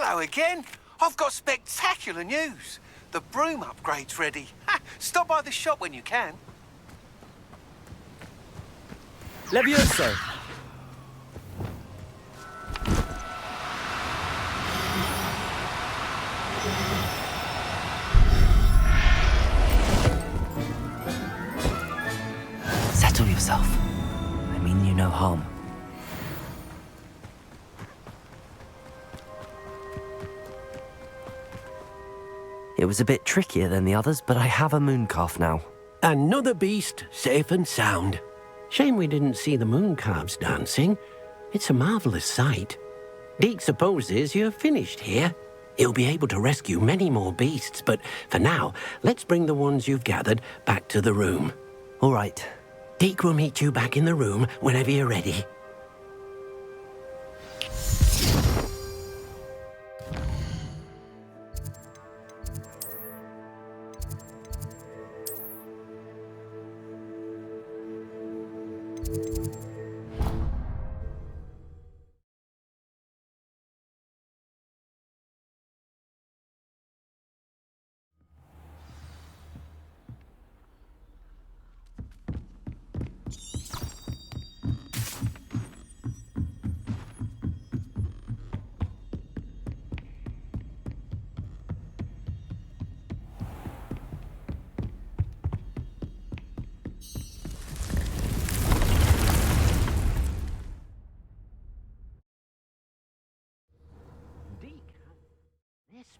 Hello again. I've got spectacular news. The broom upgrade's ready. Ha! Stop by the shop when you can. Levioso! Settle yourself. I mean you no harm. It was a bit trickier than the others, but I have a moon calf now. Another beast, safe and sound. Shame we didn't see the moon calves dancing. It's a marvelous sight. Deke supposes you're finished here. He'll be able to rescue many more beasts, but for now, let's bring the ones you've gathered back to the room. All right. Deke will meet you back in the room whenever you're ready.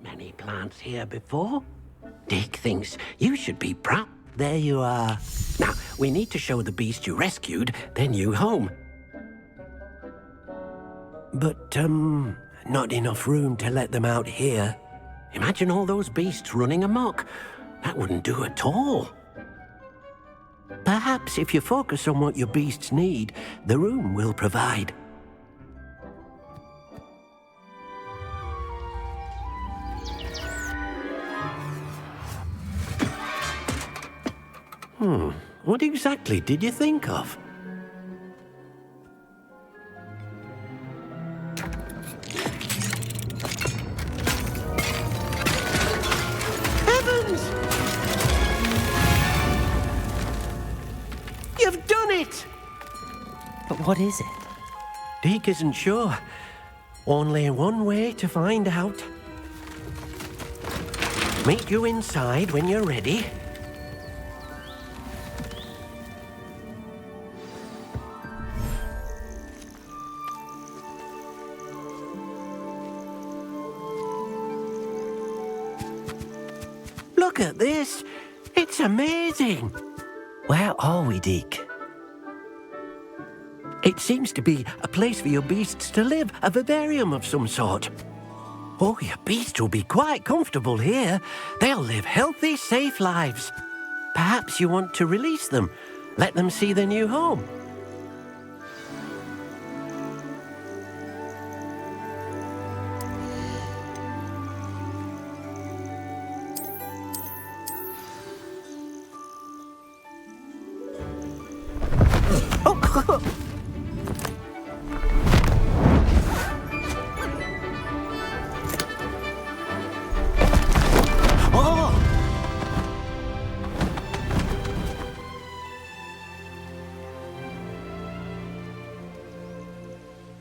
Many plants here before. Deke thinks you should be proud. There you are. Now, we need to show the beast you rescued their new home. But, not enough room to let them out here. Imagine all those beasts running amok. That wouldn't do at all. Perhaps if you focus on what your beasts need, the room will provide. What exactly did you think of? Heavens! You've done it! But what is it? Deke isn't sure. Only one way to find out. Meet you inside when you're ready. Look at this. It's amazing. Where are we, Deke? It seems to be a place for your beasts to live, a vivarium of some sort. Oh, your beasts will be quite comfortable here. They'll live healthy, safe lives. Perhaps you want to release them, let them see their new home.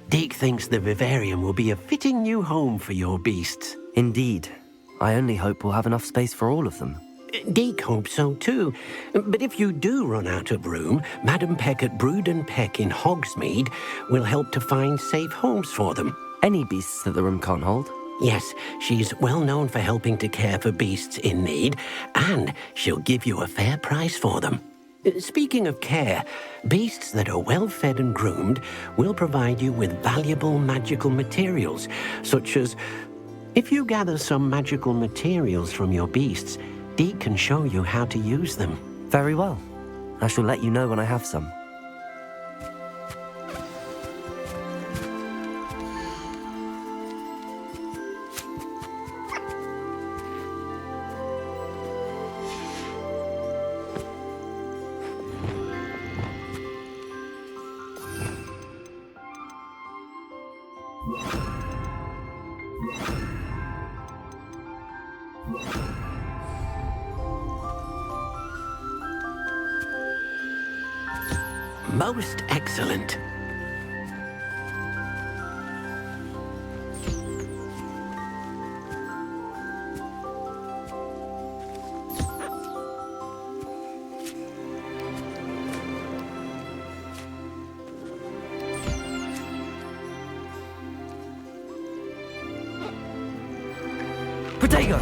Deke thinks the vivarium will be a fitting new home for your beasts. Indeed. I only hope we'll have enough space for all of them. Deke hopes so too. But if you do run out of room, Madam Peck at Brood and Peck in Hogsmeade will help to find safe homes for them. Any beasts that the room can't hold? Yes, she's well known for helping to care for beasts in need, and she'll give you a fair price for them. Speaking of care, beasts that are well fed and groomed will provide you with valuable magical materials, such as... If you gather some magical materials from your beasts, Deke can show you how to use them. Very well. I shall let you know when I have some. Most excellent. Potato!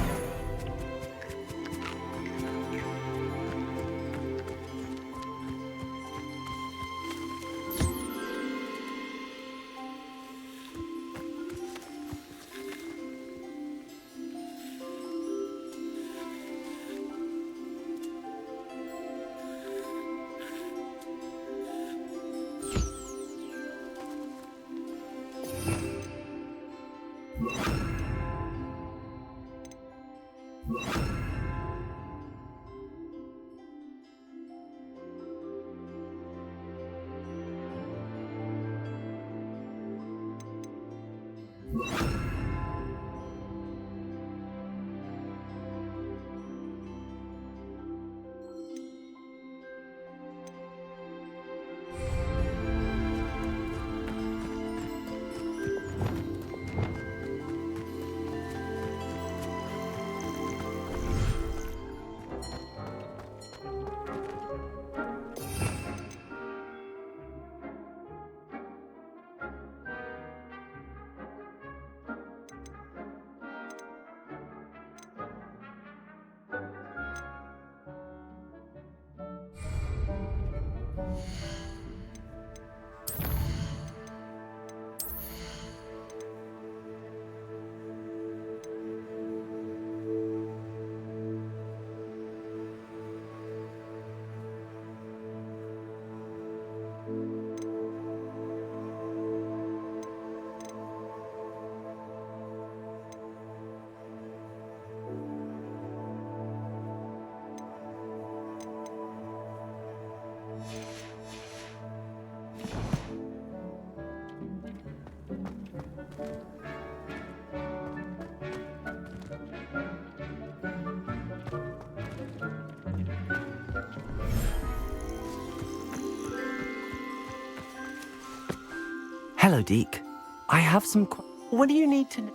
Hello, Deke. I have some... What do you need to know?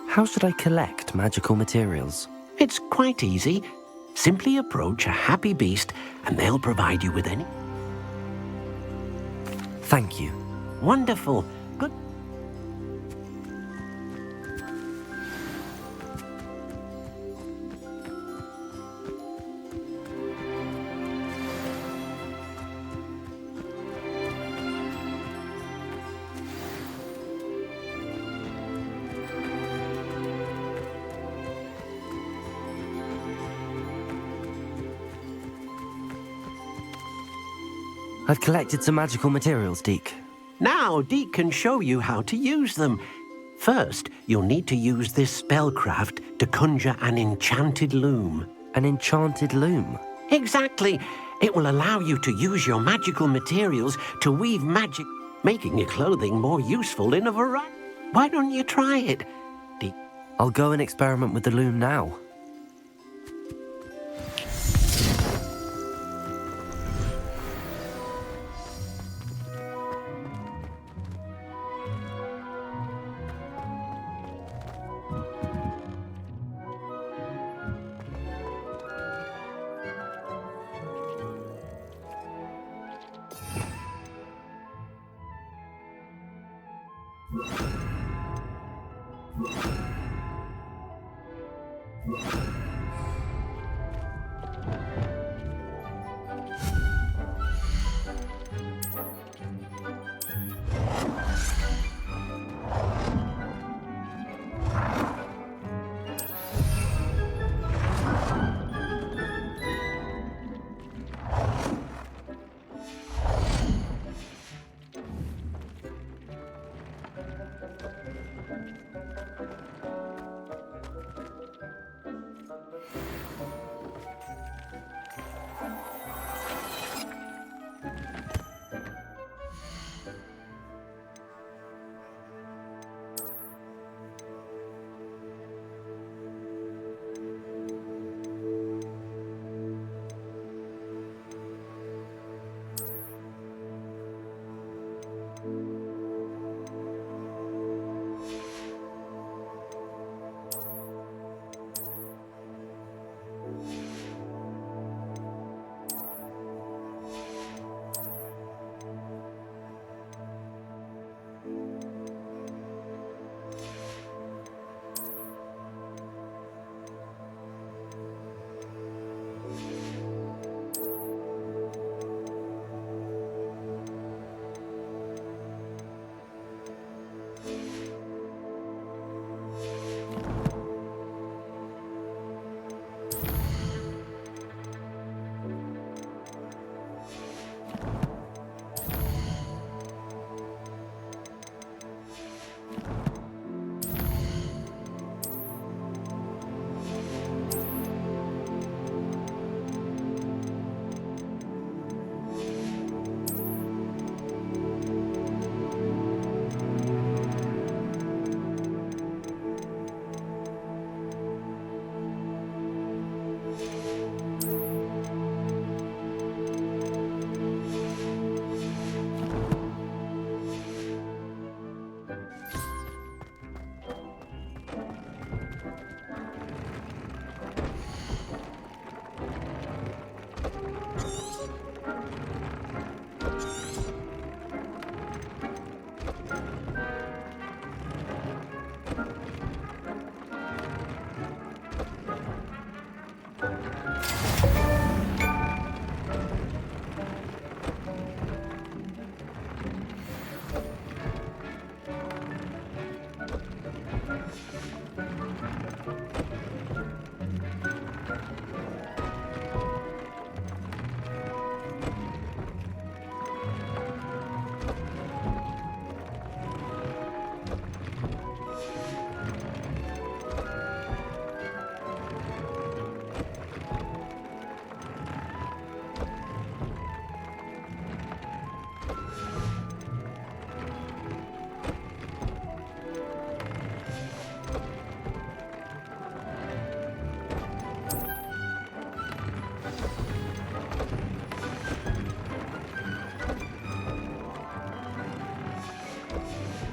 How should I collect magical materials? It's quite easy. Simply approach a happy beast and they'll provide you with any. Thank you. Wonderful. Good. I've collected some magical materials, Deke. Now Deke can show you how to use them. First, you'll need to use this spellcraft to conjure an enchanted loom. An enchanted loom? Exactly. It will allow you to use your magical materials to weave magic, making your clothing more useful in a variety. Why don't you try it? Deke? I'll go and experiment with the loom now.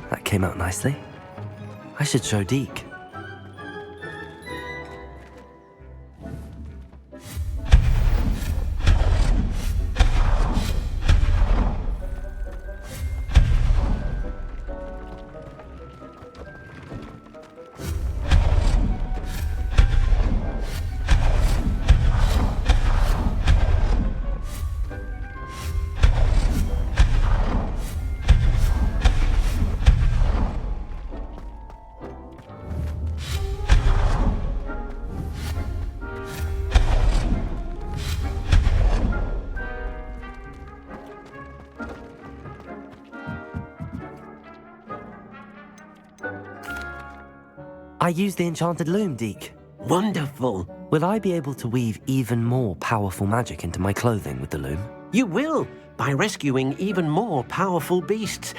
That came out nicely. I should show Deke. I used the enchanted loom, Deke. Wonderful. Will I be able to weave even more powerful magic into my clothing with the loom? You will, by rescuing even more powerful beasts.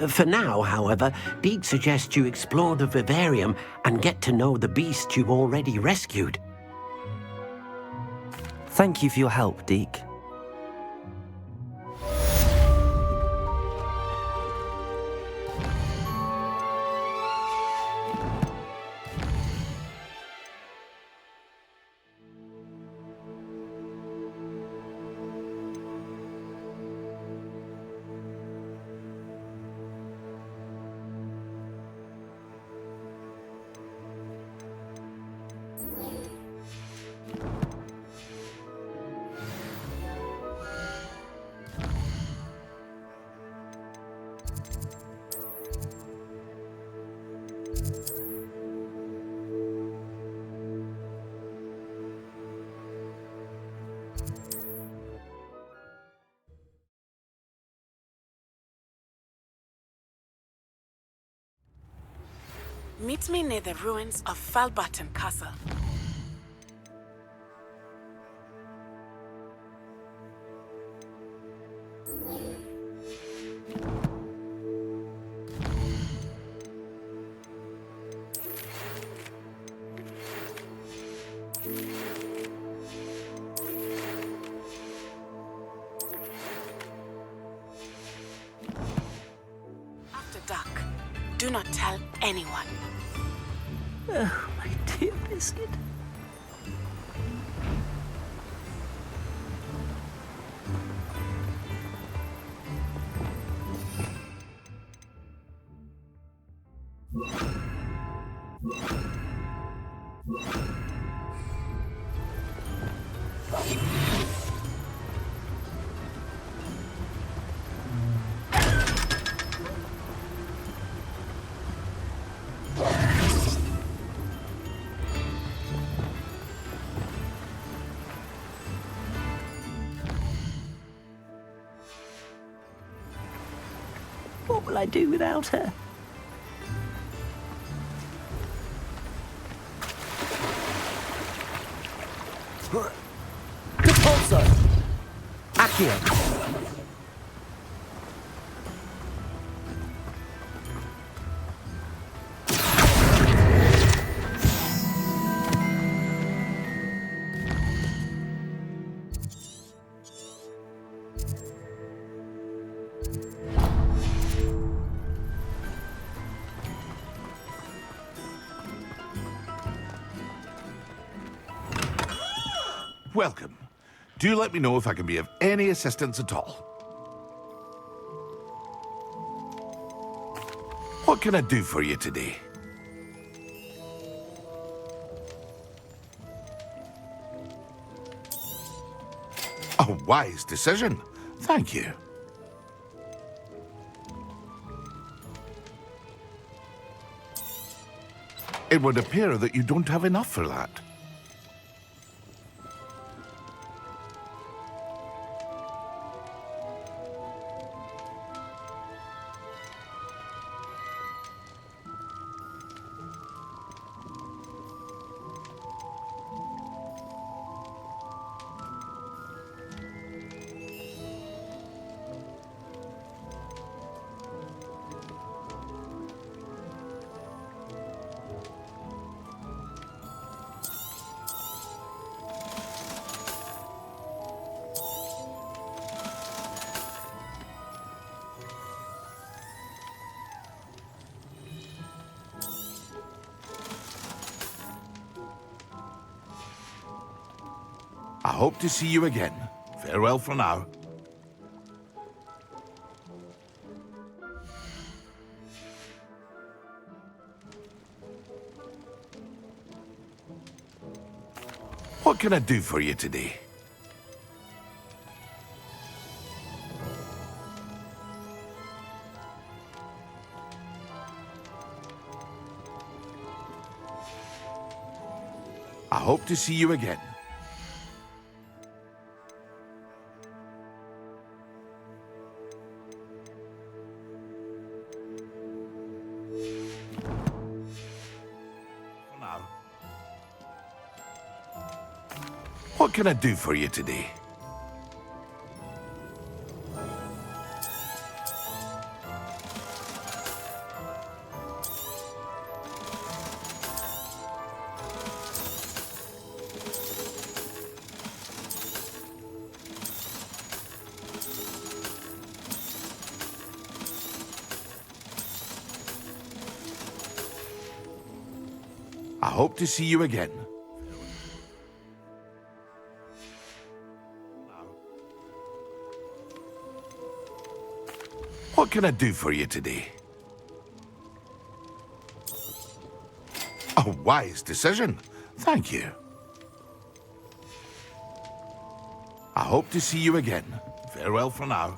For now, however, Deke suggests you explore the vivarium and get to know the beasts you've already rescued. Thank you for your help, Deke. Meet me near the ruins of Falbaton Castle. After dark, do not tell anyone. Oh, my dear biscuit. What will I do without her? Repulsor! Accio! Welcome. Do let me know if I can be of any assistance at all. What can I do for you today? A wise decision. Thank you. It would appear that you don't have enough for that. I hope to see you again. Farewell for now. What can I do for you today? I hope to see you again. For now. What can I do for you today? I hope to see you again. What can I do for you today? A wise decision. Thank you. I hope to see you again. Farewell for now.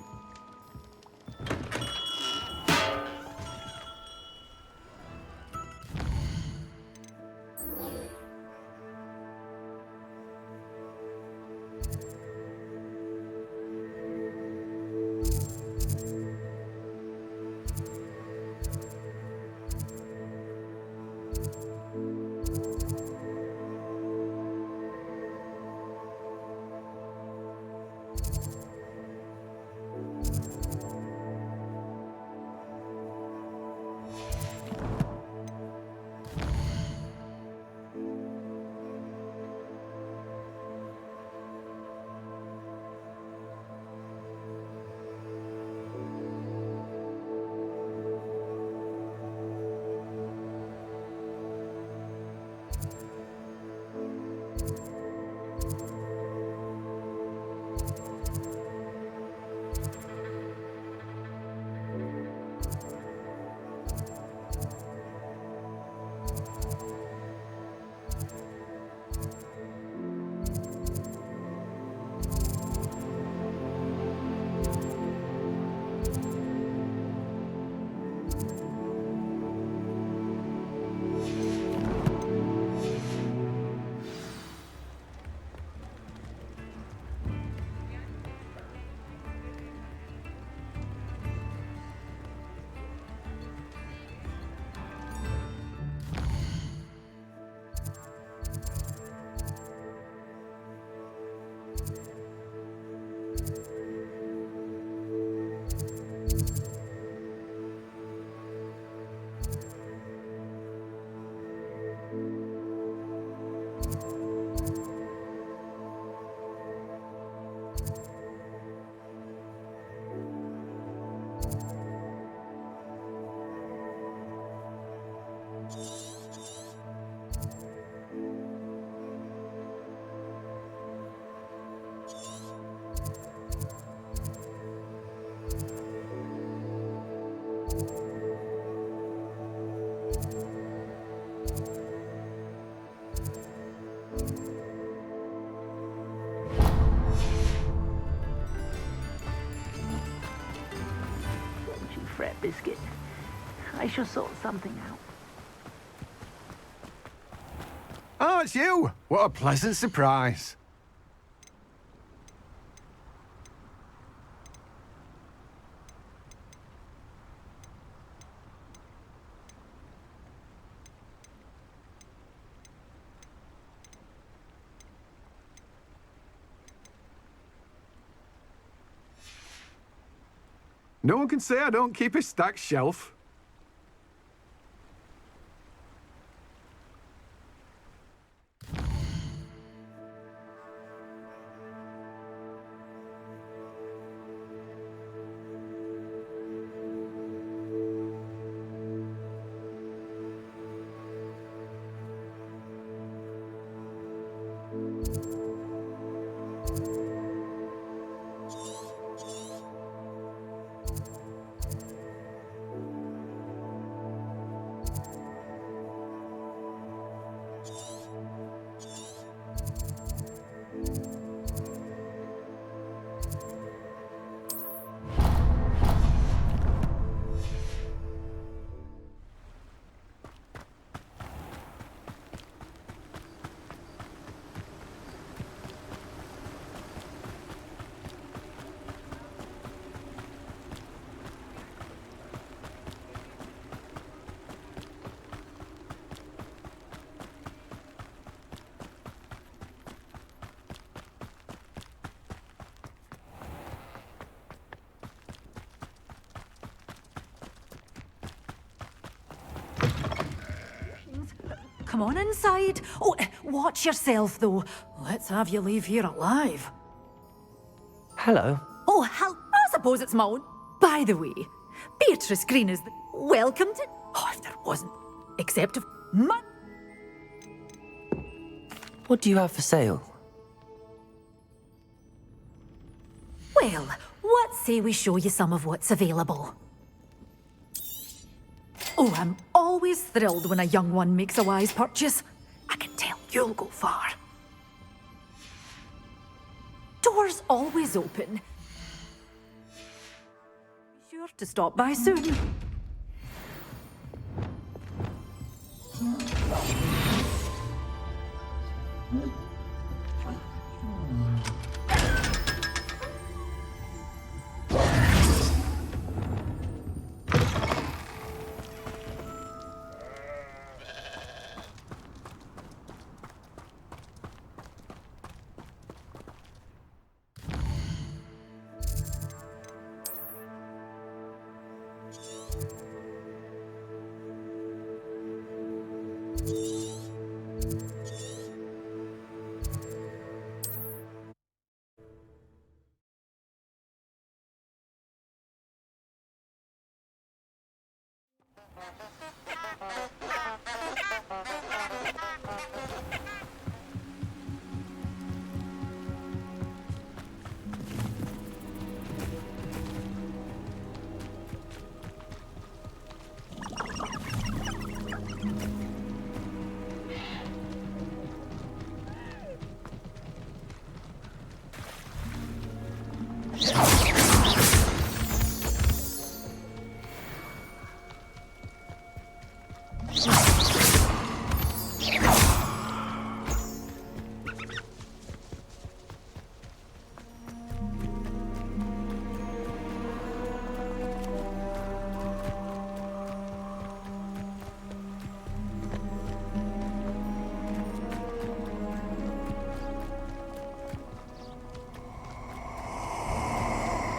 fret, Biscuit. I shall sort something out. Oh, it's you! What a pleasant surprise. No one can say I don't keep a stacked shelf. Come on inside. Oh, watch yourself, though. Let's have you leave here alive. Hello. Oh, hell, I suppose it's my own. By the way, Beatrice Green is the... Welcome to... Oh, if there wasn't. Except if... What do you have for sale? Well, what say we show you some of what's available? Oh, I'm always thrilled when a young one makes a wise purchase. I can tell you'll go far. Doors always open. Be sure to stop by soon.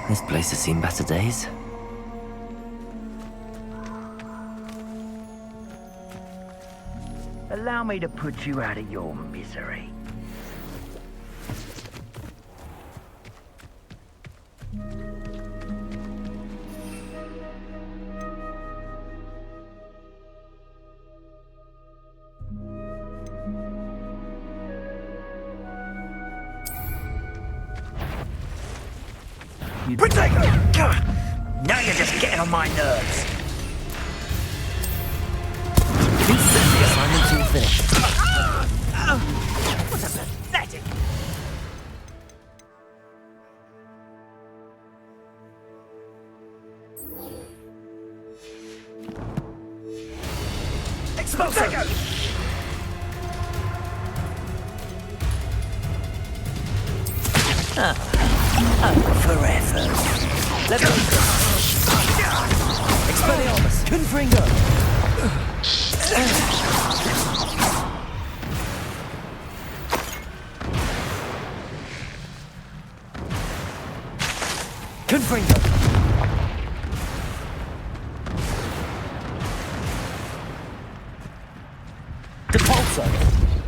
This place has seen better days. Allow me to put you out of your misery. Now you're just getting on my nerves. Please send the assignments all finished. What a pathetic... Expulso! Forever. Levioso. Expelliarmus. Confringo. Confringo. Depulso.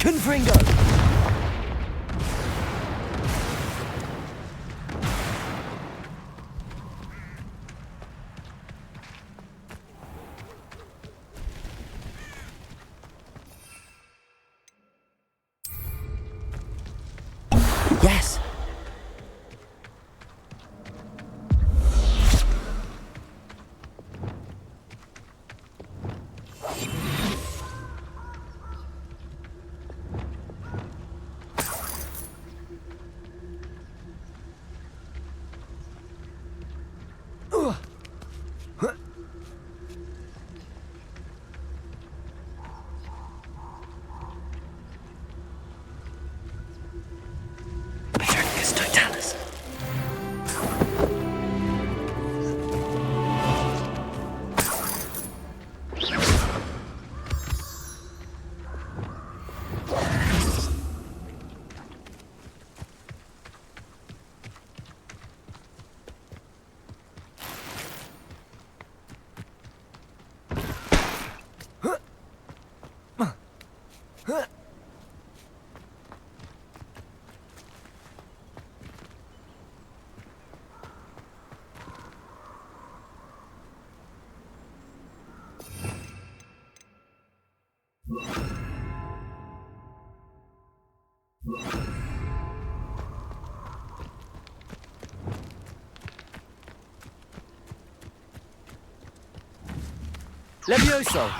Confringo. Yes. Paternicus totalis. Levioso.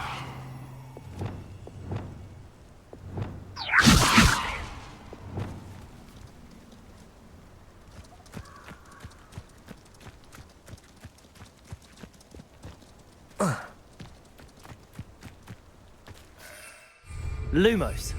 Lumos.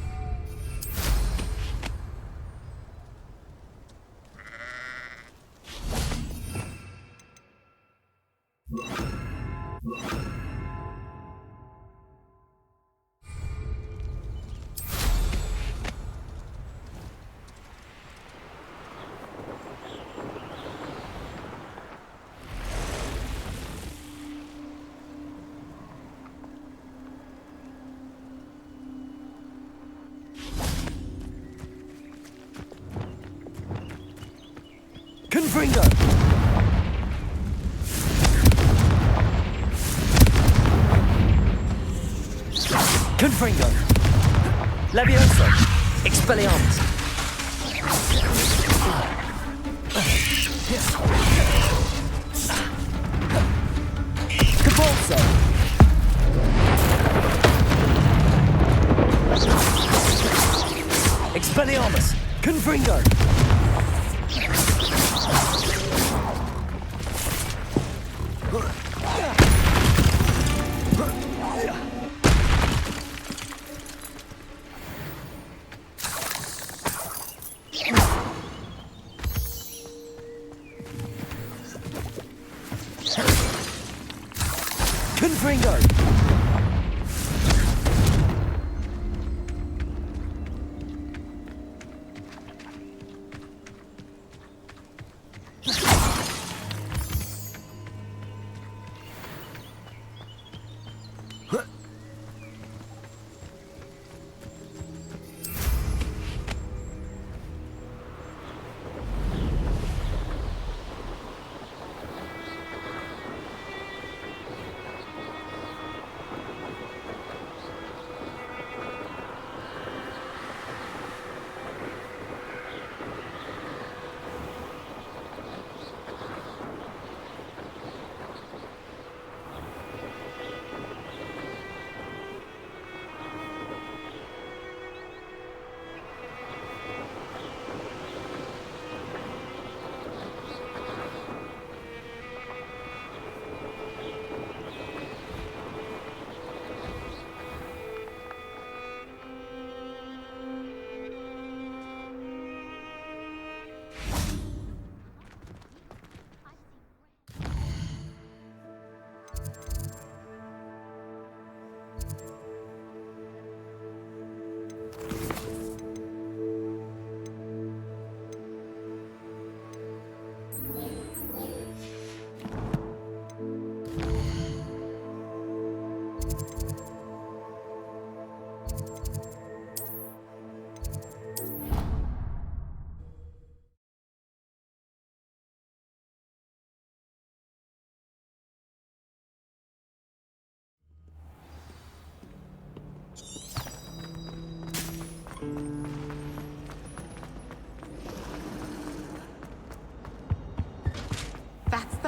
Confringo. Confringo. Levioso. Expelliarmus. Depulso. Expelliarmus. Confringo. Confringo.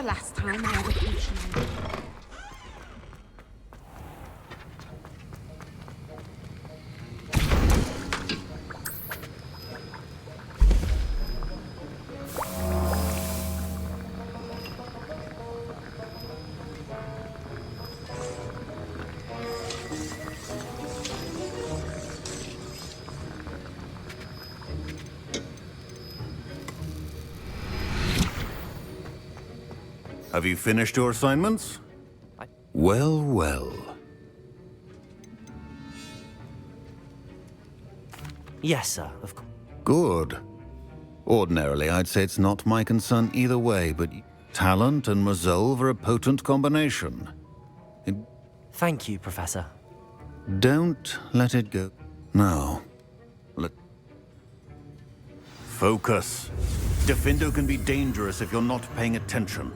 the last time I ever teach you. Have you finished your assignments? Well, well. Yes, sir, of course. Good. Ordinarily, I'd say it's not my concern either way, but talent and resolve are a potent combination. Thank you, Professor. Don't let it go. Now, focus. Defindo can be dangerous if you're not paying attention.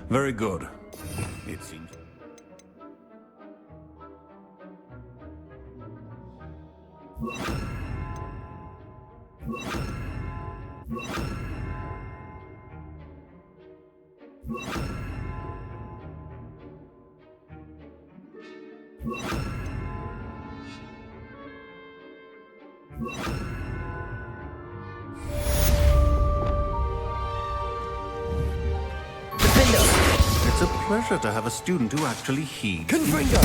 Very good. It seems... It's a pleasure to have a student who actually heeds. Confringo!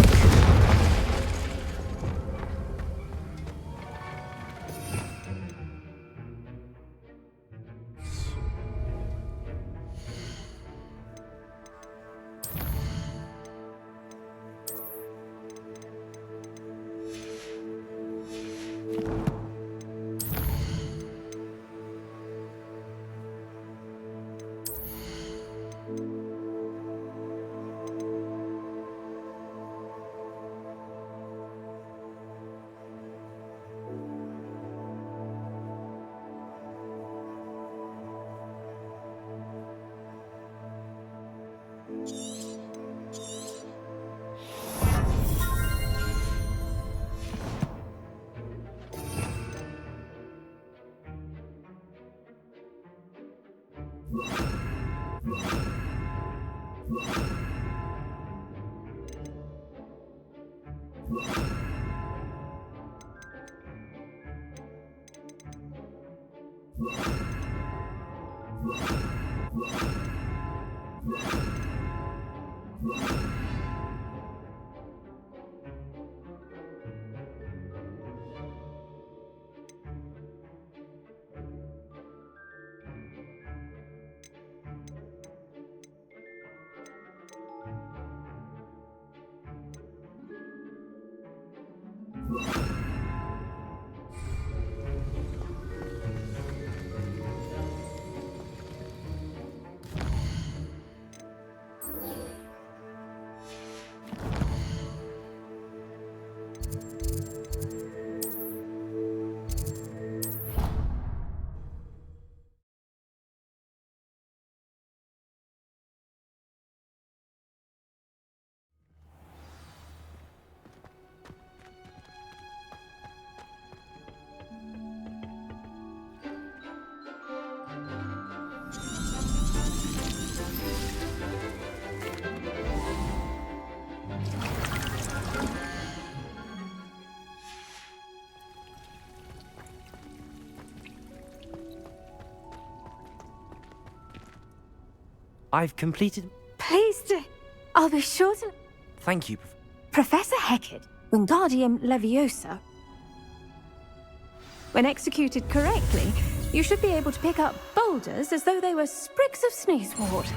I've completed... Pleased. I'll be sure to... Thank you, Professor Heckard, Wingardium Leviosa. When executed correctly, you should be able to pick up boulders as though they were sprigs of sneezewort.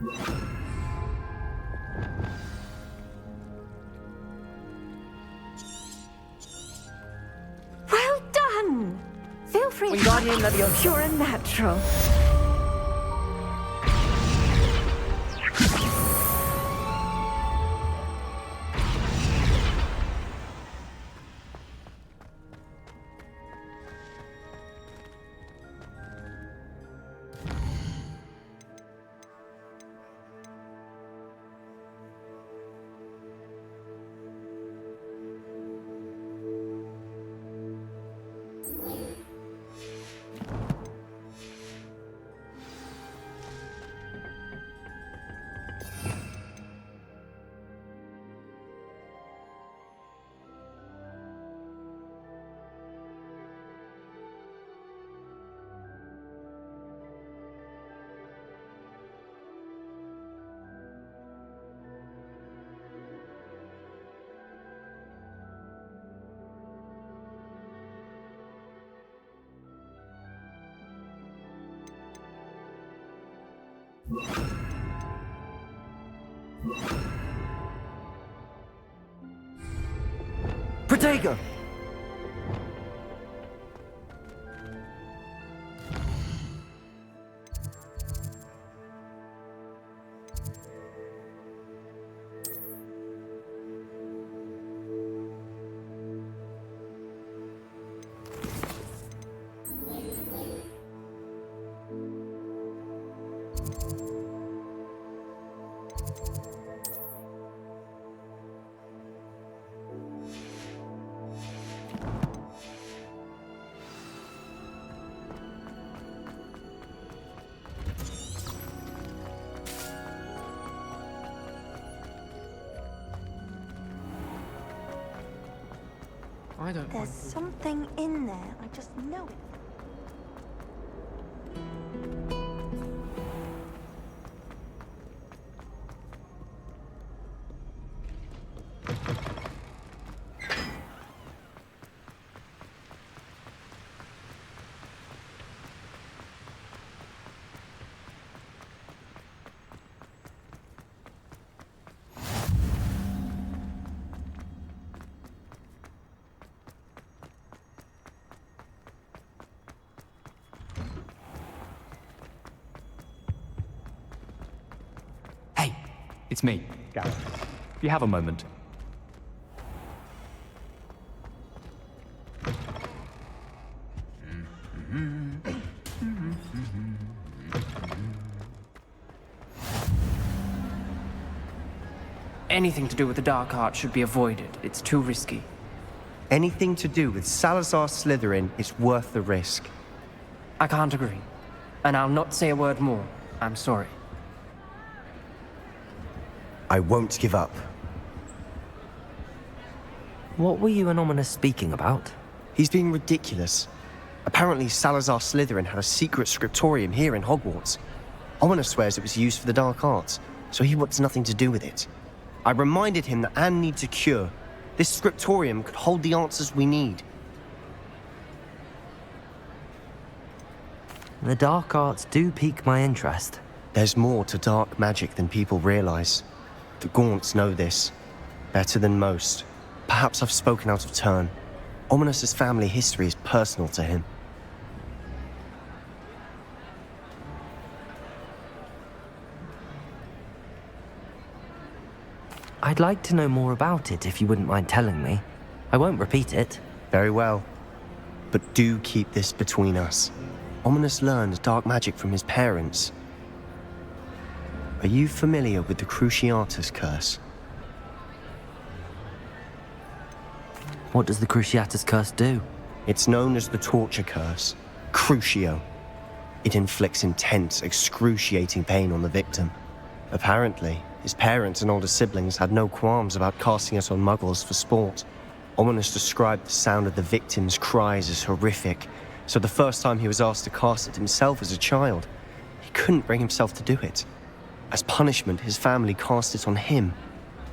Well done! Feel free to Wingardium Leviosa. pure and natural. Protego! I don't There's something in there. I just know it. Hey, it's me, Gareth. If you have a moment. Anything to do with the dark art should be avoided. It's too risky. Anything to do with Salazar Slytherin is worth the risk. I can't agree. And I'll not say a word more. I'm sorry. I won't give up. What were you and Ominous speaking about? He's being ridiculous. Apparently Salazar Slytherin had a secret scriptorium here in Hogwarts. Ominous swears it was used for the dark arts, so he wants nothing to do with it. I reminded him that Anne needs a cure. This scriptorium could hold the answers we need. The dark arts do pique my interest. There's more to dark magic than people realize. The Gaunts know this. Better than most. Perhaps I've spoken out of turn. Ominous's family history is personal to him. I'd like to know more about it if you wouldn't mind telling me. I won't repeat it. Very well. But do keep this between us. Ominous learned dark magic from his parents. Are you familiar with the Cruciatus Curse? What does the Cruciatus Curse do? It's known as the Torture Curse. Crucio. It inflicts intense, excruciating pain on the victim. Apparently, his parents and older siblings had no qualms about casting it on muggles for sport. Ominous described the sound of the victim's cries as horrific, so the first time he was asked to cast it himself as a child, he couldn't bring himself to do it. As punishment, his family cast it on him.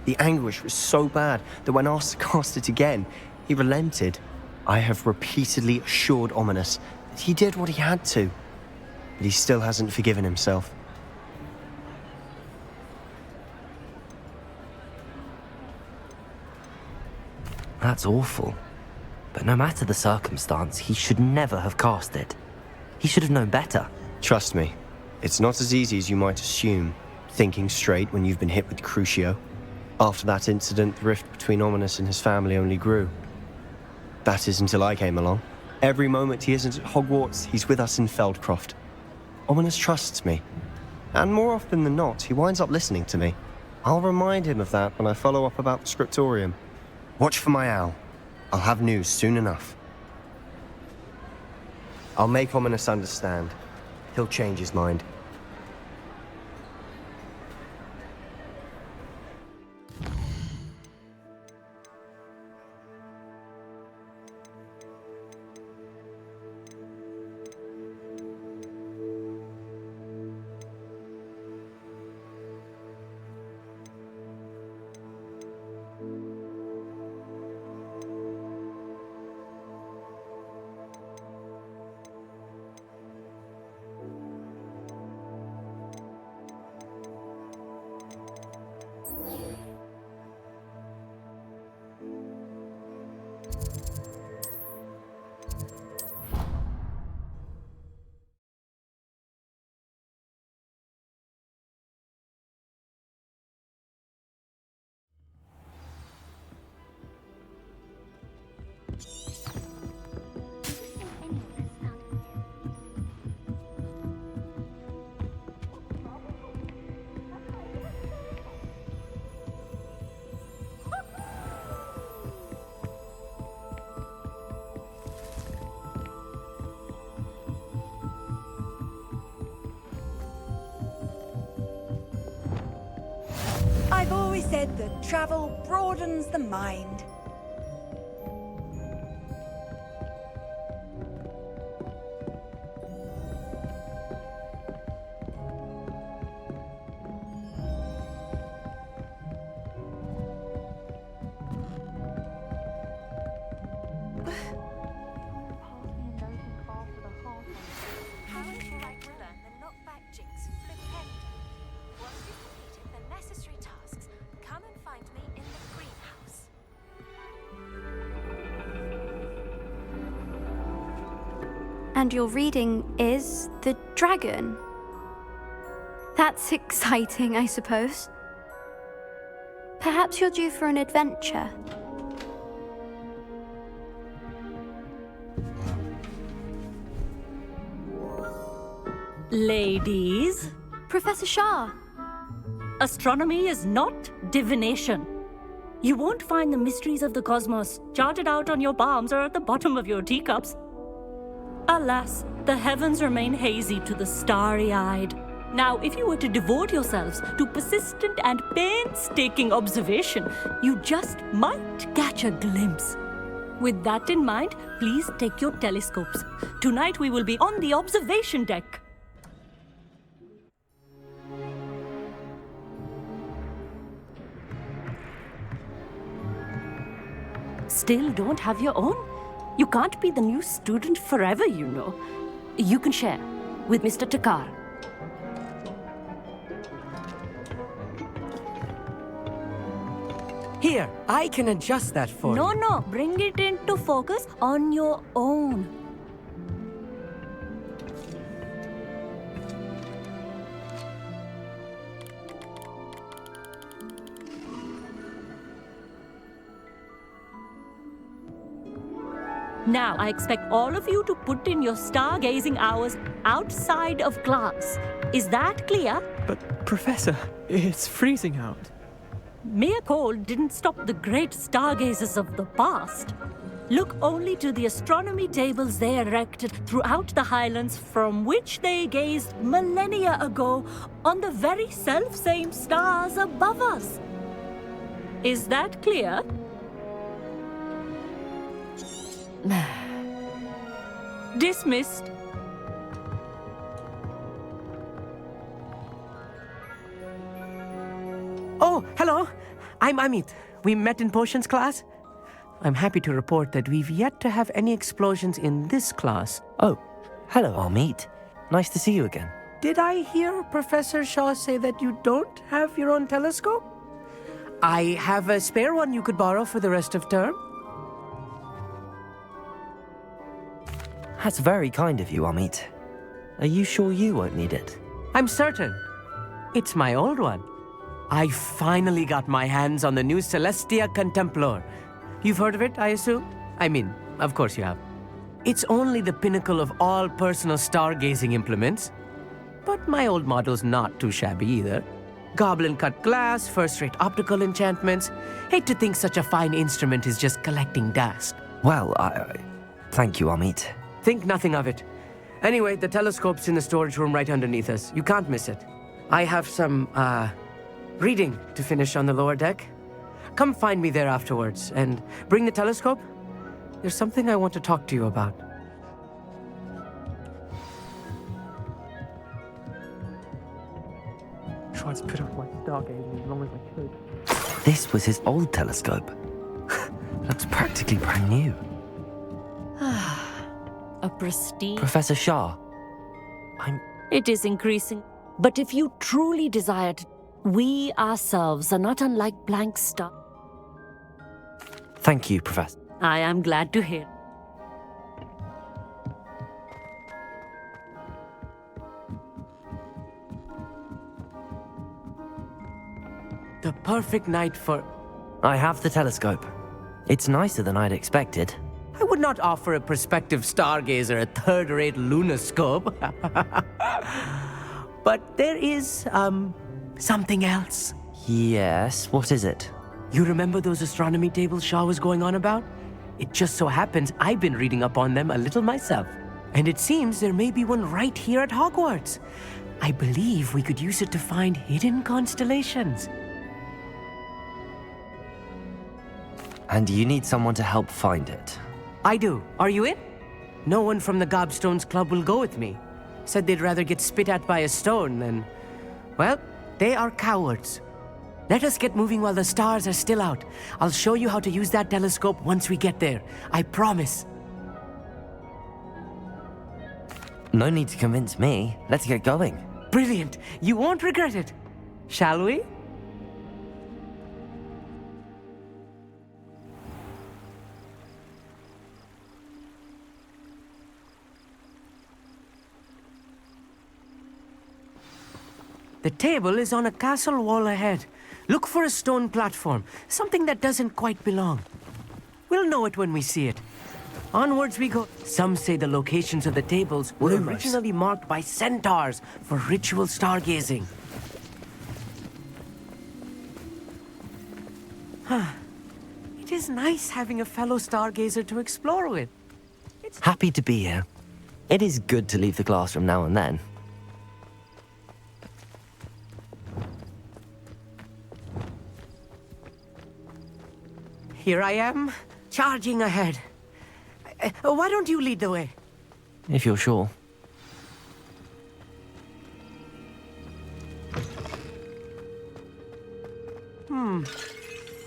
The anguish was so bad that when asked to cast it again, he relented. I have repeatedly assured Ominous that he did what he had to, but he still hasn't forgiven himself. That's awful. But no matter the circumstance, he should never have cast it. He should have known better. Trust me, it's not as easy as you might assume, thinking straight when you've been hit with Crucio. After that incident, the rift between Ominous and his family only grew. That is until I came along. Every moment he isn't at Hogwarts, he's with us in Feldcroft. Ominous trusts me. And more often than not, he winds up listening to me. I'll remind him of that when I follow up about the scriptorium. Watch for my owl. I'll have news soon enough. I'll make Ominous understand. He'll change his mind. I've always said that travel broadens the mind. And your reading is the dragon. That's exciting, I suppose. Perhaps you're due for an adventure. Ladies. Professor Shah. Astronomy is not divination. You won't find the mysteries of the cosmos charted out on your palms or at the bottom of your teacups. Alas, the heavens remain hazy to the starry-eyed. Now, if you were to devote yourselves to persistent and painstaking observation, you just might catch a glimpse. With that in mind, please take your telescopes. Tonight we will be on the observation deck. Still don't have your own? You can't be the new student forever, you know. You can share with Mr. Takar. Here, I can adjust that for you. No, bring it into focus on your own. Now, I expect all of you to put in your stargazing hours outside of class. Is that clear? But, Professor, it's freezing out. Mere cold didn't stop the great stargazers of the past. Look only to the astronomy tables they erected throughout the Highlands from which they gazed millennia ago on the very self-same stars above us. Is that clear? Dismissed. Oh, hello. I'm Amit. We met in potions class. I'm happy to report that we've yet to have any explosions in this class. Oh, hello, Amit. Nice to see you again. Did I hear Professor Shaw say that you don't have your own telescope? I have a spare one you could borrow for the rest of term. That's very kind of you, Amit. Are you sure you won't need it? I'm certain. It's my old one. I finally got my hands on the new Celestia Contemplar. You've heard of it, I assume? I mean, of course you have. It's only the pinnacle of all personal stargazing implements. But my old model's not too shabby either. Goblin-cut glass, first-rate optical enchantments. Hate to think such a fine instrument is just collecting dust. Well, thank you, Amit. Think nothing of it. Anyway, the telescope's in the storage room right underneath us. You can't miss it. I have some, reading to finish on the lower deck. Come find me there afterwards, and bring the telescope. There's something I want to talk to you about. Tried to put off my stargazing as long as I could. This was his old telescope. Looks practically brand new. A prestige. Professor Shah, It is increasing. But if you truly desire to, we ourselves are not unlike blank stars. Thank you, Professor. I am glad to hear. The perfect night for... I have the telescope. It's nicer than I'd expected. I would not offer a prospective stargazer a third-rate lunoscope. But there is, something else. Yes, what is it? You remember those astronomy tables Shaw was going on about? It just so happens I've been reading up on them a little myself. And it seems there may be one right here at Hogwarts. I believe we could use it to find hidden constellations. And you need someone to help find it. I do. Are you in? No one from the Gobstones Club will go with me. Said they'd rather get spit at by a stone than... Well, they are cowards. Let us get moving while the stars are still out. I'll show you how to use that telescope once we get there. I promise. No need to convince me. Let's get going. Brilliant. You won't regret it. Shall we? The table is on a castle wall ahead. Look for a stone platform, something that doesn't quite belong. We'll know it when we see it. Onwards we go. Some say the locations of the tables were originally marked by centaurs for ritual stargazing. It is nice having a fellow stargazer to explore with. Happy to be here. It is good to leave the classroom now and then. Here I am, charging ahead. Why don't you lead the way? If you're sure.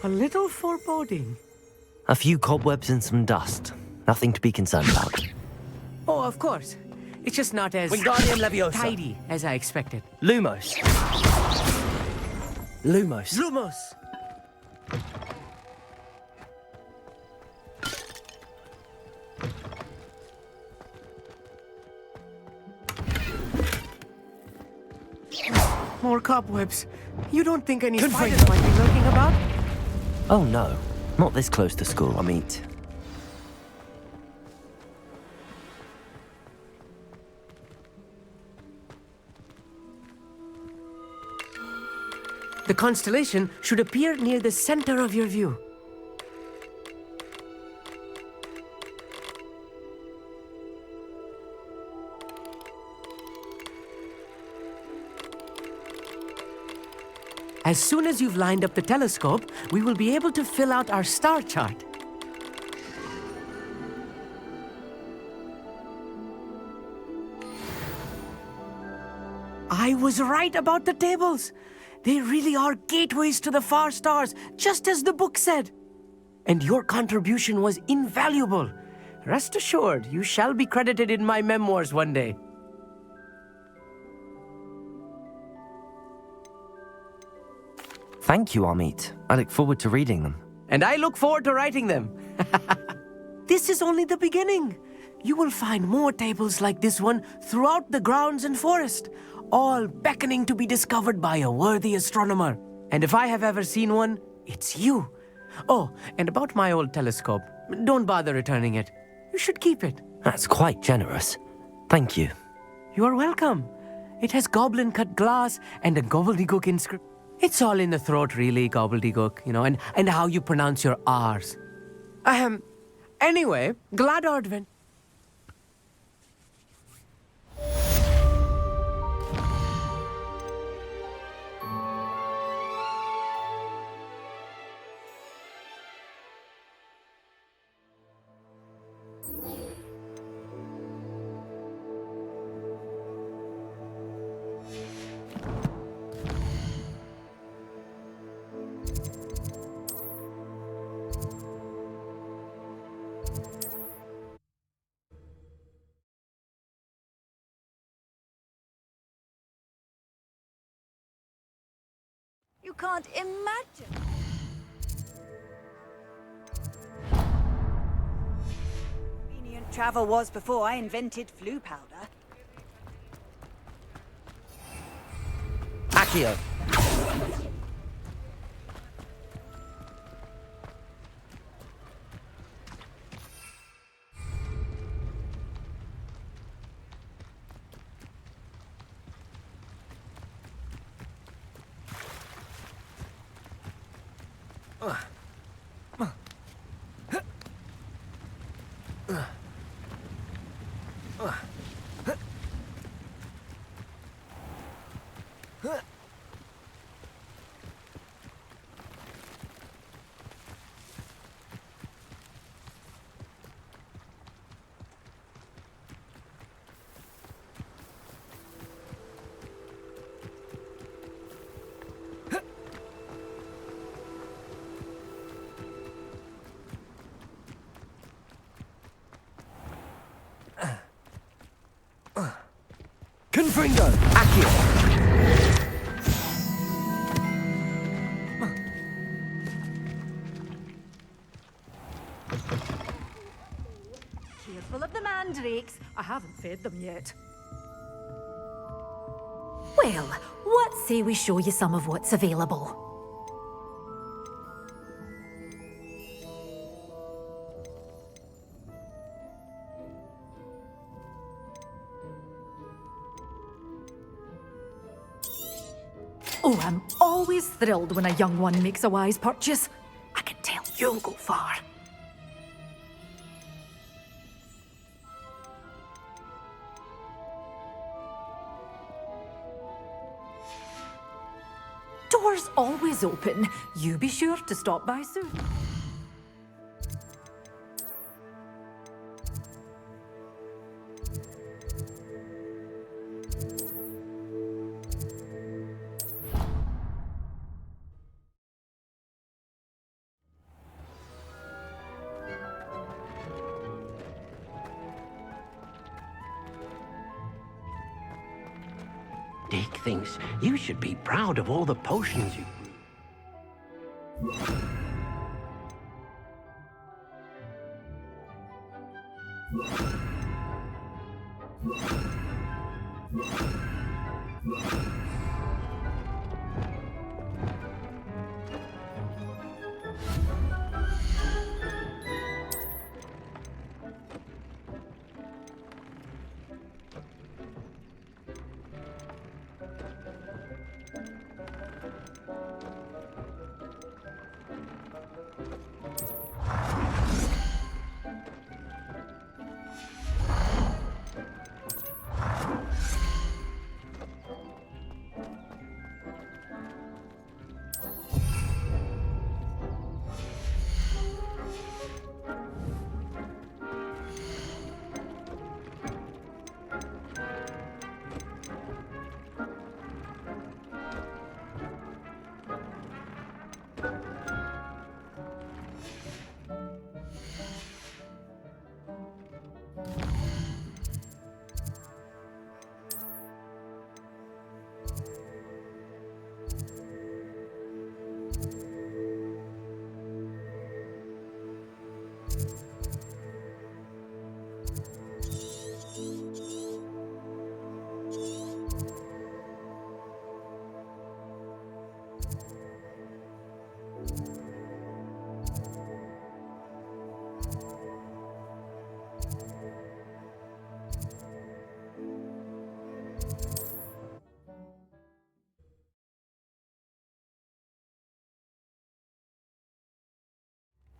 A little foreboding. A few cobwebs and some dust. Nothing to be concerned about. Oh, of course. It's just not as Wingardium Leviosa. tidy as I expected. Lumos. Lumos. Lumos! More cobwebs. You don't think any spiders might be lurking about? Oh no, not this close to school, Amit. The constellation should appear near the center of your view. As soon as you've lined up the telescope, we will be able to fill out our star chart. I was right about the tables. They really are gateways to the far stars, just as the book said. And your contribution was invaluable. Rest assured, you shall be credited in my memoirs one day. Thank you, Amit. I look forward to reading them. And I look forward to writing them. This is only the beginning. you will find more tables like this one throughout the grounds and forest, all beckoning to be discovered by a worthy astronomer. And if I have ever seen one, it's you. Oh, and about my old telescope, don't bother returning it. You should keep it. That's quite generous. Thank you. You are welcome. It has goblin-cut glass and a gobbledygook inscription. It's all in the throat, really, gobbledygook, and how you pronounce your R's. Anyway, glad Ordvin. You can't imagine. Convenient travel was before I invented flu powder. Accio. Confringo! Accio! Careful of the mandrakes. I haven't fed them yet. Well, what say we show you some of what's available? Oh, I'm always thrilled when a young one makes a wise purchase. I can tell you'll go far. Doors always open. You be sure to stop by soon. Dick thinks you should be proud of all the potions you...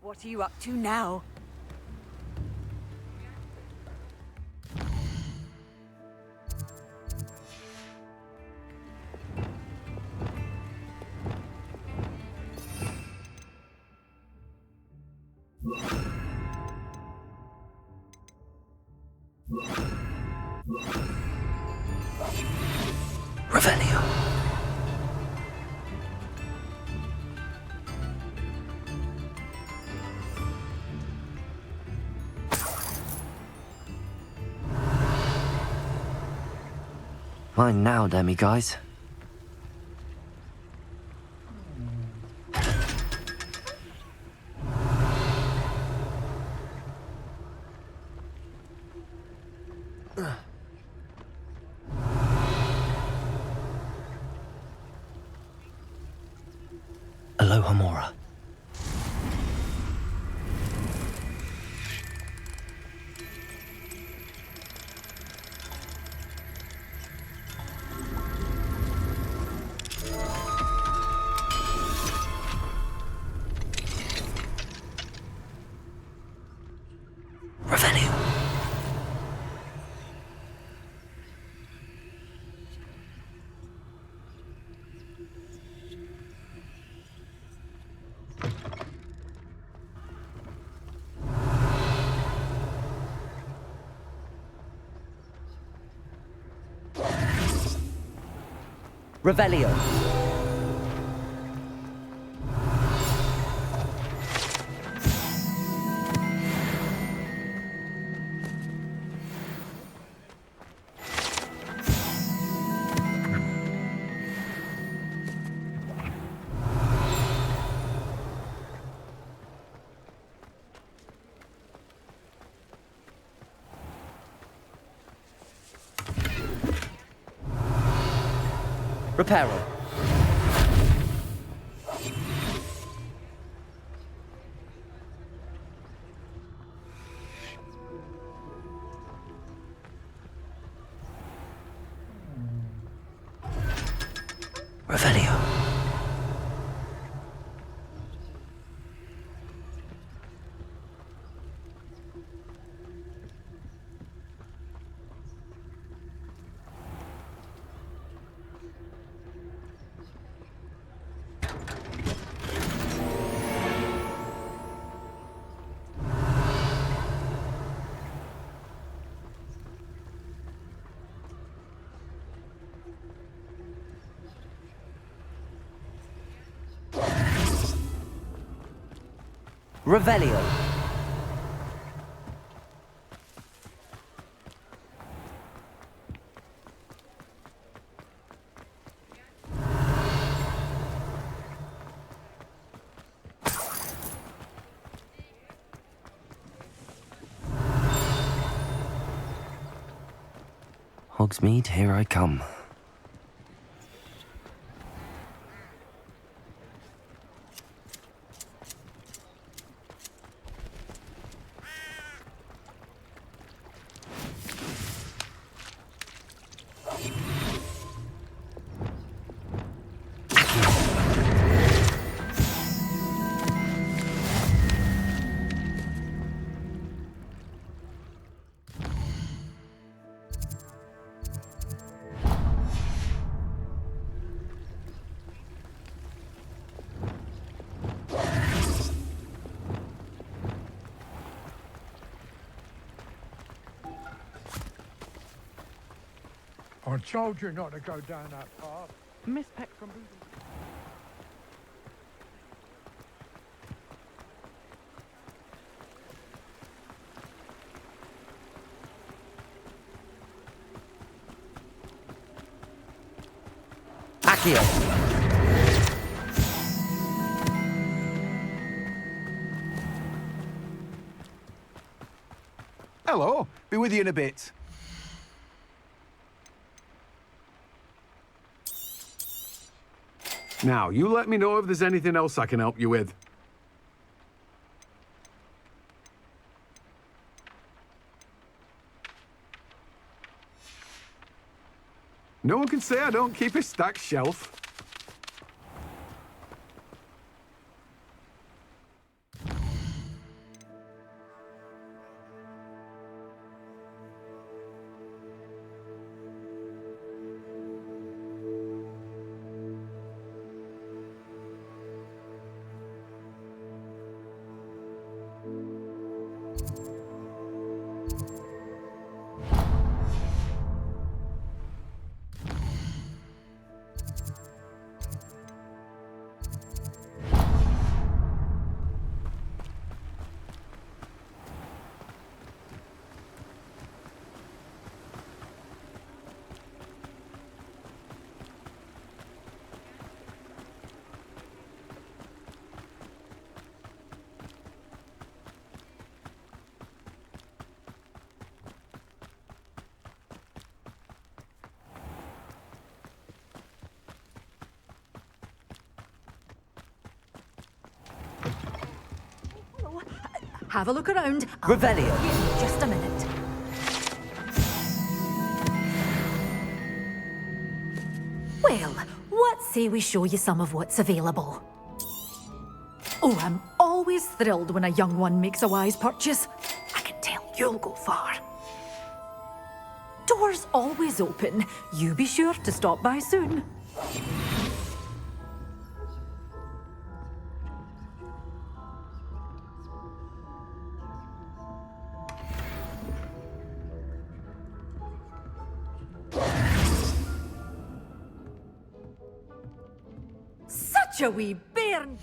What are you up to now? Revelio. Mine now, demiguise. Aloha Mora. Revelio. Revelio. Reparo. Revelio. Revelio. Hogsmeade, here I come. I told you not to go down that path. Miss Peck from Boozy. Accio. Hello, be with you in a bit. Now, you let me know if there's anything else I can help you with. No one can say I don't keep a stacked shelf. have a look around. Revelio. Give me just a minute. Well, what say we show you some of what's available? Oh, I'm always thrilled when a young one makes a wise purchase. I can tell you'll go far. Doors always open. You be sure to stop by soon. Such a wee bairn!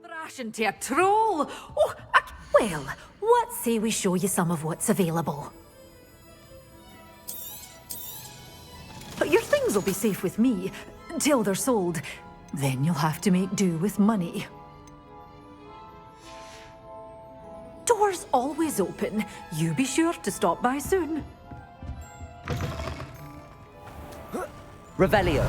Thrash into a troll! Oh, well, what say we show you some of what's available? But your things will be safe with me, till they're sold. Then you'll have to make do with money. Doors always open. You be sure to stop by soon. Revelio.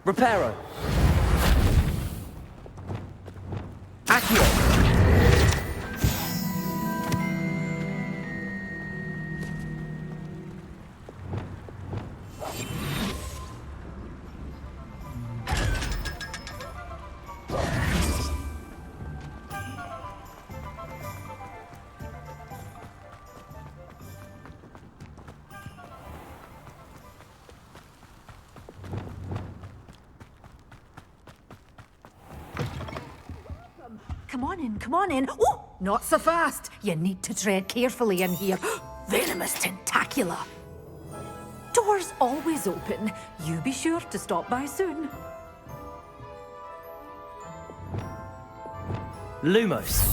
Reparo. Accio. Come on in, come on in. Oh, not so fast. You need to tread carefully in here. Venomous tentacula. Doors always open. You be sure to stop by soon. Lumos.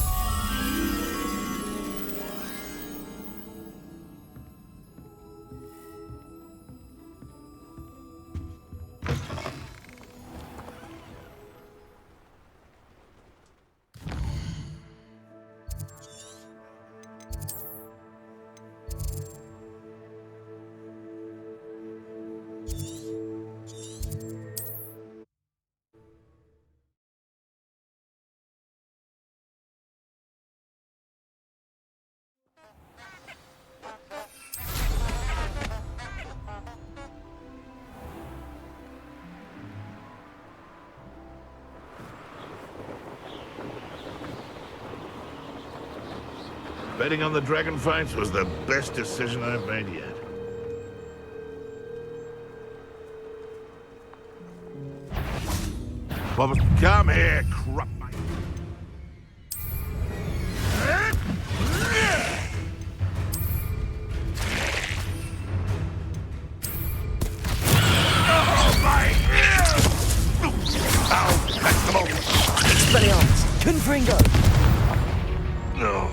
Betting on the dragon fights was the best decision I've made yet. Bubba, come here, crap. Expelliarmus. Confringo. No.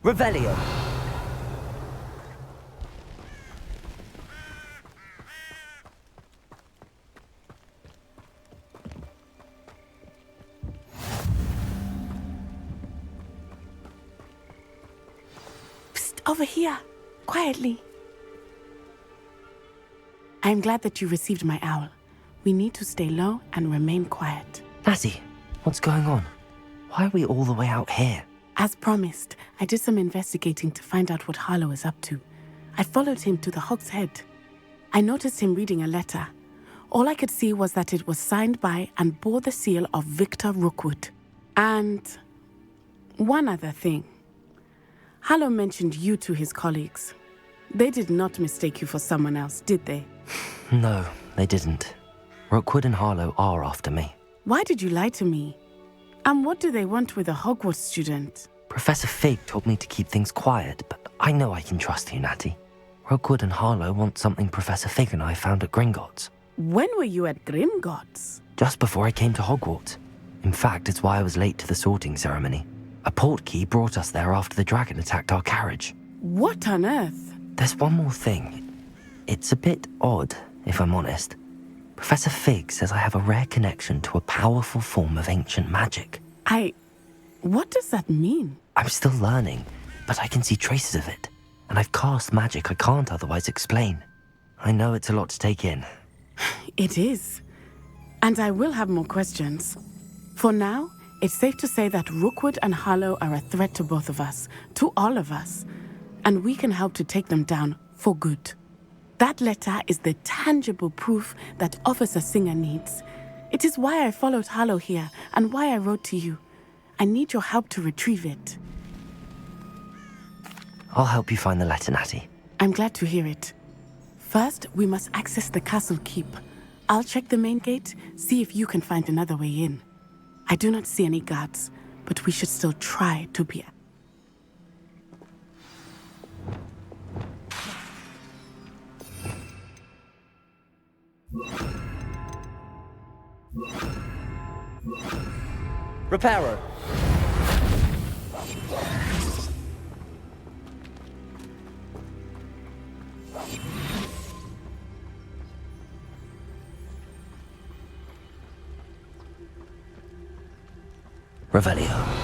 Revelio. Psst, over here. Quietly. I'm glad that you received my owl. We need to stay low and remain quiet. Natty, what's going on? Why are we all the way out here? As promised, I did some investigating to find out what Harlow is up to. I followed him to the Hog's Head. I noticed him reading a letter. All I could see was that it was signed by and bore the seal of Victor Rookwood. And one other thing. Harlow mentioned you to his colleagues. They did not mistake you for someone else, did they? No, they didn't. Rookwood and Harlow are after me. Why did you lie to me? And what do they want with a Hogwarts student? Professor Fig told me to keep things quiet, but I know I can trust you, Natty. Rookwood and Harlow want something Professor Fig and I found at Gringotts. When were you at Grimgotts? Just before I came to Hogwarts. In fact, it's why I was late to the sorting ceremony. A portkey brought us there after the dragon attacked our carriage. What on earth? There's one more thing. It's a bit odd, if I'm honest. Professor Fig says I have a rare connection to a powerful form of ancient magic. What does that mean? I'm still learning, but I can see traces of it. And I've cast magic I can't otherwise explain. I know it's a lot to take in. It is. And I will have more questions. For now, it's safe to say that Rookwood and Harlow are a threat to both of us, to all of us. And we can help to take them down for good. That letter is the tangible proof that Officer Singer needs. It is why I followed Harlow here and why I wrote to you. I need your help to retrieve it. I'll help you find the letter, Natty. I'm glad to hear it. First, we must access the castle keep. I'll check the main gate, see if you can find another way in. I do not see any guards, but we should still try to be... Reparo. Revelio.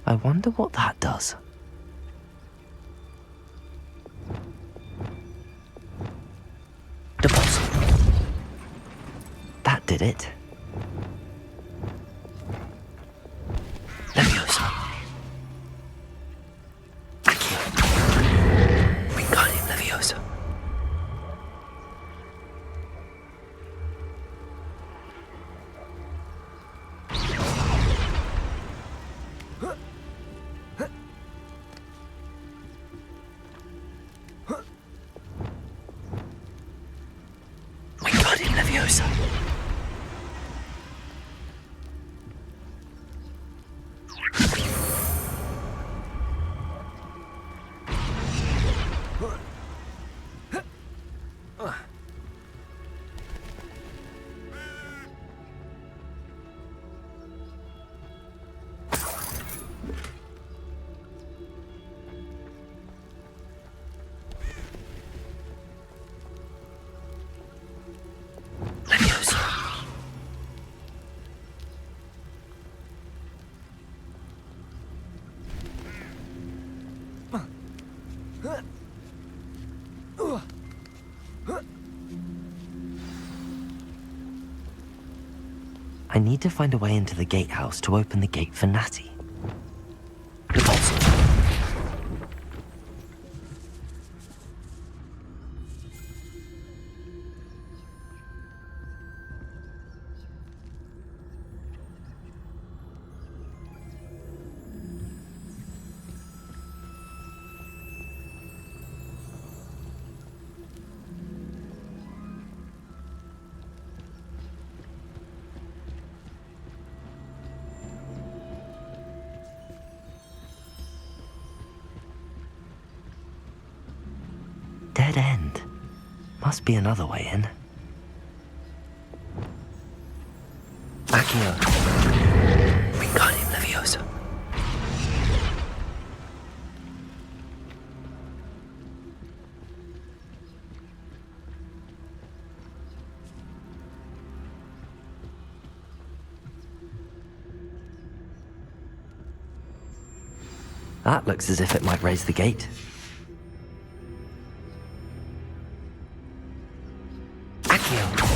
I wonder what that does. Deposit. That did it. Leviosa. Accio. Wingardium Leviosa. Wingardium Leviosa. I need to find a way into the gatehouse to open the gate for Natty. Deposit. dead end. Must be another way in. Accio. Wingardium Leviosa. That looks as if it might raise the gate. Accio.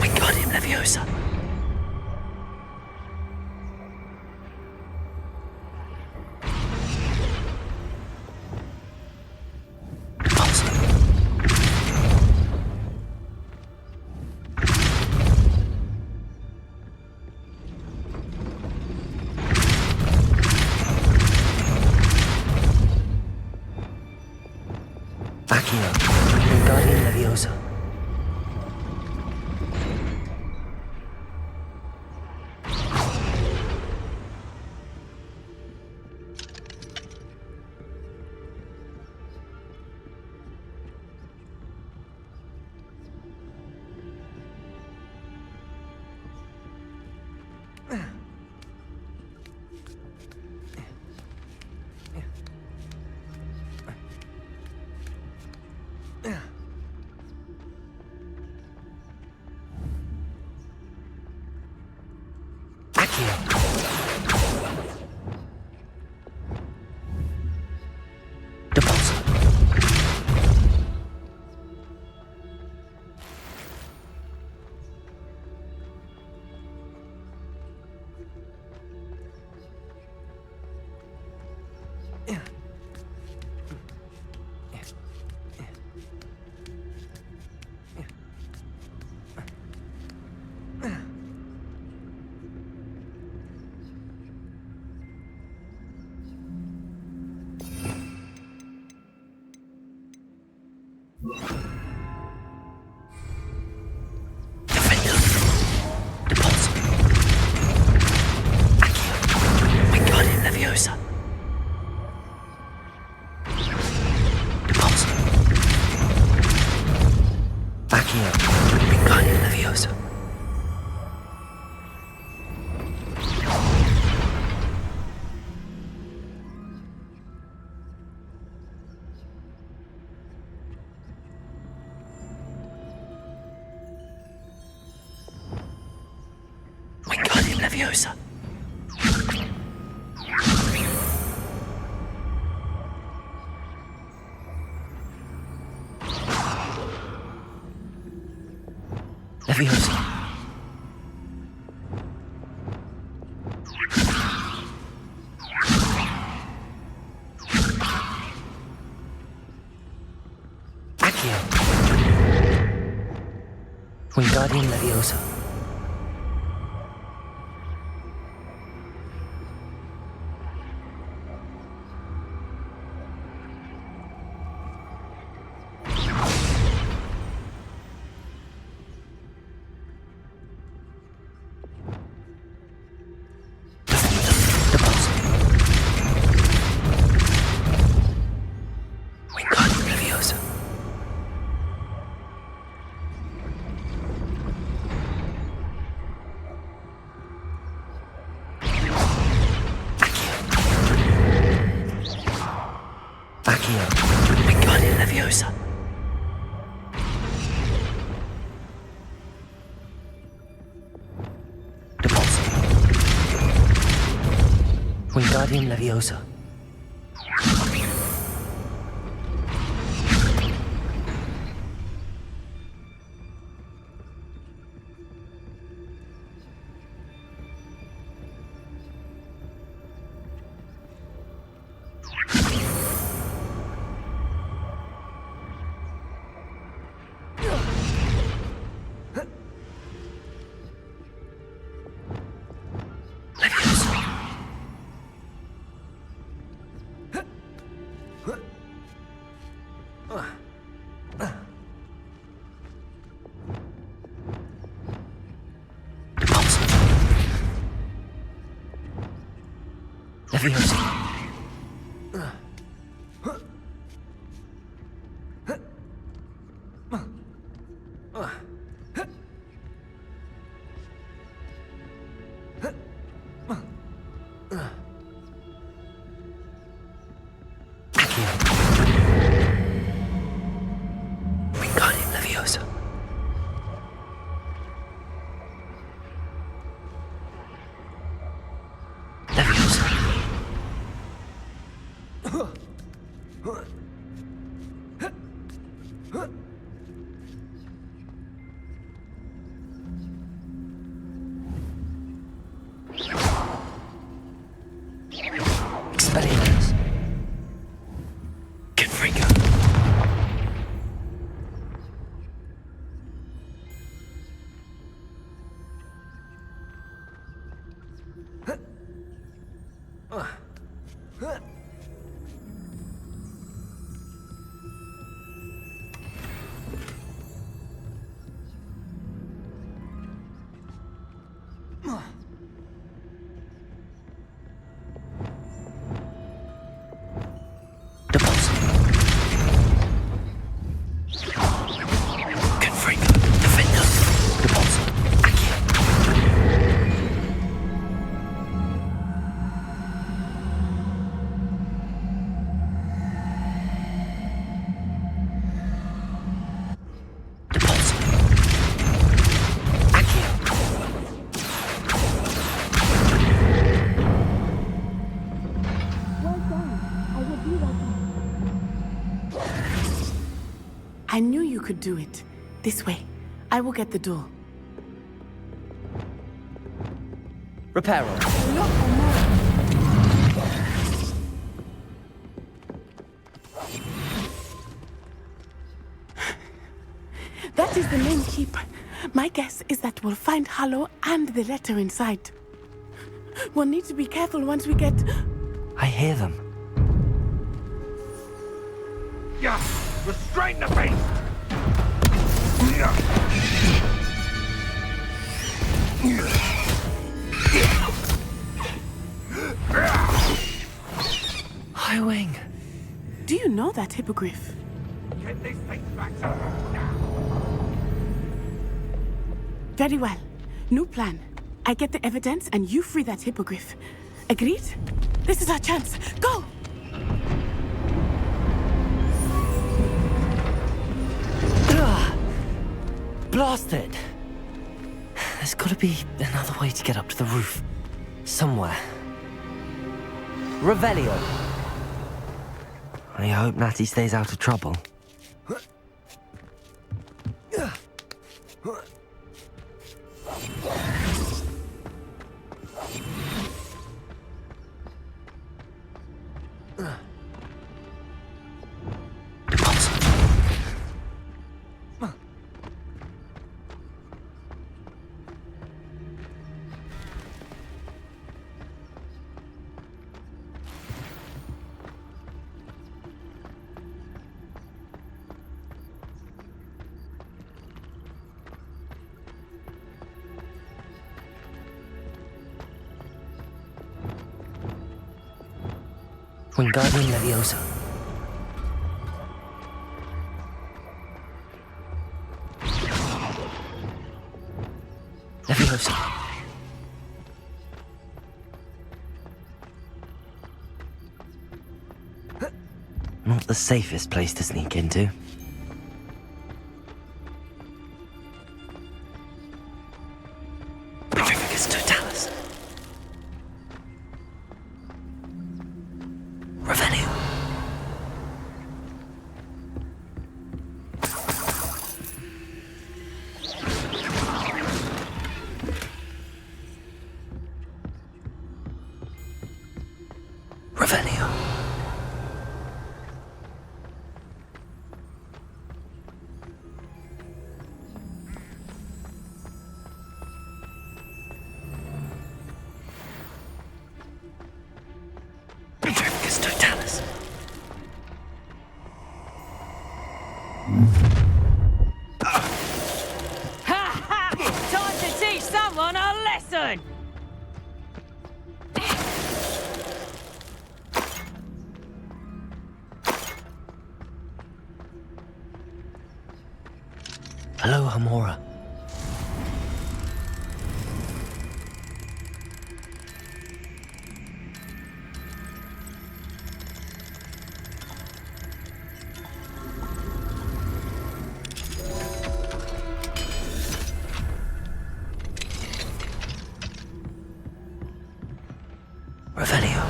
Wingardium Leviosa. Accio. Wingardium Leviosa. Wingardium Leviosa. Accio. Wingardium Leviosa. Wingardium Leviosa. Leviosa. Accio. Wingardium Leviosa. Wingardium Leviosa. Accio. Wingardium Leviosa. Wingardium Leviosa. Leviosa. Wingardium Leviosa. Leviosa. Expelliarmus. Confringo. I knew you could do it. This way. I will get the door. Reparo. That is the main keep. My guess is that we'll find Hallow and the letter inside. We'll need to be careful once we get... I hear them. Yeah, restrain the beast! Highwing. Do you know that hippogriff? Get these things back to her now. Very well. New plan. I get the evidence and you free that hippogriff. Agreed? This is our chance. Go! Blasted! There's gotta be another way to get up to the roof. Somewhere. Revelio. I hope Natty stays out of trouble. Wingardium Leviosa. Leviosa. Not the safest place to sneak into. Petrificus Totalis. Revelio. Revelio. Petrificus Totalis. Ha ha! Time to teach someone a lesson! Hamora. Revelio.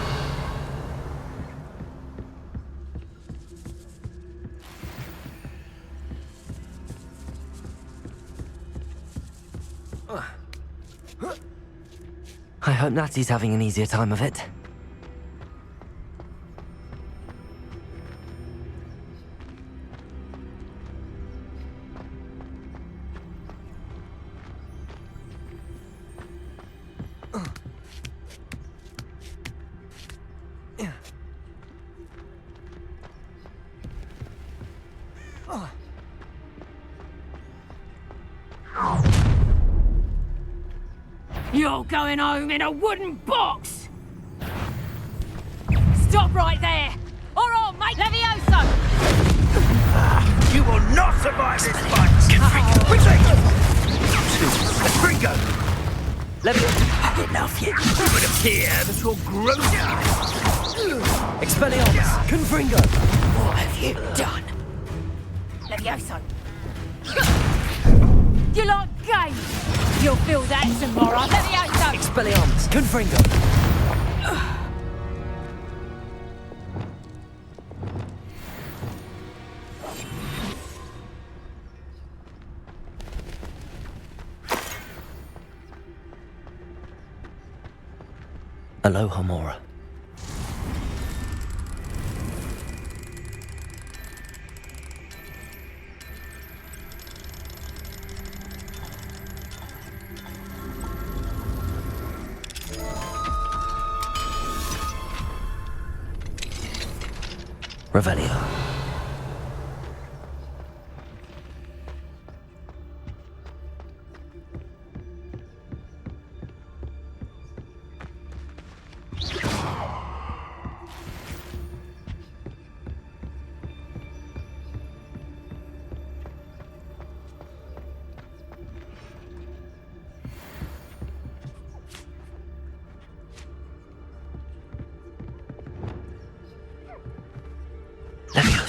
I hope Natty's having an easier time of it. You're going home in a wooden box! Stop right there! Or I'll make Levioso! You will not survive this fight! Retreat! Gringo! Levioso! Enough yet. It would appear that you're gross. Expelliarmus! Confringo! What have you done? Levioso! You like games? You'll feel that tomorrow. Levioso! Expelliarmus! Confringo! Aloha, Mora. Revelio. Levioso.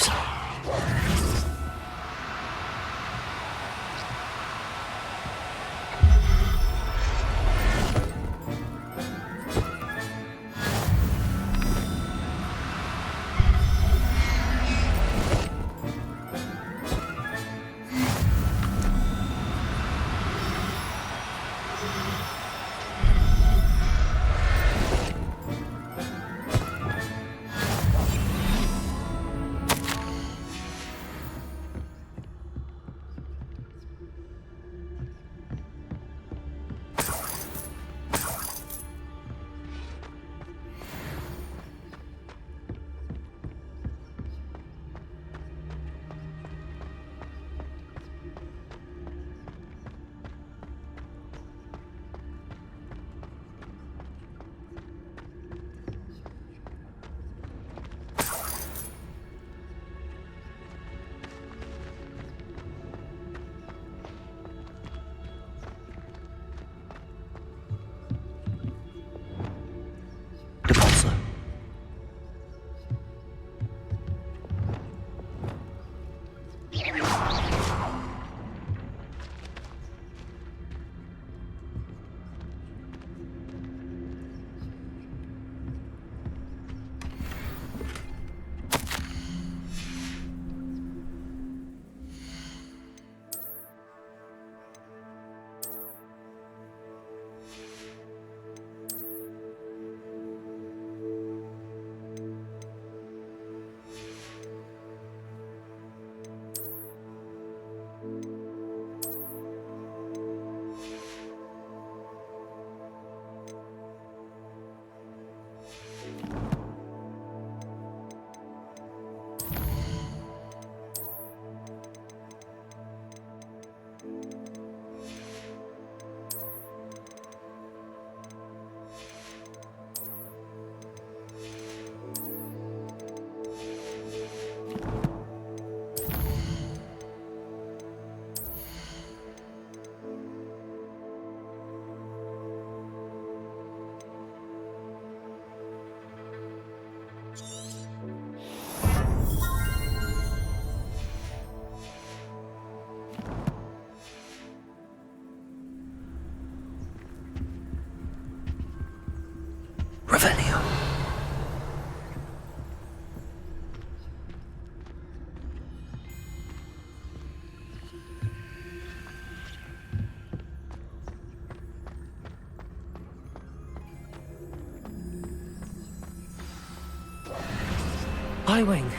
Highwing,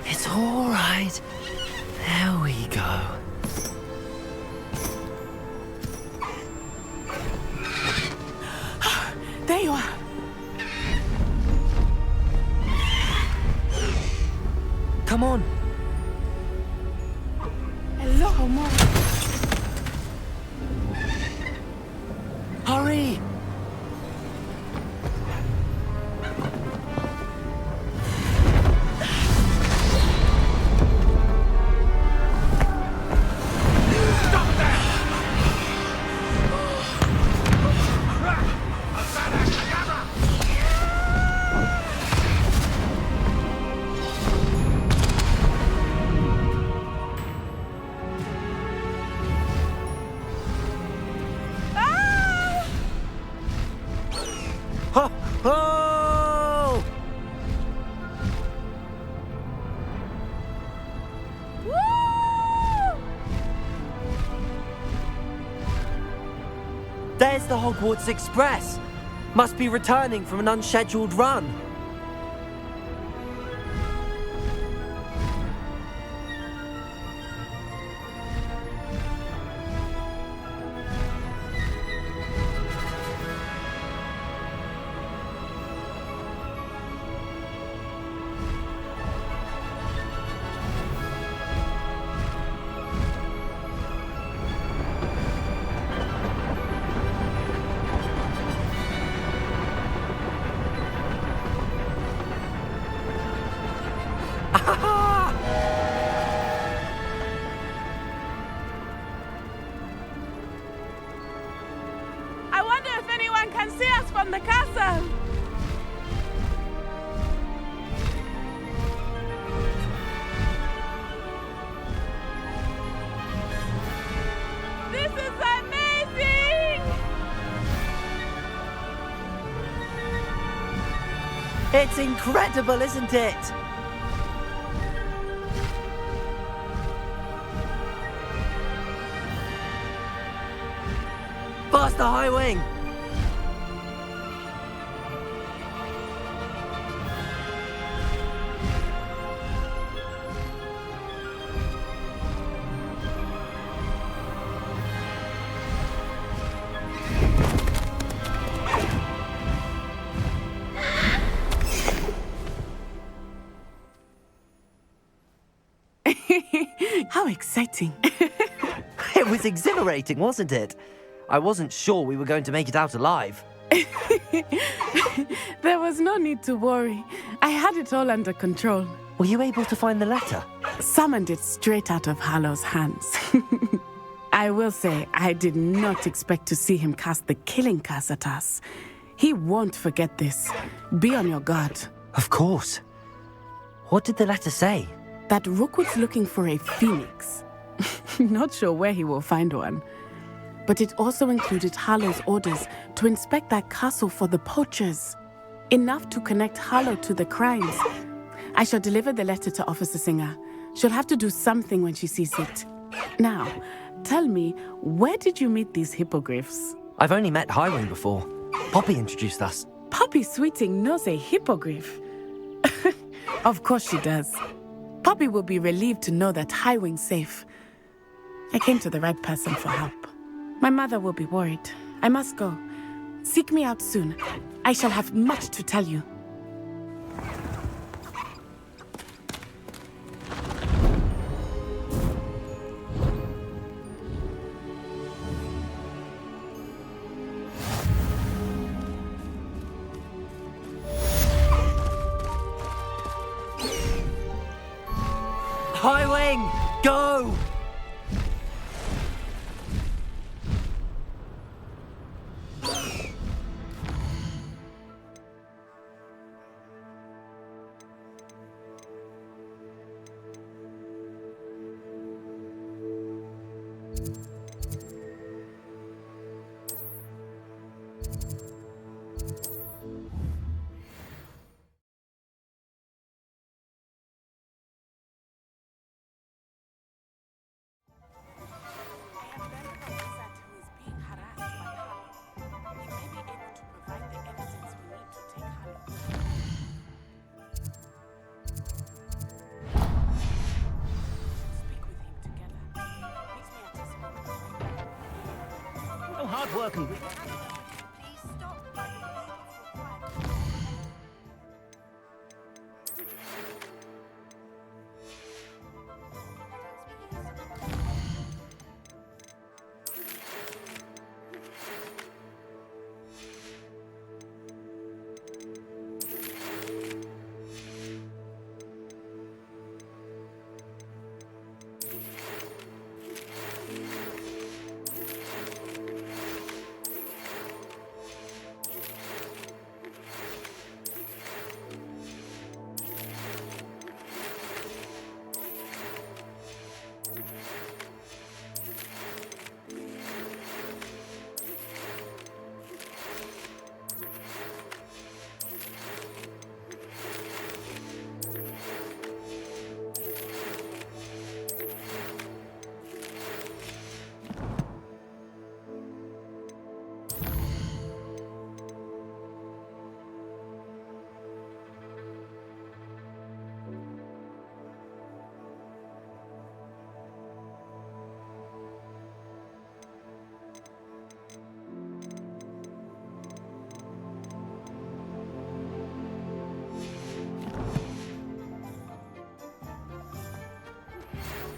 it's all right. There we go. There you are. Come on. Hello, Mom. Hurry! Ho! Ho! There's the Hogwarts Express. Must be returning from an unscheduled run. I wonder if anyone can see us from the castle. This is amazing! It's incredible, isn't it? Faster, Highwing! How exciting. It was exhilarating, wasn't it? I wasn't sure we were going to make it out alive. There was no need to worry. I had it all under control. Were you able to find the letter? Summoned it straight out of Hallow's hands. I will say, I did not expect to see him cast the killing curse at us. He won't forget this. Be on your guard. Of course. What did the letter say? That Rookwood's looking for a phoenix. Not sure where he will find one. But it also included Harlow's orders to inspect that castle for the poachers. Enough to connect Harlow to the crimes. I shall deliver the letter to Officer Singer. She'll have to do something when she sees it. Now, tell me, where did you meet these hippogriffs? I've only met Highwing before. Poppy introduced us. Poppy Sweeting knows a hippogriff. Of course she does. Poppy will be relieved to know that Highwing's safe. I came to the right person for help. My mother will be worried. I must go. Seek me out soon. I shall have much to tell you. Highwing, go! hard work and...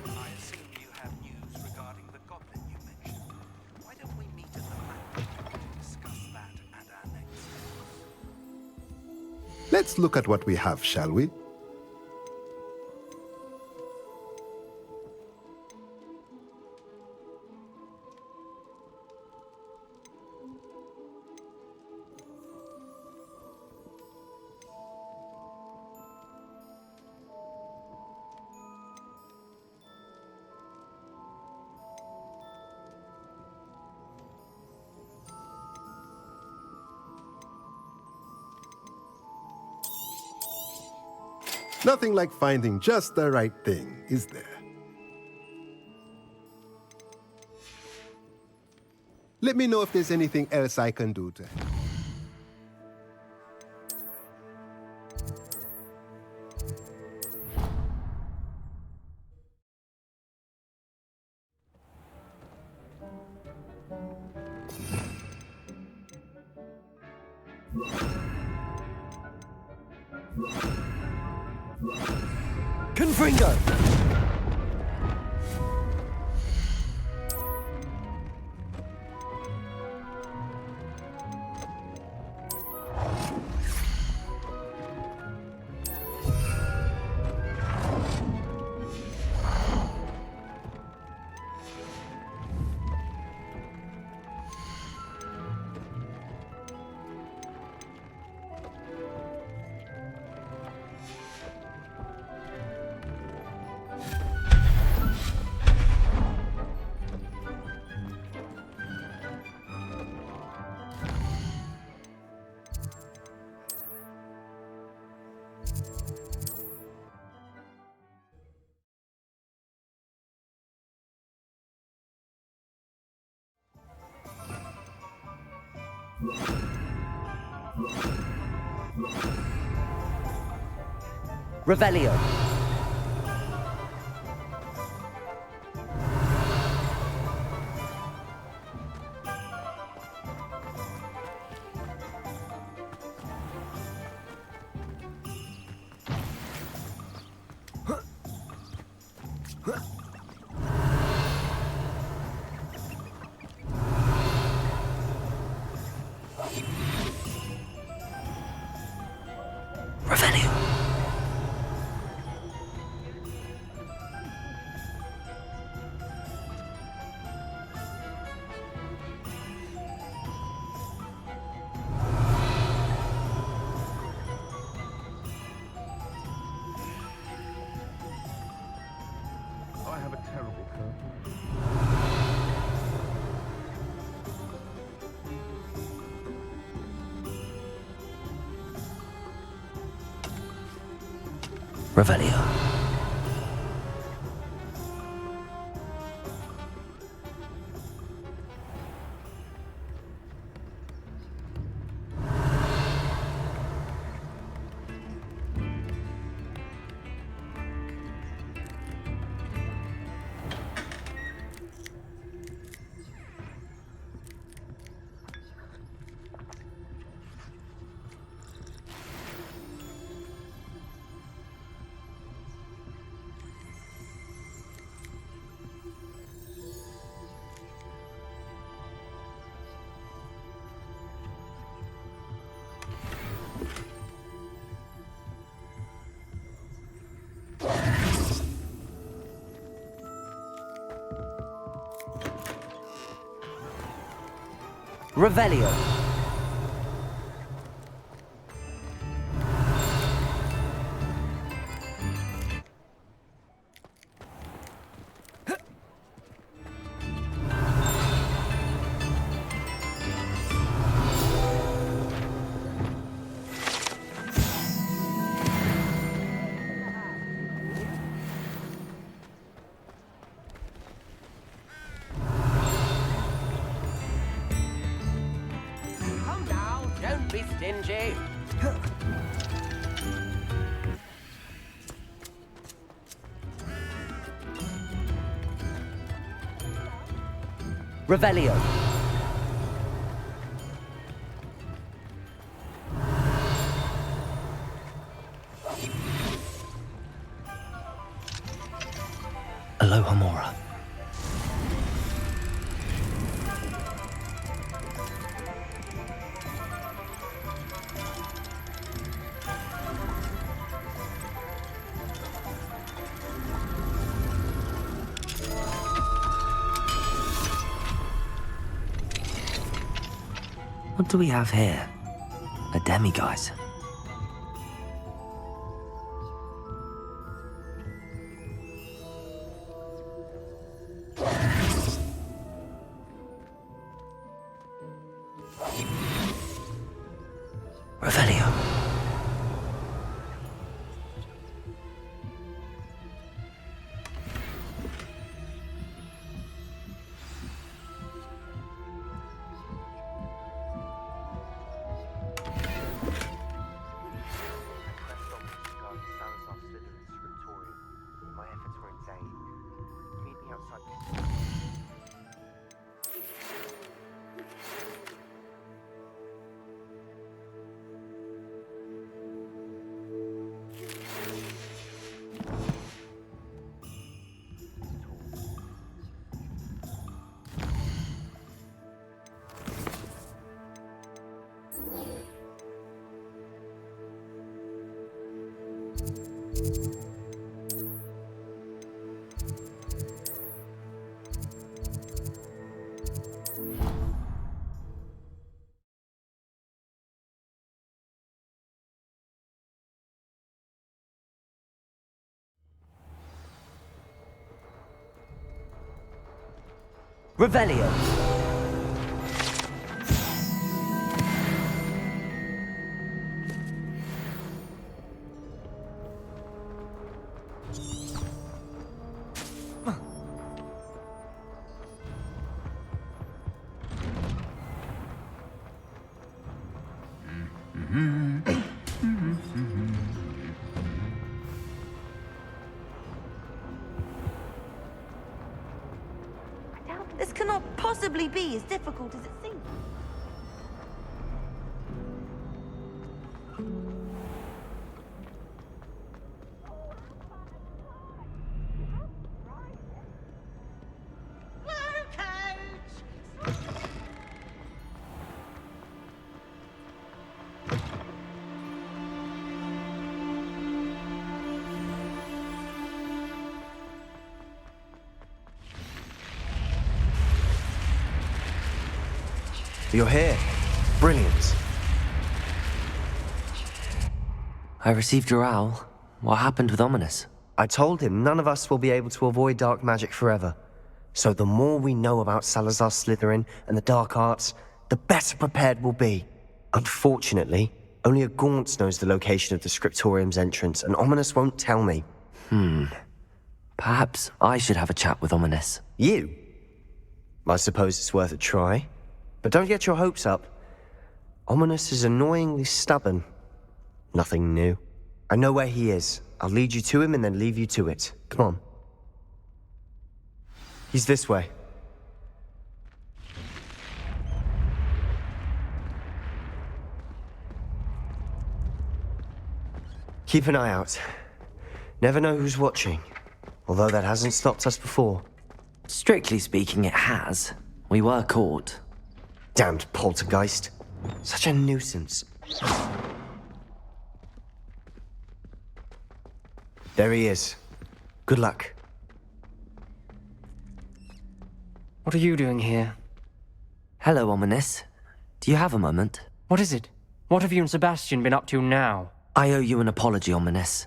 I assume you have news regarding the goblin you mentioned. Why don't we meet at the map to discuss that and our next steps? Let's look at what we have, shall we? Nothing like finding just the right thing, is there? Let me know if there's anything else I can do to help. Confringo! Revelio. I have a terrible curve. Revelio. Revelio. Come now, don't be stingy. Revelio. Aloha Mora. What do we have here? A demiguise. Revelio. Revelio. This cannot possibly be as difficult as it seems. You're here. Brilliant. I received your owl. What happened with Ominous? I told him none of us will be able to avoid dark magic forever. So the more we know about Salazar Slytherin and the dark arts, the better prepared we'll be. Unfortunately, only a Gaunt knows the location of the Scriptorium's entrance, and Ominous won't tell me. Perhaps I should have a chat with Ominous. You? I suppose it's worth a try. But don't get your hopes up. Ominous is annoyingly stubborn. Nothing new. I know where he is. I'll lead you to him and then leave you to it. Come on. He's this way. Keep an eye out. Never know who's watching. Although that hasn't stopped us before. Strictly speaking, it has. We were caught. Damned poltergeist. Such a nuisance. There he is. Good luck. What are you doing here? Hello, Ominous. Do you have a moment? What is it? What have you and Sebastian been up to now? I owe you an apology, Ominis.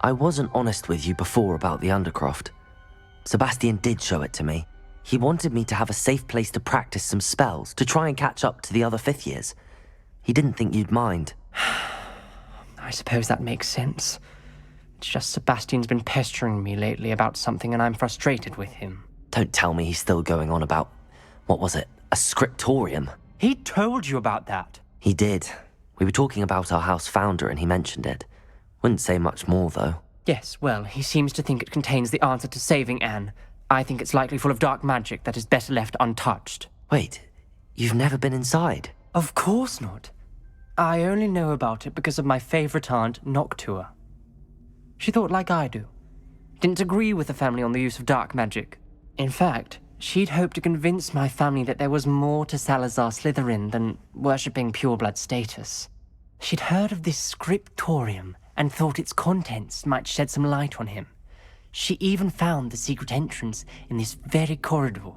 I wasn't honest with you before about the Undercroft. Sebastian did show it to me. He wanted me to have a safe place to practice some spells, to try and catch up to the other 5th years. He didn't think you'd mind. I suppose that makes sense. It's just Sebastian's been pestering me lately about something and I'm frustrated with him. Don't tell me he's still going on about, what was it, a scriptorium? He told you about that. He did. We were talking about our house founder and he mentioned it. Wouldn't say much more, though. Yes, well, he seems to think it contains the answer to saving Anne. I think it's likely full of dark magic that is better left untouched. Wait, you've never been inside? Of course not. I only know about it because of my favorite aunt, Noctua. She thought like I do. Didn't agree with the family on the use of dark magic. In fact, she'd hoped to convince my family that there was more to Salazar Slytherin than worshipping pureblood status. She'd heard of this scriptorium and thought its contents might shed some light on him. She even found the secret entrance in this very corridor.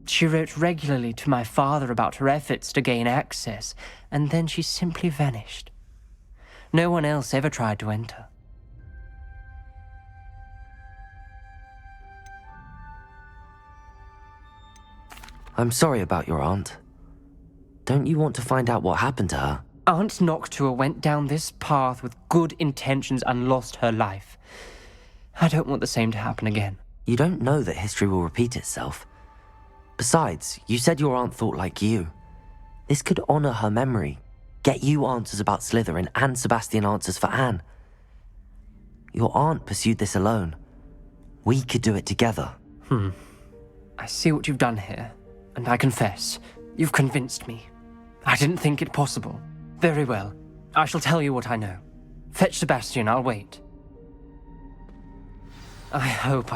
She wrote regularly to my father about her efforts to gain access, and then she simply vanished. No one else ever tried to enter. I'm sorry about your aunt. Don't you want to find out what happened to her? Aunt Noctua went down this path with good intentions and lost her life. I don't want the same to happen again. You don't know that history will repeat itself. Besides, you said your aunt thought like you. This could honor her memory, get you answers about Slytherin and Sebastian answers for Anne. Your aunt pursued this alone. We could do it together. I see what you've done here, and I confess, you've convinced me. I didn't think it possible. Very well. I shall tell you what I know. Fetch Sebastian, I'll wait. I hope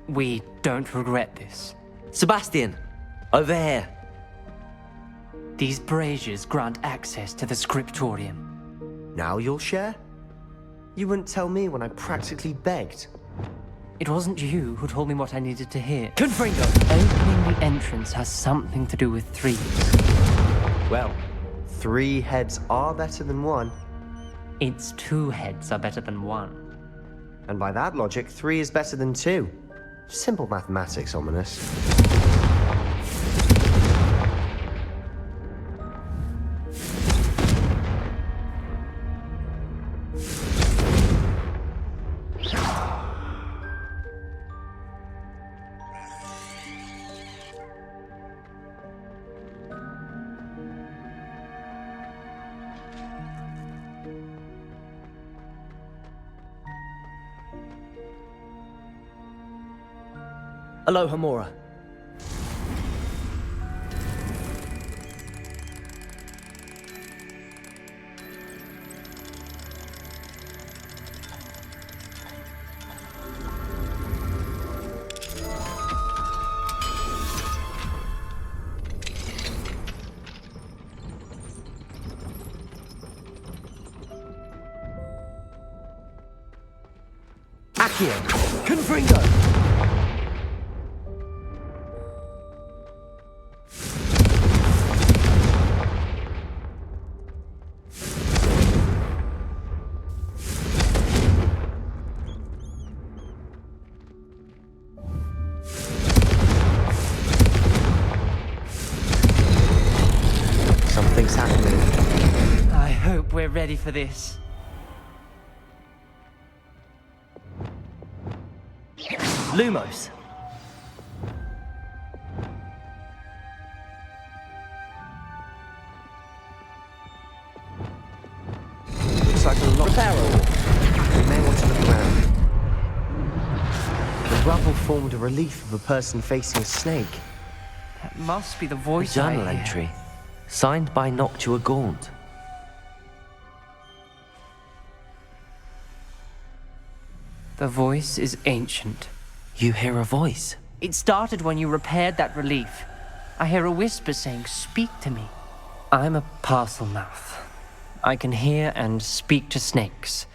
we don't regret this. Sebastian! Over here! These braziers grant access to the scriptorium. Now you'll share? You wouldn't tell me when I practically begged. It wasn't you who told me what I needed to hear. Confringo! Opening the entrance has something to do with 3. Well, 3 heads are better than 1. Its 2 heads are better than 1. And by that logic, 3 is better than 2. Simple mathematics, Ominous. Aloha, Mora. Accio! Confringo! Something's happening. I hope we're ready for this. Lumos! Looks like a lot. We may want to look around. The rubble formed a relief of a person facing a snake. That must be the voice Journal I hear. entry. Signed by Noctua Gaunt. The voice is ancient. You hear a voice? It started when you repaired that relief. I hear a whisper saying, "Speak to me." I'm a parcel mouth. I can hear and speak to snakes.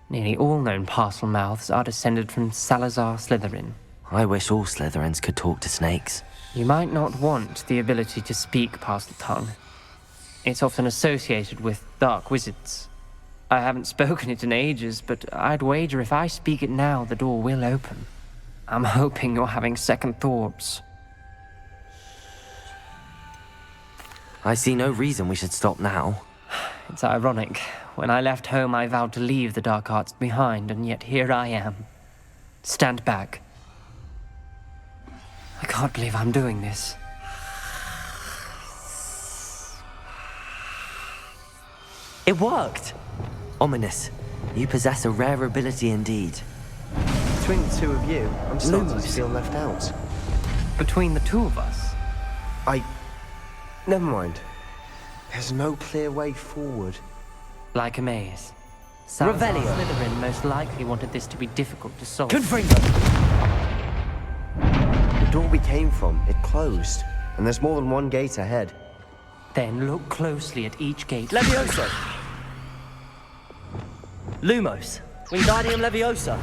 Nearly all known parcel mouths are descended from Salazar Slytherin. I wish all Slytherins could talk to snakes. You might not want the ability to speak parcel tongue. It's often associated with dark wizards. I haven't spoken it in ages, but I'd wager if I speak it now, the door will open. I'm hoping you're having second thoughts. I see no reason we should stop now. It's ironic. When I left home, I vowed to leave the dark arts behind, and yet here I am. Stand back. I can't believe I'm doing this. It worked! Ominous. You possess a rare ability indeed. Between the two of you, I'm starting to Lumos. feel left out. Between the two of us? Never mind. There's no clear way forward. Like a maze. Revelio. Slytherin most likely wanted this to be difficult to solve. The door we came from, it closed. And there's more than one gate ahead. Then look closely at each gate. Leviosa! Lumos. Wingardium Leviosa.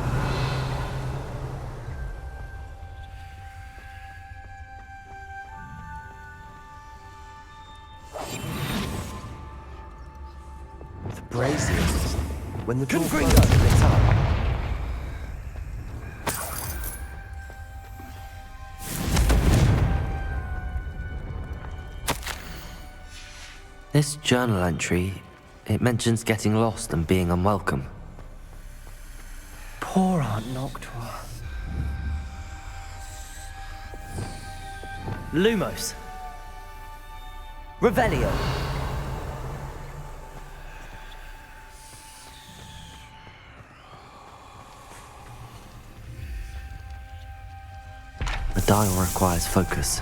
The braziers. When the door closed, it lit up. This journal entry, it mentions getting lost and being unwelcome. Poor Aunt Noctua. Lumos. Revelio. The dial requires focus.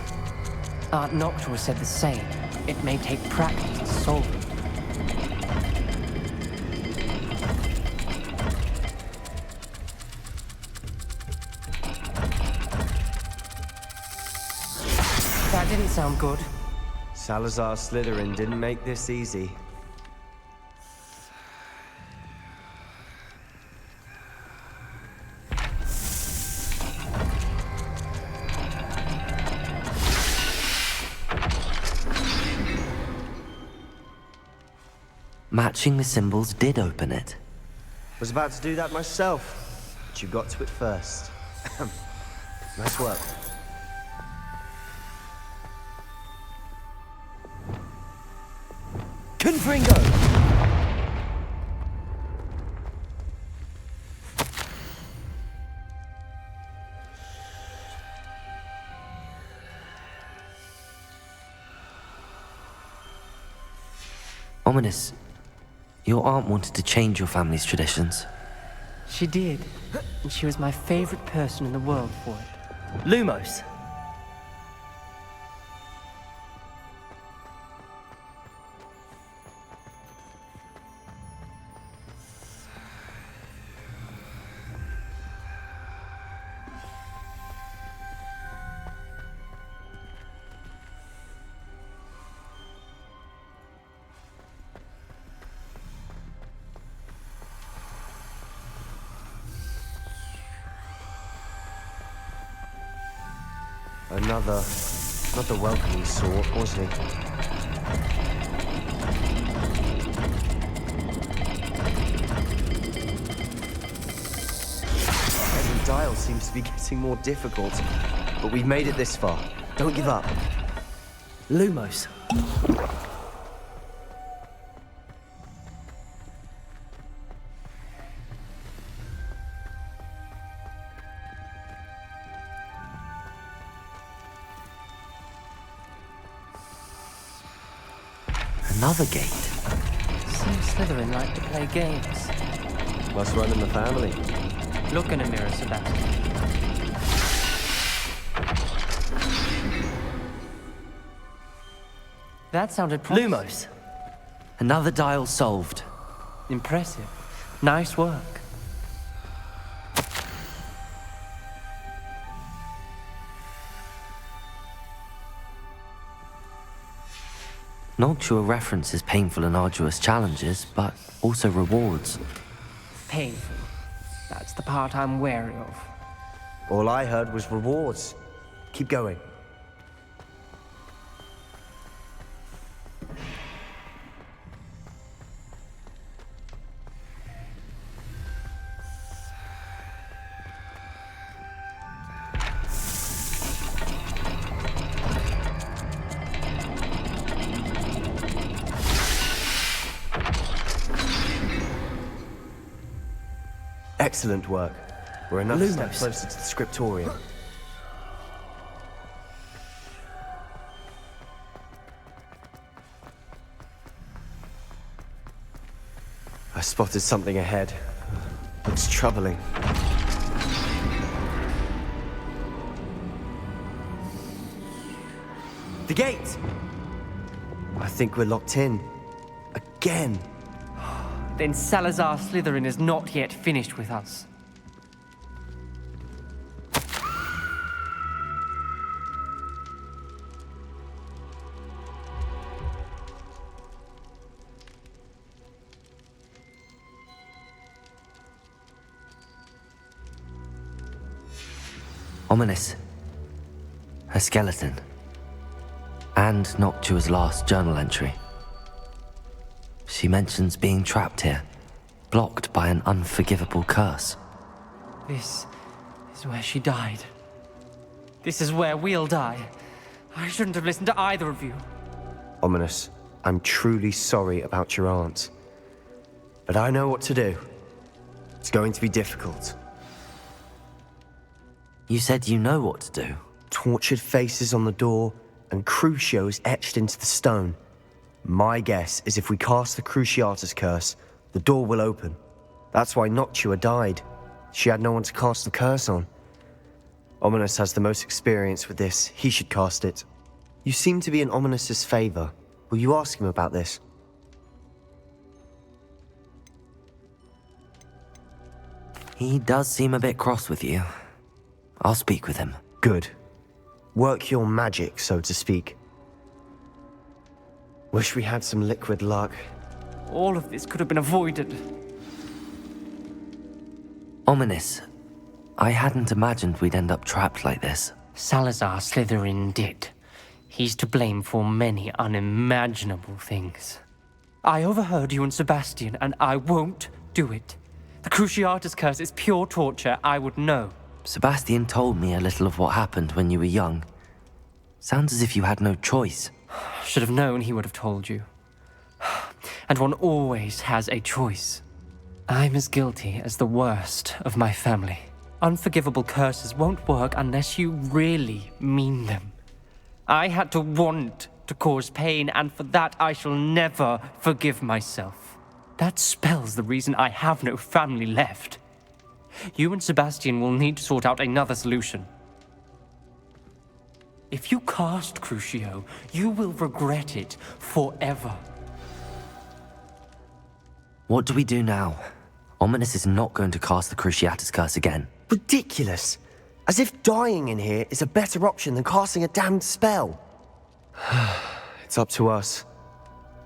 Aunt Noctua said the same. It may take practice to solve it. That didn't sound good. Salazar Slytherin didn't make this easy. Matching the symbols did open it. Was about to do that myself, but you got to it first. Nice work. Confringo! Ominous. Your aunt wanted to change your family's traditions. She did. And she was my favorite person in the world for it. Lumos. Not the welcoming sort, was he? Every dial seems to be getting more difficult, but we've made it this far. Don't give up. Lumos. Another gate. Seems Slytherin like to play games. Must run in the family. Look in a mirror, Sebastian. That sounded promising. Lumos. Another dial solved. Impressive. Nice work. Noctua references painful and arduous challenges, but also rewards. Painful. That's the part I'm wary of. All I heard was rewards. Keep going. Excellent work. We're another step Lumos. closer to the scriptorium. I spotted something ahead. Looks troubling. The gate! I think we're locked in. Again. Then Salazar Slytherin is not yet finished with us. Ominous. A skeleton. And Noctua's last journal entry. She mentions being trapped here, blocked by an unforgivable curse. This is where she died. This is where we'll die. I shouldn't have listened to either of you. Ominous, I'm truly sorry about your aunt. But I know what to do. It's going to be difficult. You said you know what to do. Tortured faces on the door, and Crucios etched into the stone. My guess is if we cast the Cruciatus curse, the door will open. That's why Noctua died. She had no one to cast the curse on. Ominous has the most experience with this. He should cast it. You seem to be in Ominous's favor. Will you ask him about this? He does seem a bit cross with you. I'll speak with him. Good. Work your magic, so to speak. Wish we had some liquid luck. All of this could have been avoided. Ominous. I hadn't imagined we'd end up trapped like this. Salazar Slytherin did. He's to blame for many unimaginable things. I overheard you and Sebastian, and I won't do it. The Cruciatus curse is pure torture, I would know. Sebastian told me a little of what happened when you were young. Sounds as if you had no choice. Should have known he would have told you. And one always has a choice. I'm as guilty as the worst of my family. Unforgivable curses won't work unless you really mean them. I had to want to cause pain, and for that I shall never forgive myself. That spells the reason I have no family left. You and Sebastian will need to sort out another solution. If you cast Crucio, you will regret it forever. What do we do now? Ominous is not going to cast the Cruciatus curse again. Ridiculous. As if dying in here is a better option than casting a damned spell. It's up to us.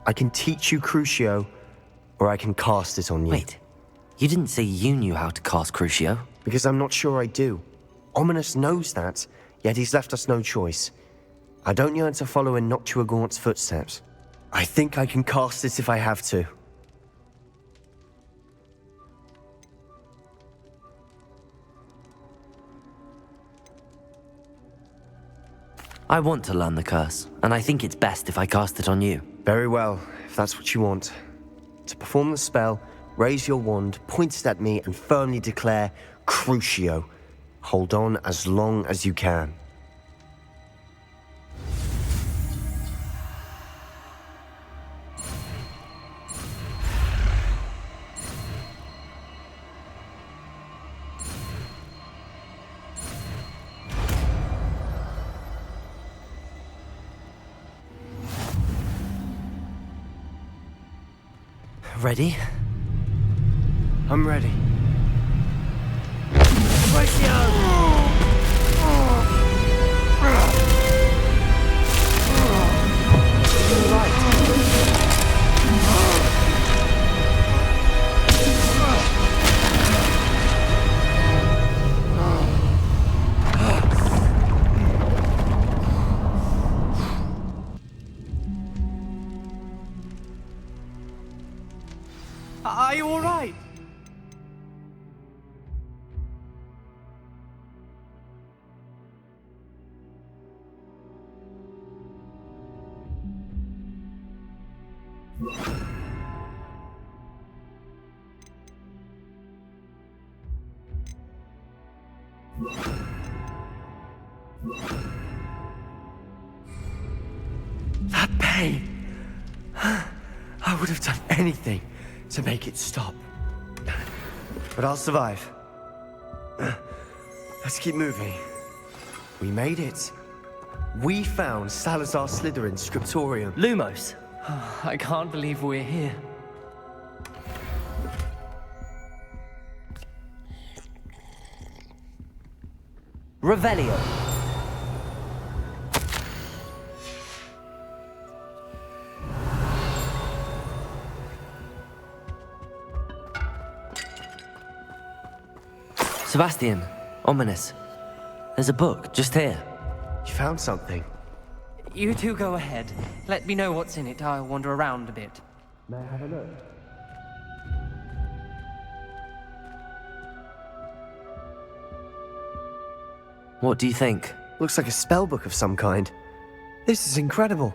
I can teach you Crucio, or I can cast it on you. Wait, you didn't say you knew how to cast Crucio? Because I'm not sure I do. Ominous knows that, yet he's left us no choice. I don't yearn to follow in Noctua Gaunt's footsteps. I think I can cast it if I have to. I want to learn the curse, and I think it's best if I cast it on you. Very well, if that's what you want. To perform the spell, raise your wand, point it at me, and firmly declare, Crucio. Hold on as long as you can. Ready? I'm ready. Are you all right? Are you all right? pain. I would have done anything to make it stop. But I'll survive. Let's keep moving. We made it. We found Salazar Slytherin's scriptorium. Lumos. I can't believe we're here. Revelio. Sebastian, ominous. There's a book just here. You found something? You two go ahead. Let me know what's in it. I'll wander around a bit. May I have a look? What do you think? Looks like a spellbook of some kind. This is incredible.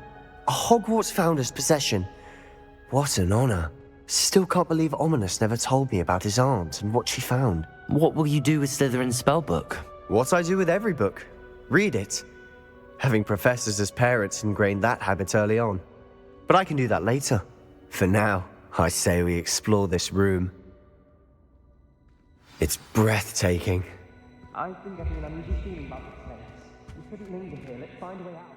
A Hogwarts founder's possession. What an honor. Still can't believe Ominous never told me about his aunt and what she found. What will you do with Slytherin's spellbook? What I do with every book. Read it. Having professors as parents ingrained that habit early on. But I can do that later. For now, I say we explore this room. It's breathtaking. I've been getting an uneasy feeling about this place. We shouldn't linger here. Let's find a way out.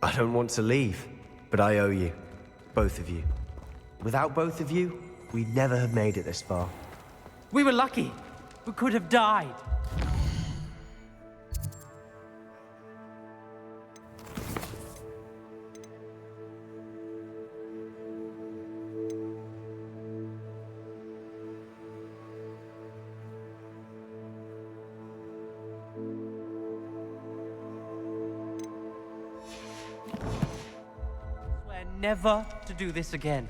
I don't want to leave, but I owe you. Both of you. Without both of you, we'd never have made it this far. We were lucky. We could have died. Swear never to do this again.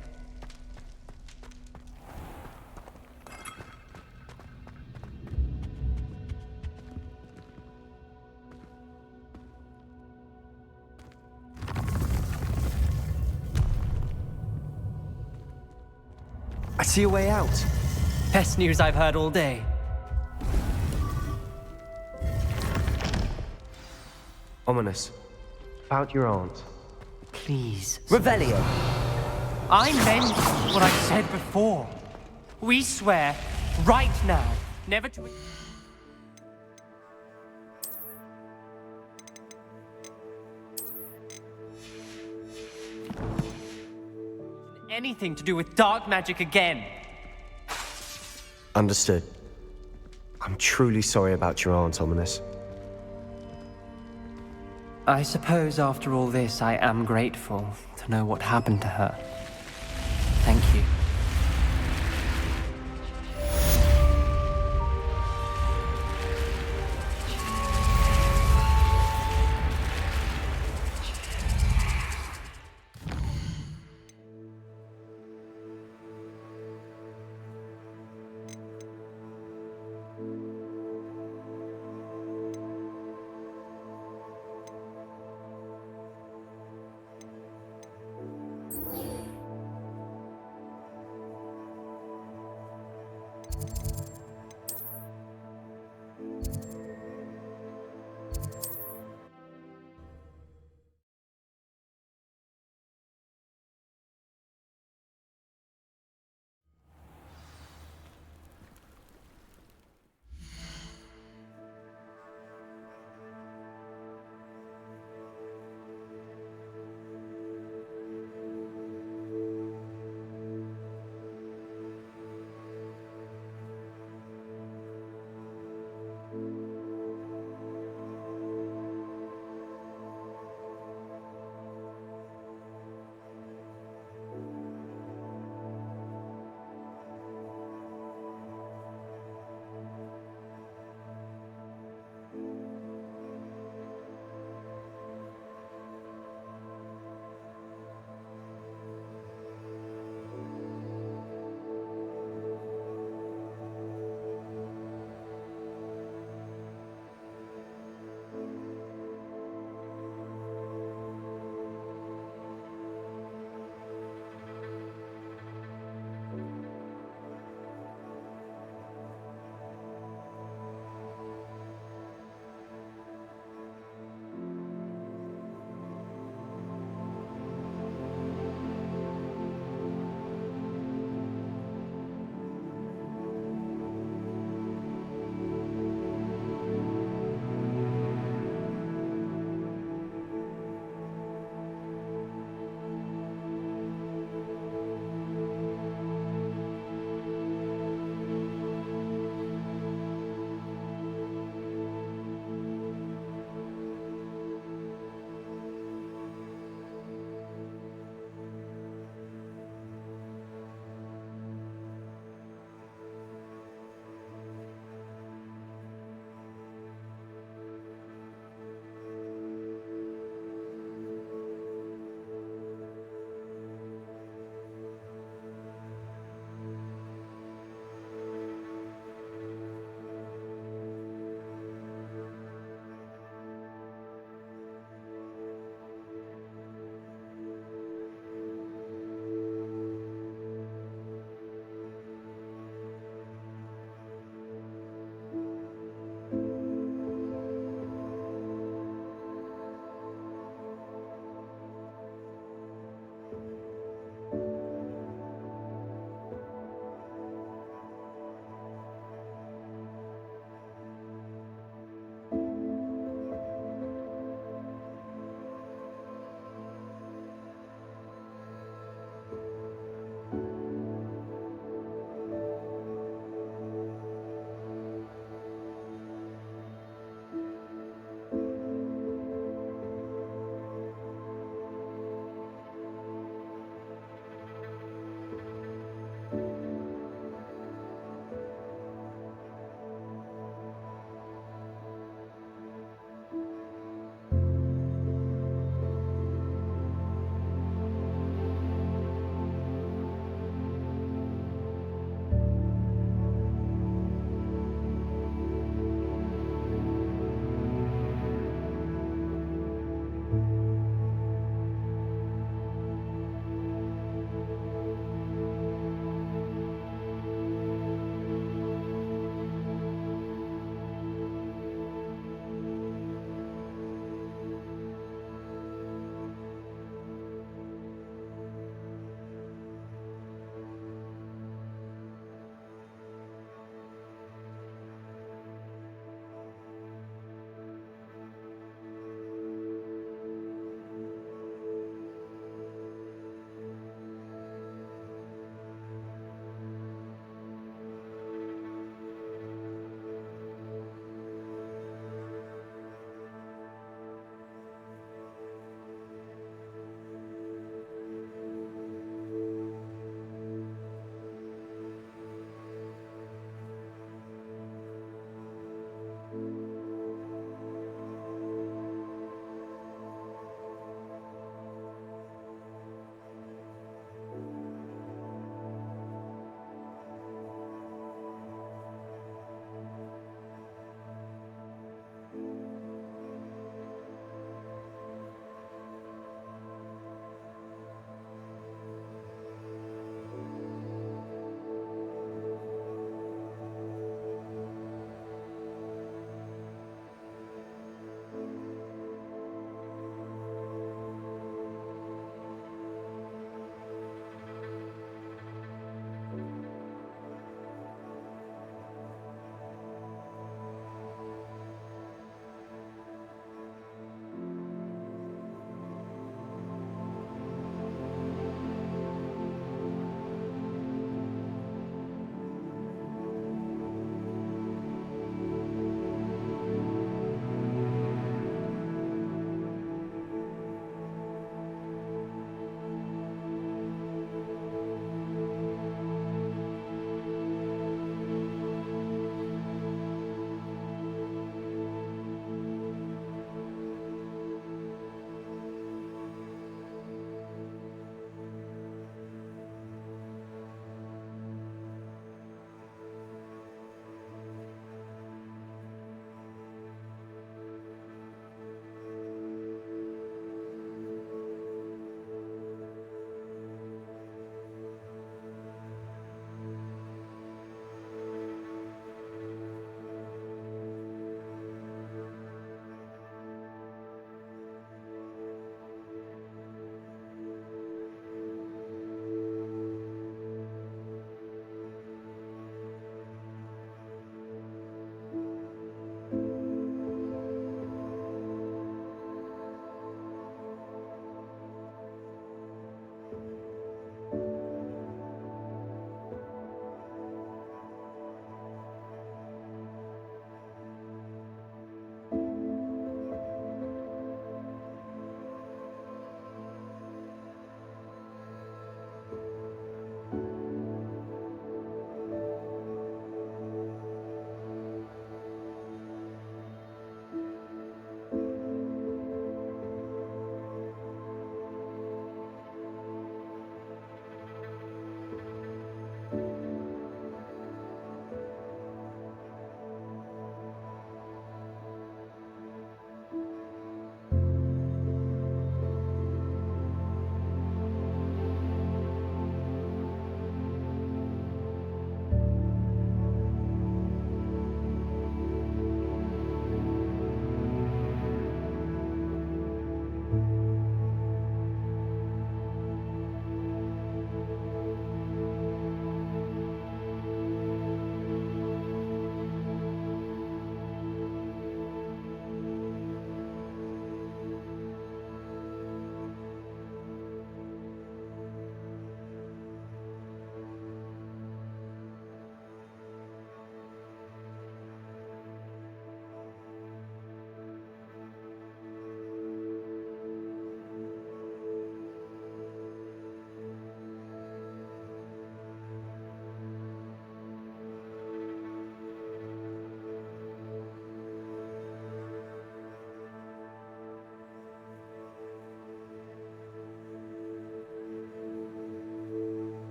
I see a way out. Best news I've heard all day. Ominous. About your aunt. Please. Revelio. I meant what I said before. We swear, right now, never to... anything to do with dark magic again. Understood. I'm truly sorry about your aunt, Ominous. I suppose after all this, I am grateful to know what happened to her. Thank you.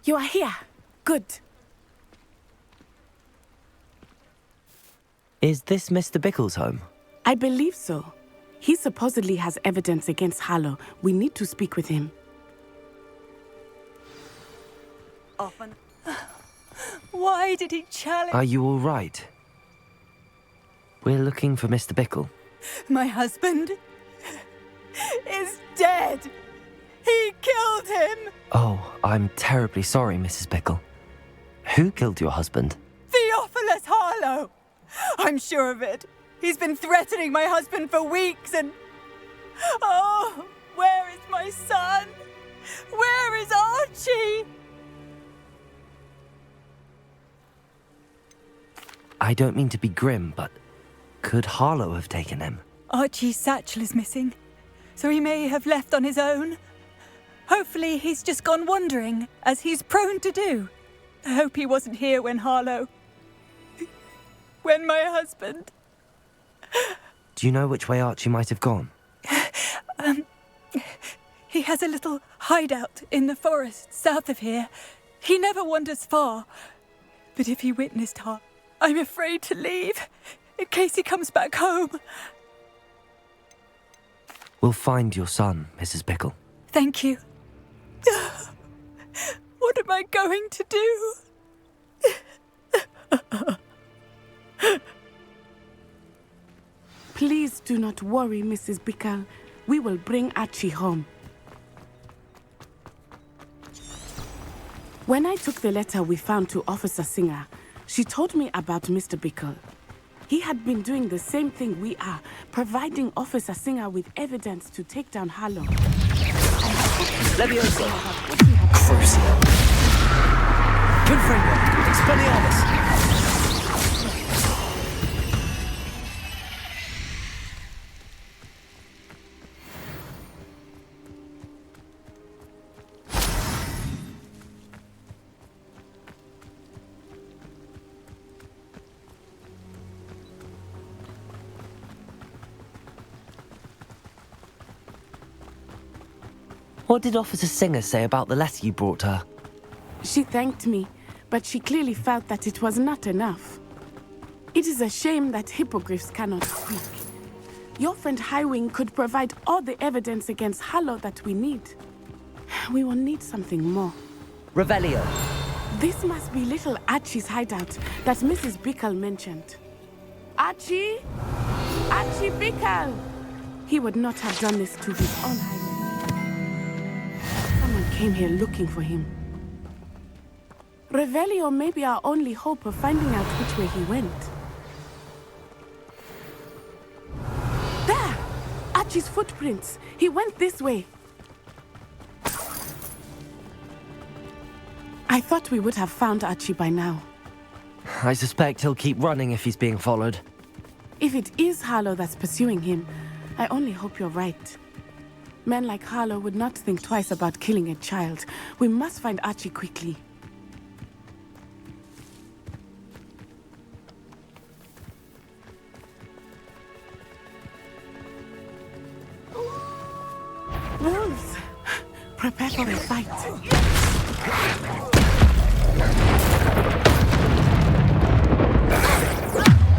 You are here. Good. Is this Mr. Bickle's home? I believe so. He supposedly has evidence against Harlow. We need to speak with him. Often. Why did he challenge? Are you all right? We're looking for Mr. Bickle. My husband is dead. He killed him. Oh, I'm terribly sorry, Mrs. Bickle. Who killed your husband? Theophilus Harlow. I'm sure of it. He's been threatening my husband for weeks and... Oh, where is my son? Where is Archie? I don't mean to be grim, but could Harlow have taken him? Archie's satchel is missing, so he may have left on his own. Hopefully he's just gone wandering, as he's prone to do. I hope he wasn't here when Harlow... when my husband... Do you know which way Archie might have gone? He has a little hideout in the forest south of here. He never wanders far. But if he witnessed Harlow, I'm afraid to leave, in case he comes back home. We'll find your son, Mrs. Bickle. Thank you. What am I going to do? Please do not worry, Mrs. Bickle. We will bring Archie home. When I took the letter we found to Officer Singer, she told me about Mr. Bickle. He had been doing the same thing we are, providing Officer Singer with evidence to take down Harlow. Levioso. Crucio. Confringo. Expelliarmus. What did Officer Singer say about the letter you brought her? She thanked me, but she clearly felt that it was not enough. It is a shame that hippogriffs cannot speak. Your friend Highwing could provide all the evidence against Harlow that we need. We will need something more. Revelio. This must be little Archie's hideout that Mrs. Bickle mentioned. Archie? Archie Bickle! He would not have done this to his own hideout. Someone came here looking for him. Revelio may be our only hope of finding out which way he went. There! Archie's footprints. He went this way. I thought we would have found Archie by now. I suspect he'll keep running if he's being followed. If it is Harlow that's pursuing him, I only hope you're right. Men like Harlow would not think twice about killing a child. We must find Archie quickly. Wolves! Prepare for a fight.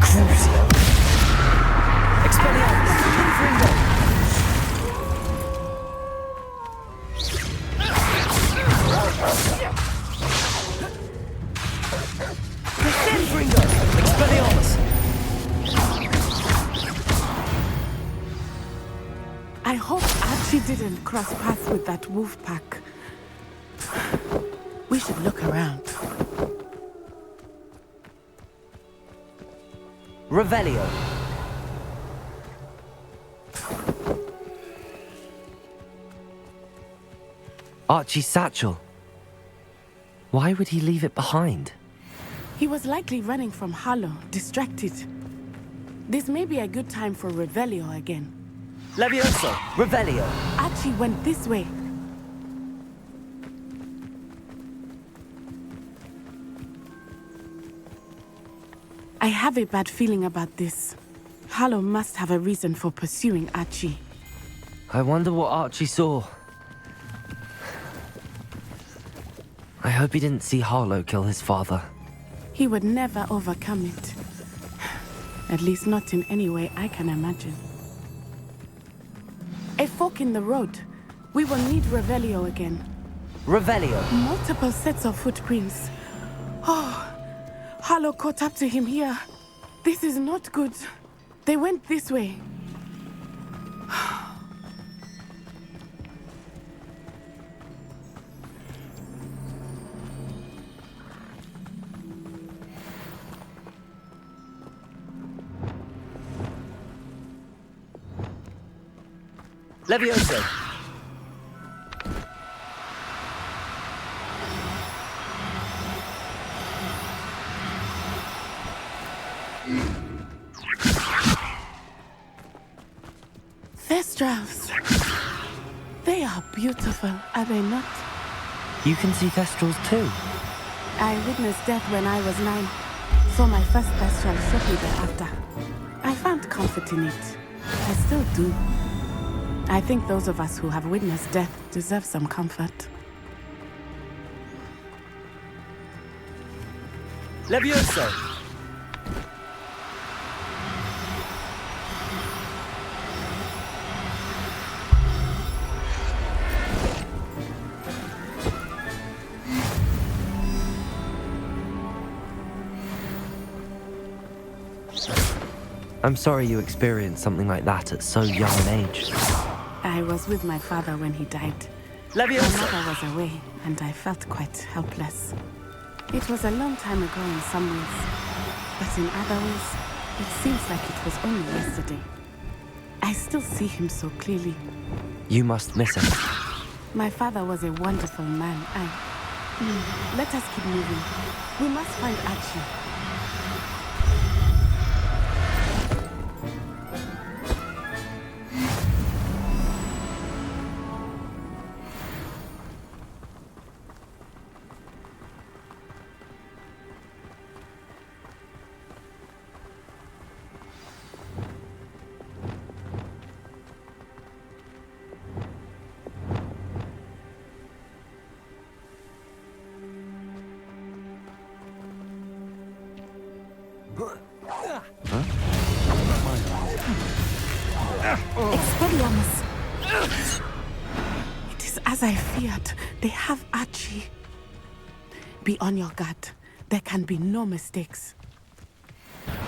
Crucio. Expelliarmus. Confringo. Confringo. Expelliarmus. I hope Archie didn't cross paths with that wolf pack. We should look around. Revelio. Archie's satchel. Why would he leave it behind? He was likely running from Harlow, distracted. This may be a good time for Revelio again. Levioso. Revelio. Archie went this way. I have a bad feeling about this. Harlow must have a reason for pursuing Archie. I wonder what Archie saw. I hope he didn't see Harlow kill his father. He would never overcome it. At least not in any way I can imagine. A fork in the road. We will need Revelio again. Revelio. Multiple sets of footprints. Oh, Harlow caught up to him here. This is not good. They went this way. Levioso. Thestrals. They are beautiful, are they not? You can see Thestrals too. I witnessed death when I was 9. Saw my first Thestral shortly thereafter. I found comfort in it. I still do. I think those of us who have witnessed death deserve some comfort. Levioso. I'm sorry you experienced something like that at so young an age. I was with my father when he died. Levioso. My mother was away, and I felt quite helpless. It was a long time ago in some ways, but in other ways, it seems like it was only yesterday. I still see him so clearly. You must miss him. My father was a wonderful man. Let us keep moving. We must find Archie. Expelliarmus. It is as I feared. They have Archie. Be on your guard. There can be no mistakes.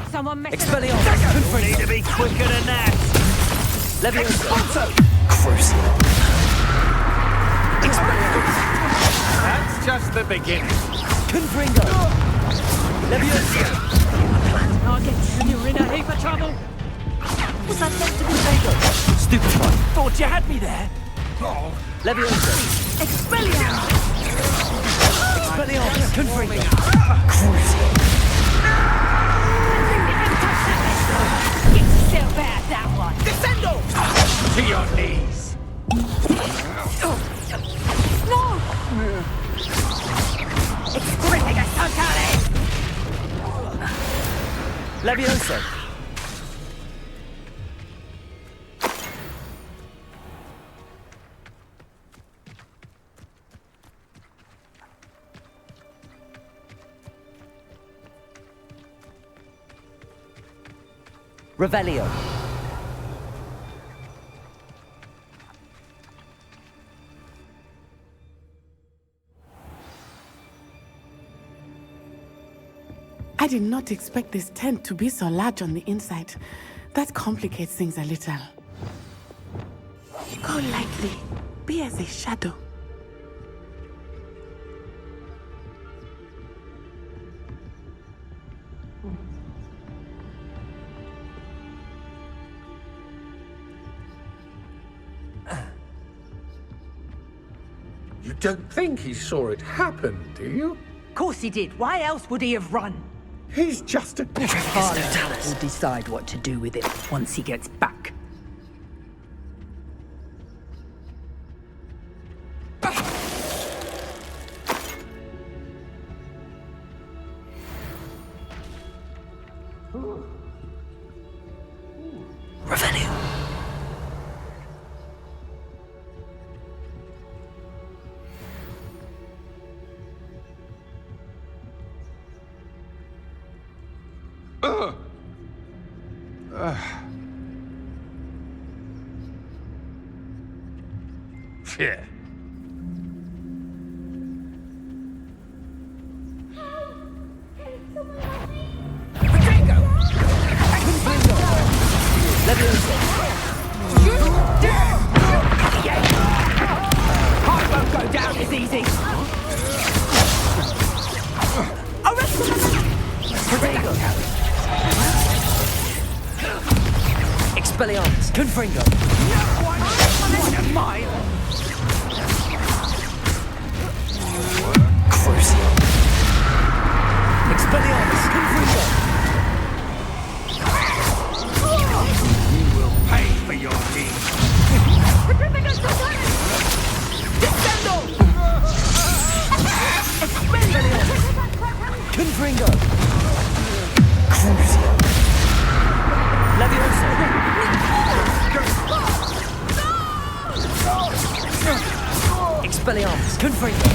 Someone messing Expelliarmus. We need to be quicker than that. Levioso. Crucial. That's just the beginning. Confringo. Levioso. targets. You're in a heap of trouble. Was that meant to be Vega? Stupefy. Thought you had me there. Levioso. Expelliarmus. Expelliarmus. Confringo. Get yourself out that one. Descendo! To your knees. No! Expressing a Santale! Levioso. Revelio. I did not expect this tent to be so large on the inside. That complicates things a little. Go lightly. Be as a shadow. You don't think he saw it happen, do you? Of course he did. Why else would he have run? He's just a... Harlow will decide what to do with it once he gets back. Revelio. Yeah. I won't go down as easy. Expelliarmus, Confringo. One of mine. Crucio. Expelliarmus, Confringo. You will pay for your deeds. Confringo. Crucio. Levioso. Expelliarmus, Confringo.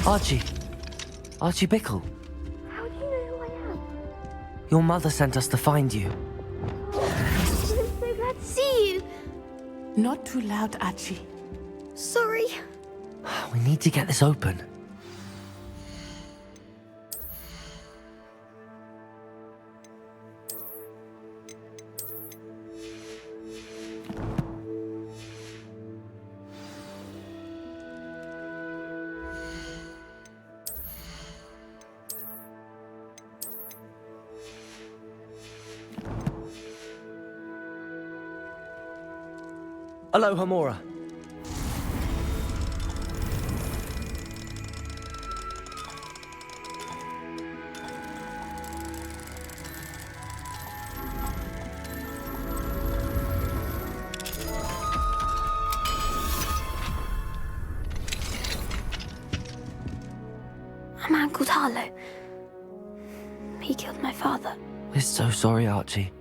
Archie, Archie Bickle, How do you know who I am? your mother sent us to find you. I'm so glad to see you. Not too loud, Archie. Sorry. We need to get this open. Aloha, Mora. A man called Harlow. He killed my father. We're so sorry, Archie.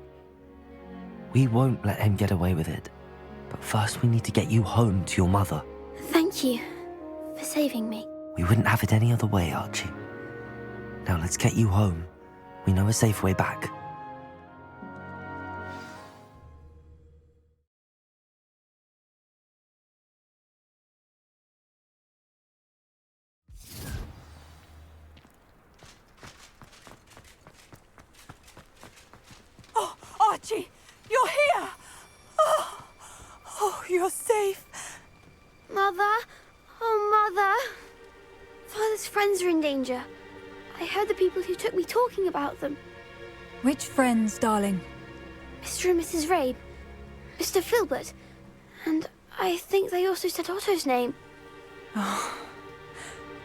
We won't let him get away with it. But first we need to get you home to your mother. Thank you for saving me. We wouldn't have it any other way, Archie. Now let's get you home. We know a safe way back. Oh, Archie, you're here! Oh, you're safe. Mother? Oh, Mother. Father's friends are in danger. I heard the people who took me talking about them. Which friends, darling? Mr. and Mrs. Rabe, Mr. Filbert, and I think they also said Otto's name. Oh,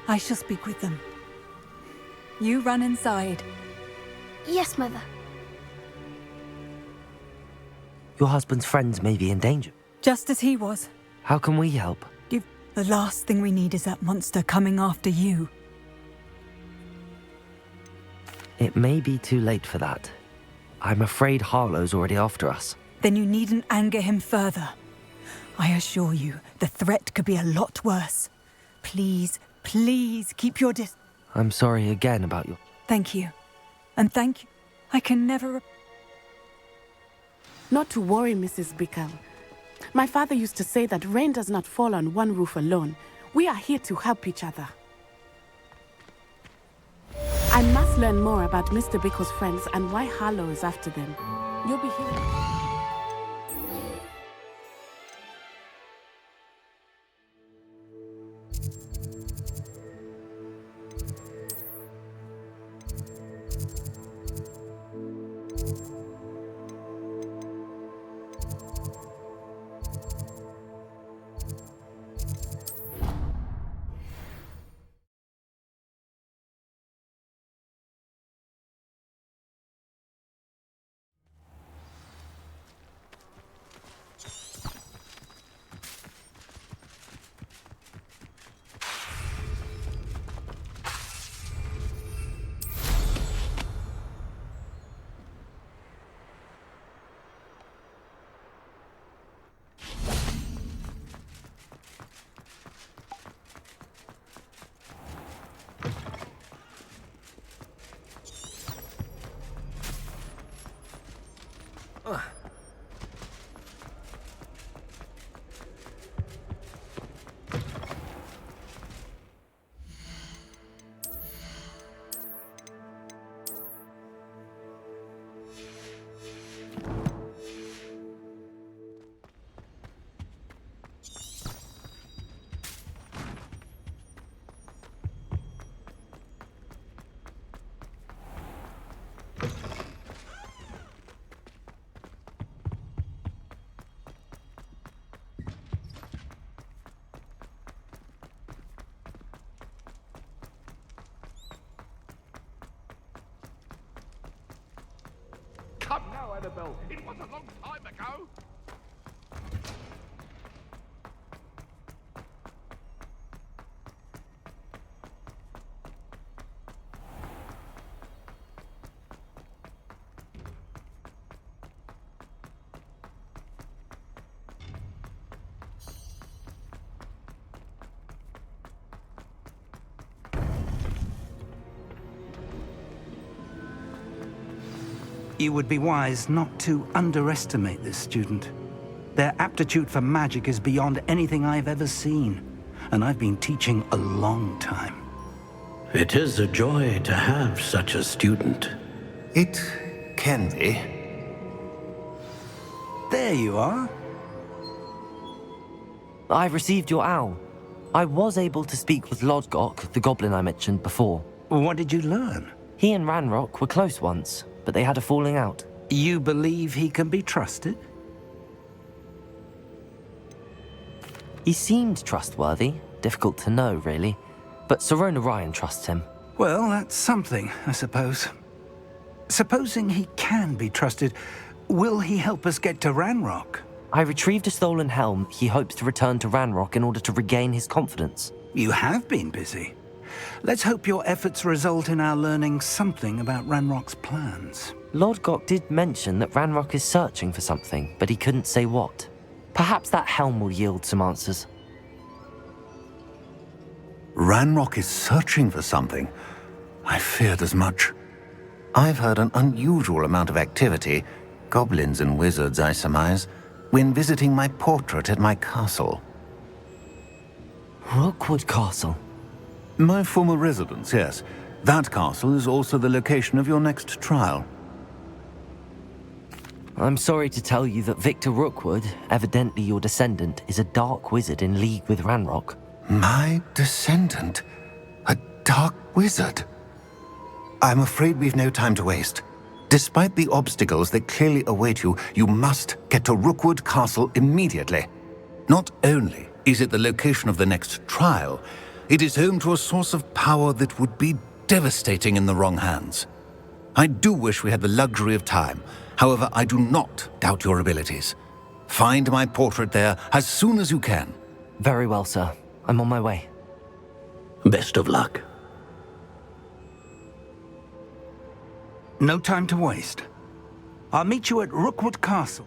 I shall speak with them. You run inside. Yes, Mother. Your husband's friends may be in danger. Just as he was. How can we help? The last thing we need is that monster coming after you. It may be too late for that. I'm afraid Harlow's already after us. Then you needn't anger him further. I assure you, the threat could be a lot worse. Please, please keep your distance. I'm sorry again about your... Thank you. And thank you. I can never... Not to worry, Mrs. Bickle. My father used to say that rain does not fall on one roof alone. We are here to help each other. I must learn more about Mr. Bickle's friends and why Harlow is after them. You'll be hearing... Come now, Annabelle. It was a long time ago. You would be wise not to underestimate this student. Their aptitude for magic is beyond anything I've ever seen, and I've been teaching a long time. It is a joy to have such a student. It can be. There you are. I received your owl. I was able to speak with Lodgok, the goblin I mentioned before. What did you learn? He and Ranrock were close once, but they had a falling out. You believe he can be trusted? He seemed trustworthy. Difficult to know, really. But Sirona Ryan trusts him. Well, that's something, I suppose. Supposing he can be trusted, will he help us get to Ranrock? I retrieved a stolen helm. He hopes to return to Ranrock in order to regain his confidence. You have been busy. Let's hope your efforts result in our learning something about Ranrock's plans. Lodgok did mention that Ranrock is searching for something, but he couldn't say what. Perhaps that helm will yield some answers. Ranrock is searching for something. I feared as much. I've heard an unusual amount of activity, goblins and wizards, I surmise, when visiting my portrait at my castle. Rookwood Castle? My former residence, yes. That castle is also the location of your next trial. I'm sorry to tell you that Victor Rookwood, evidently your descendant, is a dark wizard in league with Ranrock. My descendant? A dark wizard? I'm afraid we've no time to waste. Despite the obstacles that clearly await you, you must get to Rookwood Castle immediately. Not only is it the location of the next trial, it is home to a source of power that would be devastating in the wrong hands. I do wish we had the luxury of time. However, I do not doubt your abilities. Find my portrait there as soon as you can. Very well, sir. I'm on my way. Best of luck. No time to waste. I'll meet you at Rookwood Castle.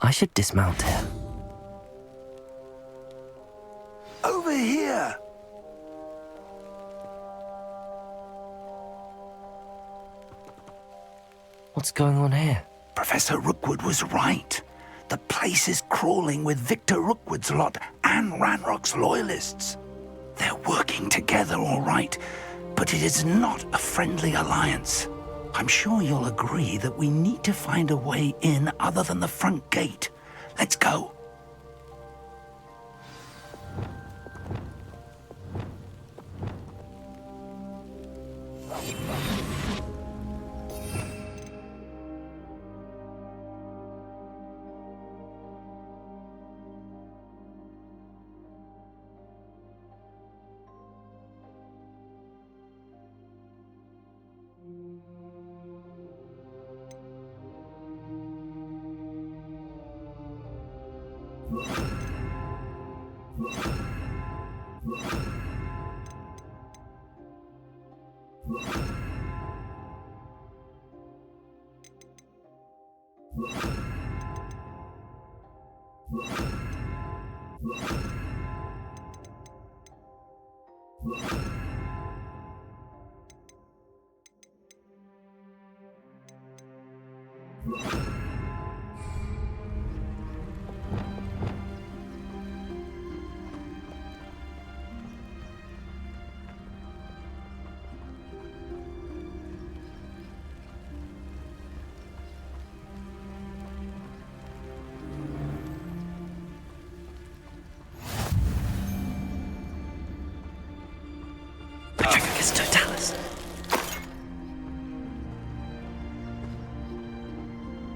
I should dismount here. Over here! What's going on here? Professor Rookwood was right. The place is crawling with Victor Rookwood's lot and Ranrock's loyalists. They're working together, all right, but it is not a friendly alliance. I'm sure you'll agree that we need to find a way in other than the front gate. Let's go. Petrificus totalis.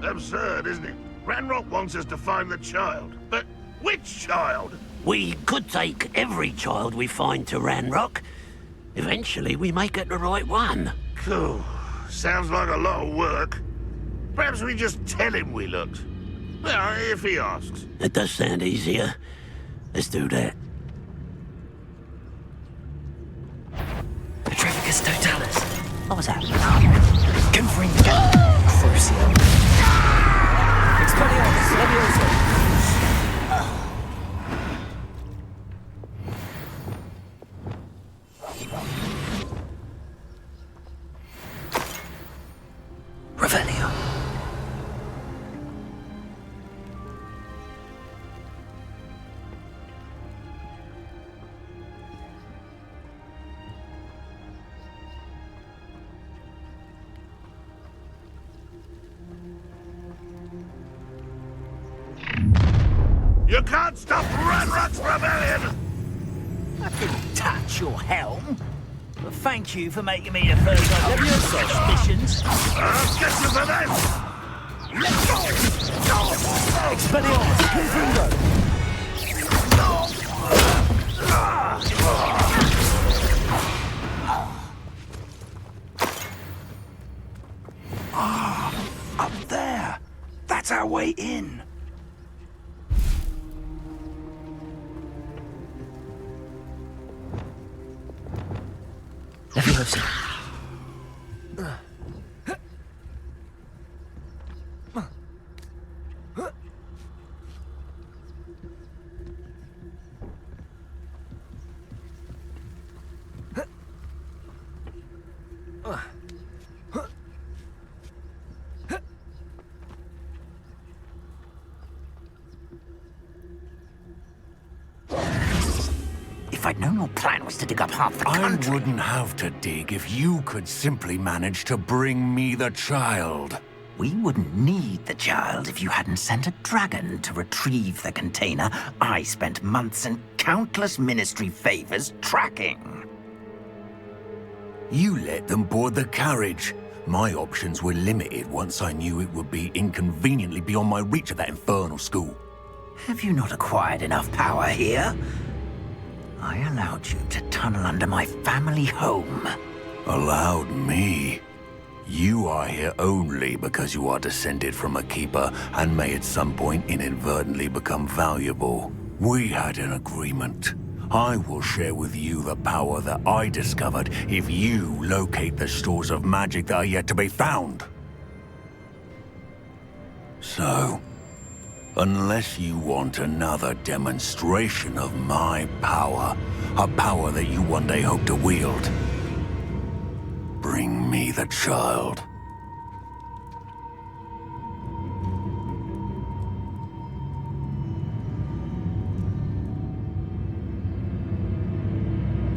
Absurd, isn't it? Ranrock wants us to find the child. But which child? We could take every child we find to Ranrock. Eventually, we may get the right one. Cool. Sounds like a lot of work. Perhaps we just tell him we looked. Well, if he asks. It does sound easier. Let's do that. Petrificus totalis. What was that? Confirming the Crucio. Expelliarmus, Leviosa. Revelio. You can't stop Ranrock's rebellion! I didn't touch your helm. But thank you for making me the first of your suspicions. I'll get you for this! Expelliarmus, Confringo. Up there. That's our way in. Leviosa. If I'd known your plan was to dig up half the country... I wouldn't have to dig if you could simply manage to bring me the child. We wouldn't need the child if you hadn't sent a dragon to retrieve the container I spent months and countless ministry favors tracking. You let them board the carriage. My options were limited once I knew it would be inconveniently beyond my reach at that infernal school. Have you not acquired enough power here? I allowed you to tunnel under my family home. Allowed me? You are here only because you are descended from a keeper and may at some point inadvertently become valuable. We had an agreement. I will share with you the power that I discovered if you locate the stores of magic that are yet to be found. So, unless you want another demonstration of my power, a power that you one day hope to wield, bring me the child.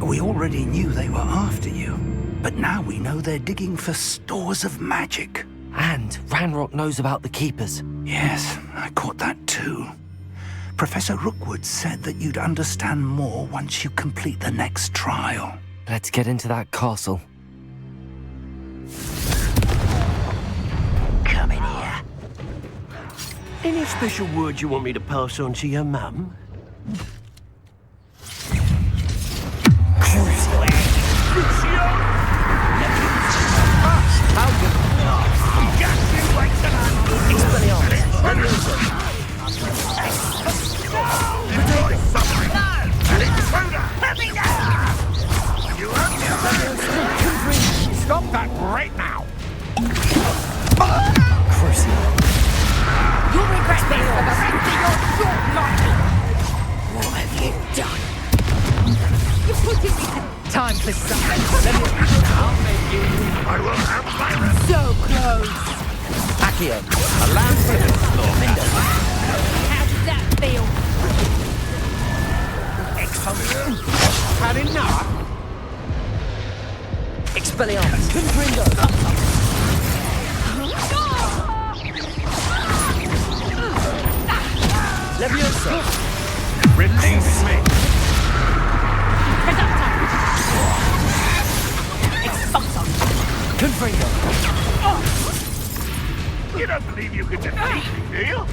We already knew they were after you, but now we know they're digging for stores of magic. And Ranrock knows about the Keepers. Yes, I caught that too. Professor Rookwood said that you'd understand more once you complete the next trial. Let's get into that castle. Come in here. Any special words you want me to pass on to your mum? have you done? You put it in time for something. I'll make you. I will have my So close. Accio, a lamb for the floor. How does that feel? Expulsion. Had enough. Expelliarmus. Confringo. Leviosa. Release me! Expulso. Confringo. You don't believe you can defeat me, do you?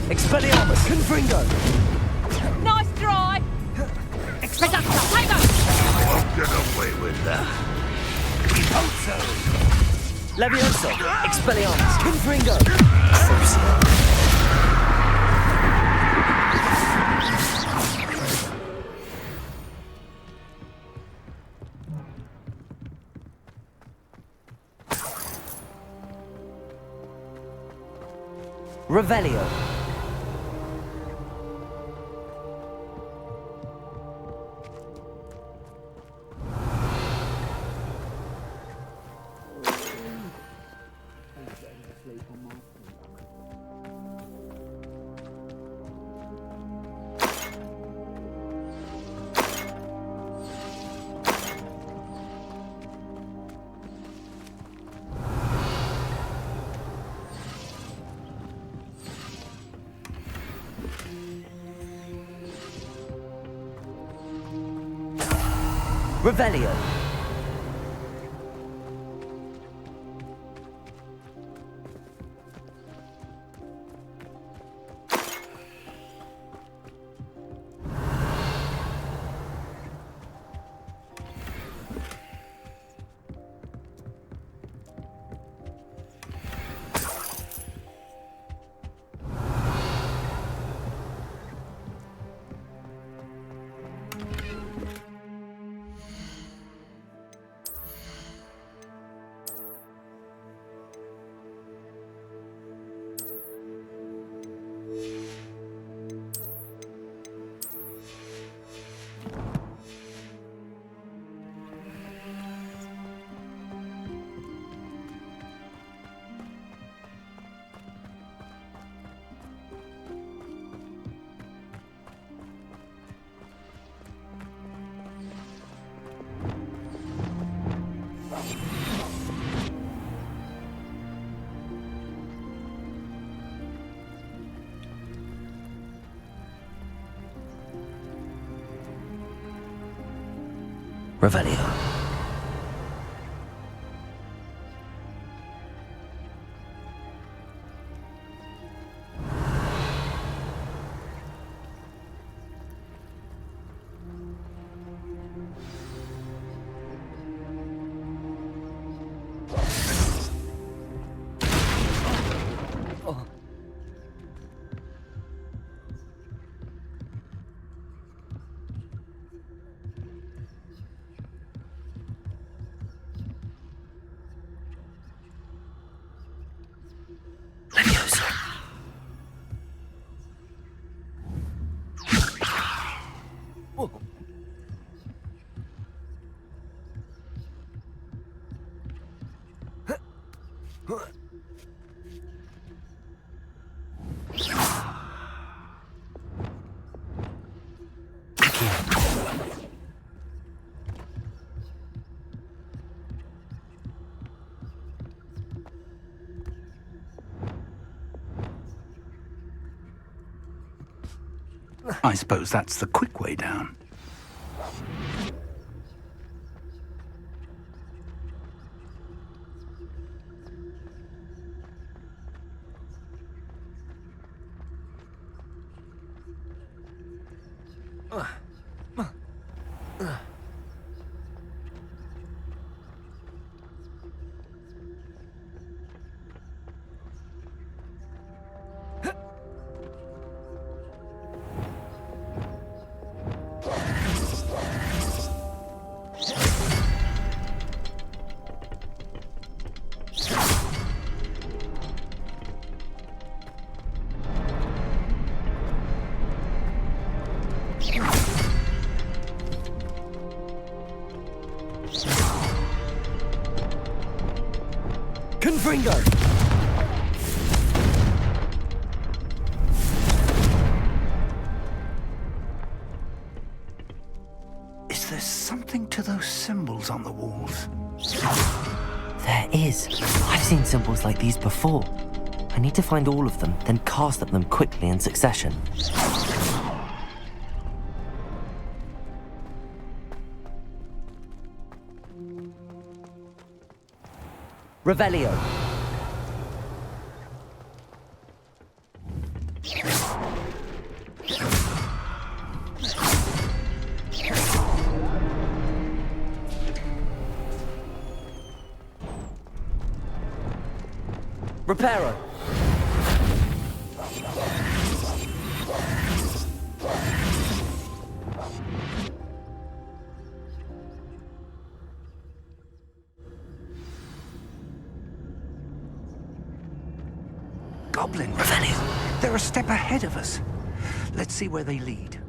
Expelliarmus. Confringo. Nice try. Expelliarmus. Tiger. Won't get away with that. We hope so. Leviosa. Expelliarmus. Confringo. Crucio. Revelio. Revelio. Revelio. I suppose that's the quick way down. Confringo! Is there something to those symbols on the walls? There is. I've seen symbols like these before. I need to find all of them, then cast at them quickly in succession. Revelio. Reparo. Goblin Revelio. They're a step ahead of us. Let's see where they lead.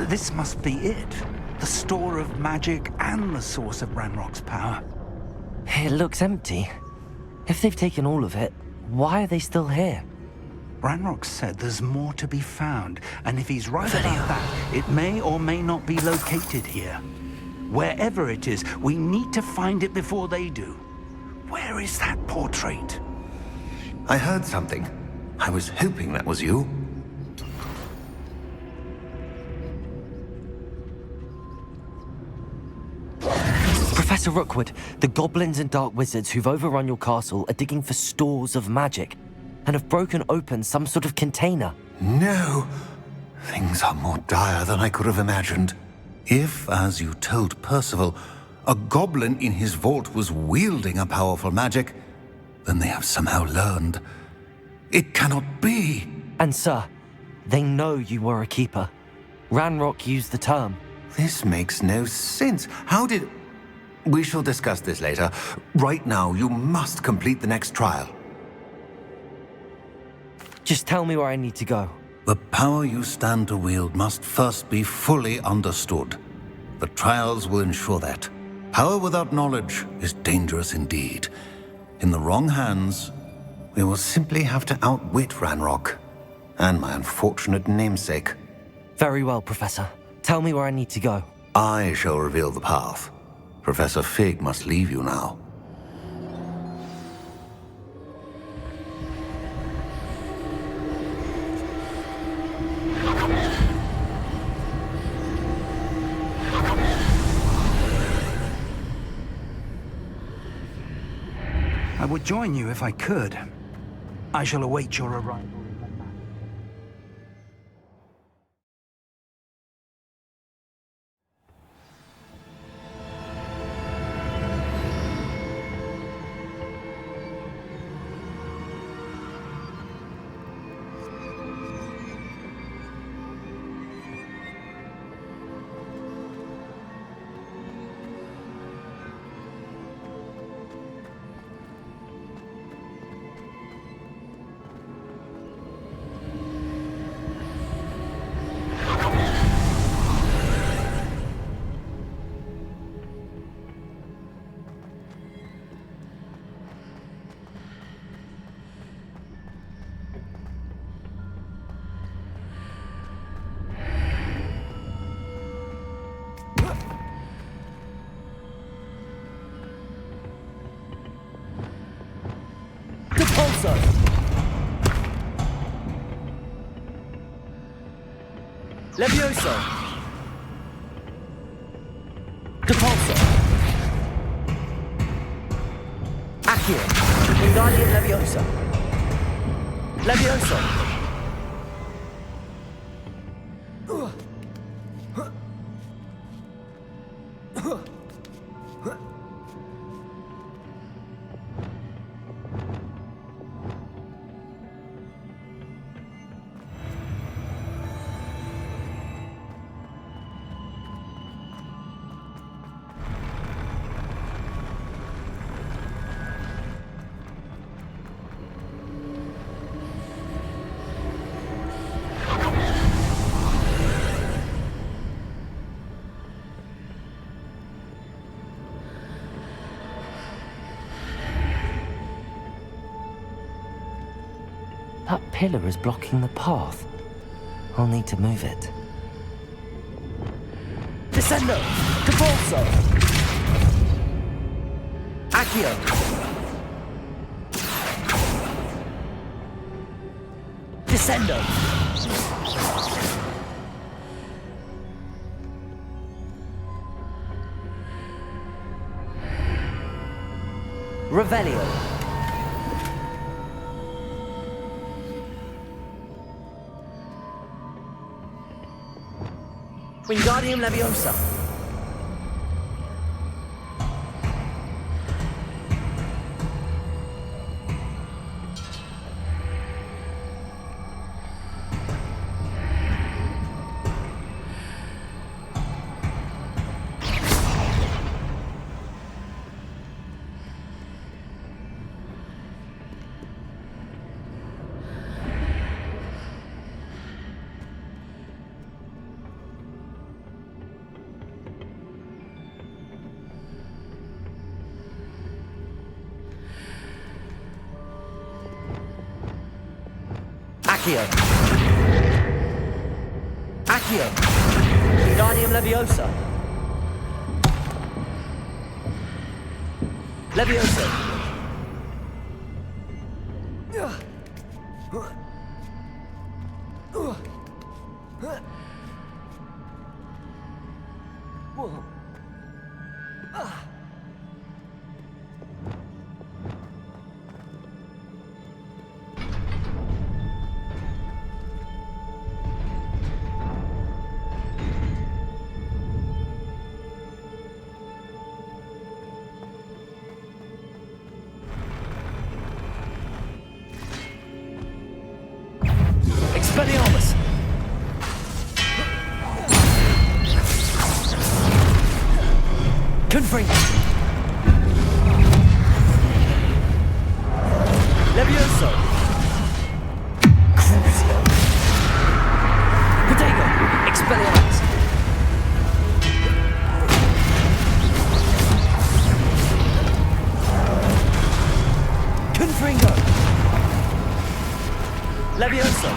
This must be it. The store of magic and the source of Ranrock's power. It looks empty. If they've taken all of it, why are they still here? Ranrock said there's more to be found, and if he's right about that, it may or may not be located here. Wherever it is, we need to find it before they do. Where is that portrait? I heard something. I was hoping that was you. Professor Rookwood, the goblins and dark wizards who've overrun your castle are digging for stores of magic and have broken open some sort of container. No! Things are more dire than I could have imagined. If, as you told Percival, a goblin in his vault was wielding a powerful magic, then they have somehow learned. It cannot be! And sir, they know you were a keeper. Ranrock used the term. This makes no sense. How did... We shall discuss this later. Right now, you must complete the next trial. Just tell me where I need to go. The power you stand to wield must first be fully understood. The trials will ensure that. Power without knowledge is dangerous indeed. In the wrong hands, we will simply have to outwit Ranrock and my unfortunate namesake. Very well, Professor. Tell me where I need to go. I shall reveal the path. Professor Fig must leave you now. I would join you if I could. I shall await your arrival. Repulsor! Levioso! Repulsor! Accio! Wingardium Leviosa! Levioso! That pillar is blocking the path. I'll need to move it. Descendo! Caporso! Accio! Descendo! Revelio! Wingardium Leviosa! Accio! Accio! Wingardium Leviosa! Leviosa! Whoa. Expelliarmus! Confring! Levioso! Crucio! Protego! Expelliarmus! Confringo! Levioso!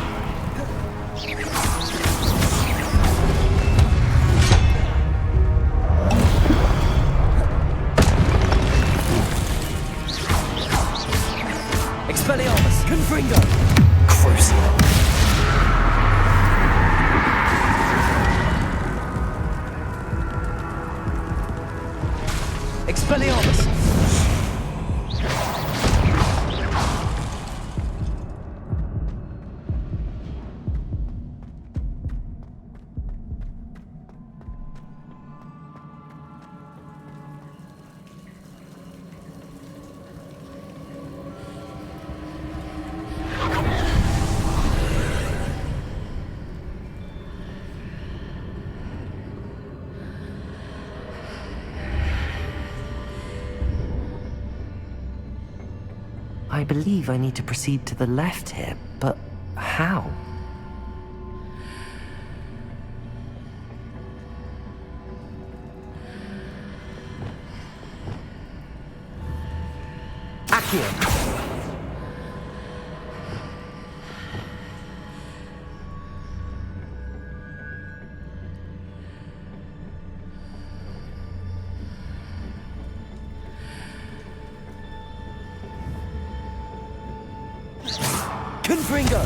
Expelliarmus! Confringo! Crucio! Expelliarmus! I believe I need to proceed to the left here, but how? Accio! Confringo!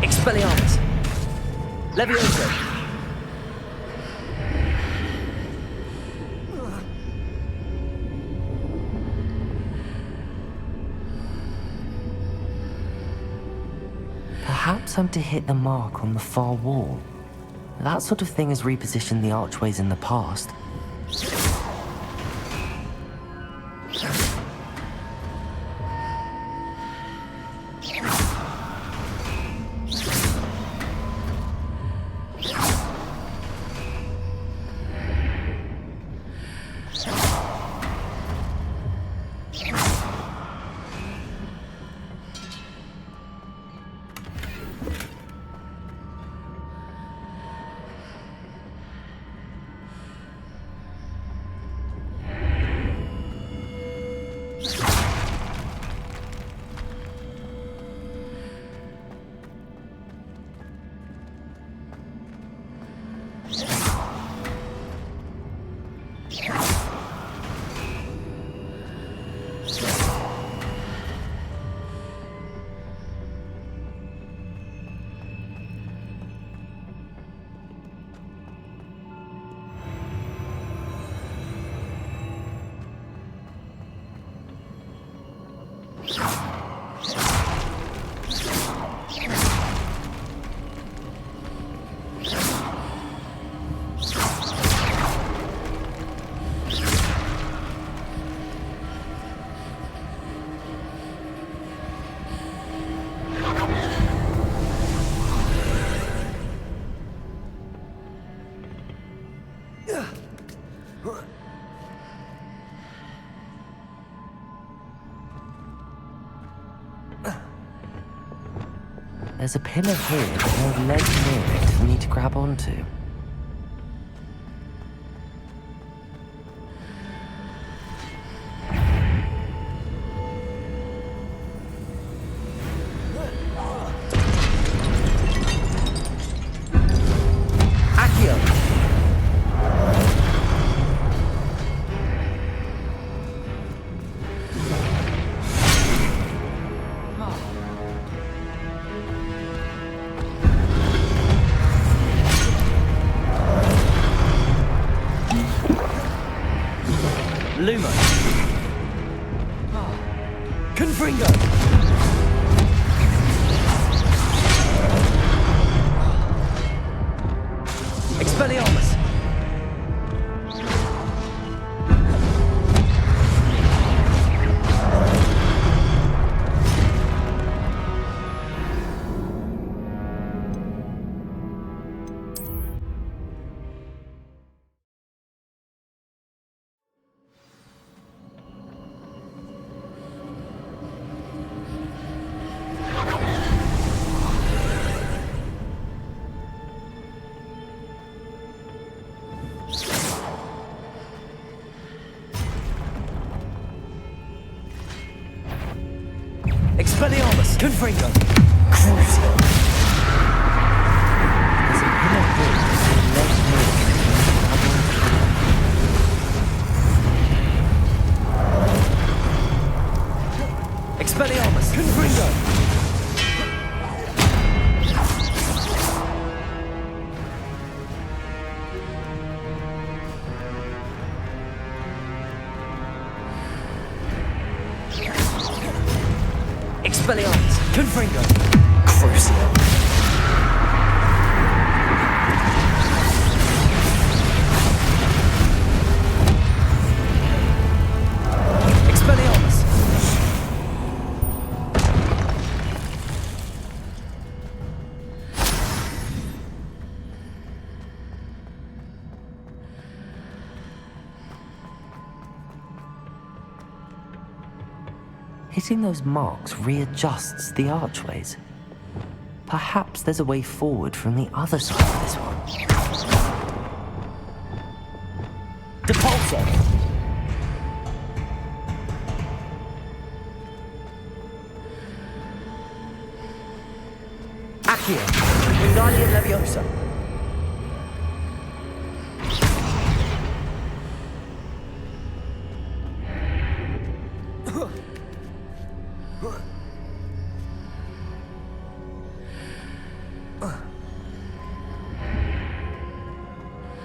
Expelliarmus! Levioso! Perhaps I'm to hit the mark on the far wall. That sort of thing has repositioned the archways in the past. There's a pillar here with no leg near it for me to grab onto. Luma. Confringo. Expelliarmus. Expelliarmus. Confringo. Crucial. There's a pillar here with no leg near it. Expelliarmus. Confringo. Expelliarmus. Confringo. Crucial. Expelliarmus. Hitting those marks readjusts the archways. Perhaps there's a way forward from the other side of this one. Depulso. Accio. Wingardium Leviosa.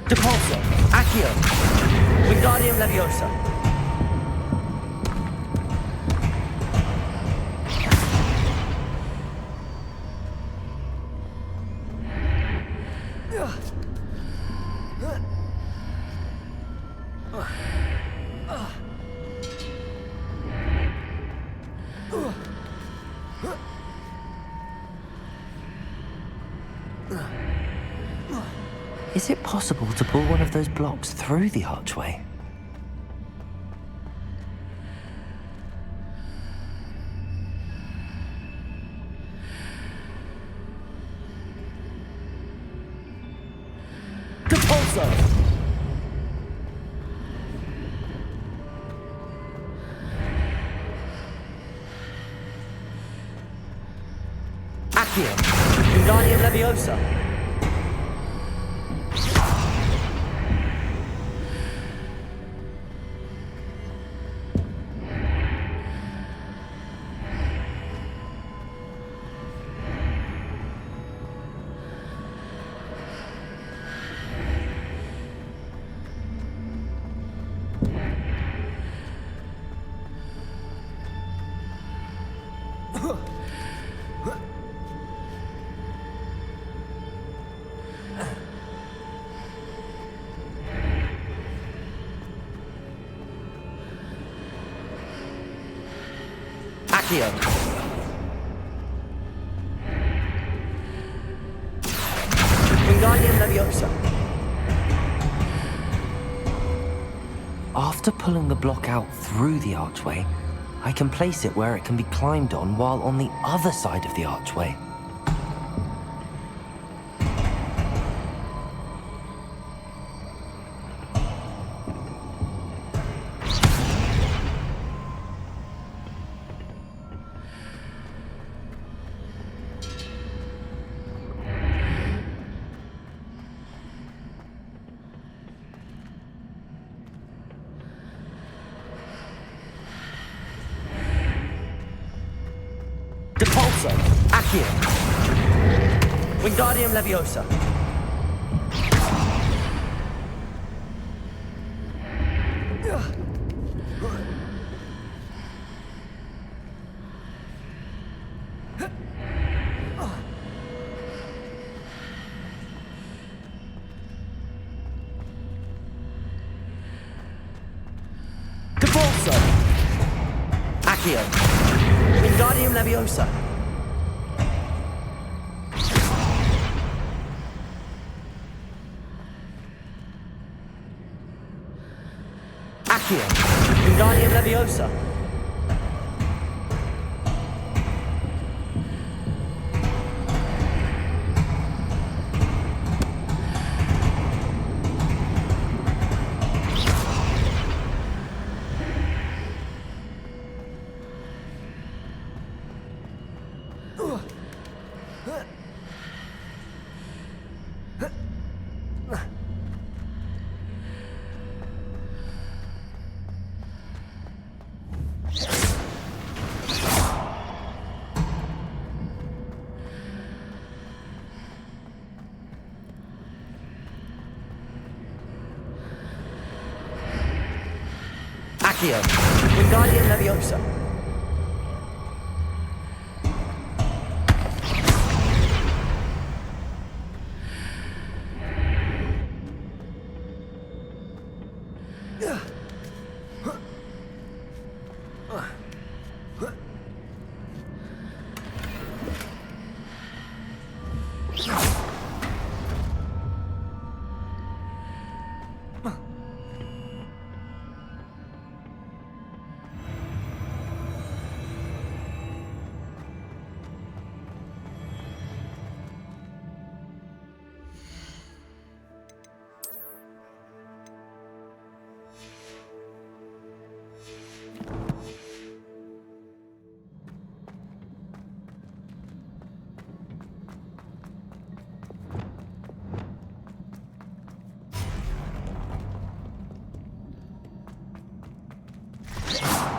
Depulso. Accio. Wingardium Leviosa. Is it possible to pull one of those blocks through the archway? Depulso. Accio. Wingardium Leviosa. Accio. Wingardium Leviosa. After pulling the block out through the archway, I can place it where it can be climbed on while on the other side of the archway. Convulso. Accio. Wingardium Leviosa. Convulso. Accio. Wingardium Leviosa. Accio. Wingardium Leviosa. Accio. Wingardium Leviosa.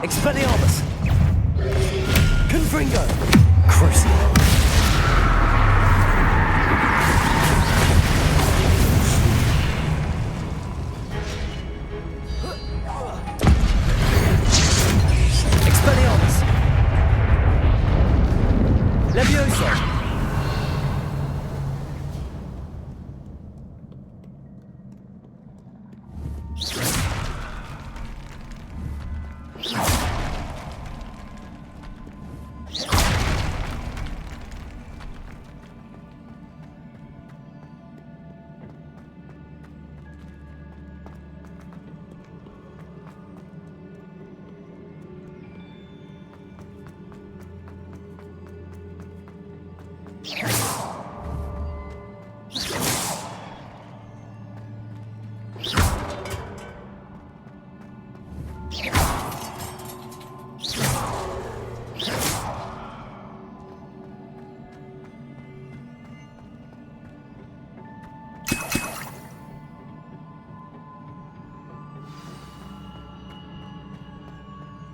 Expelliarmus. Confringo. Crucio. Expelliarmus. Leviosa.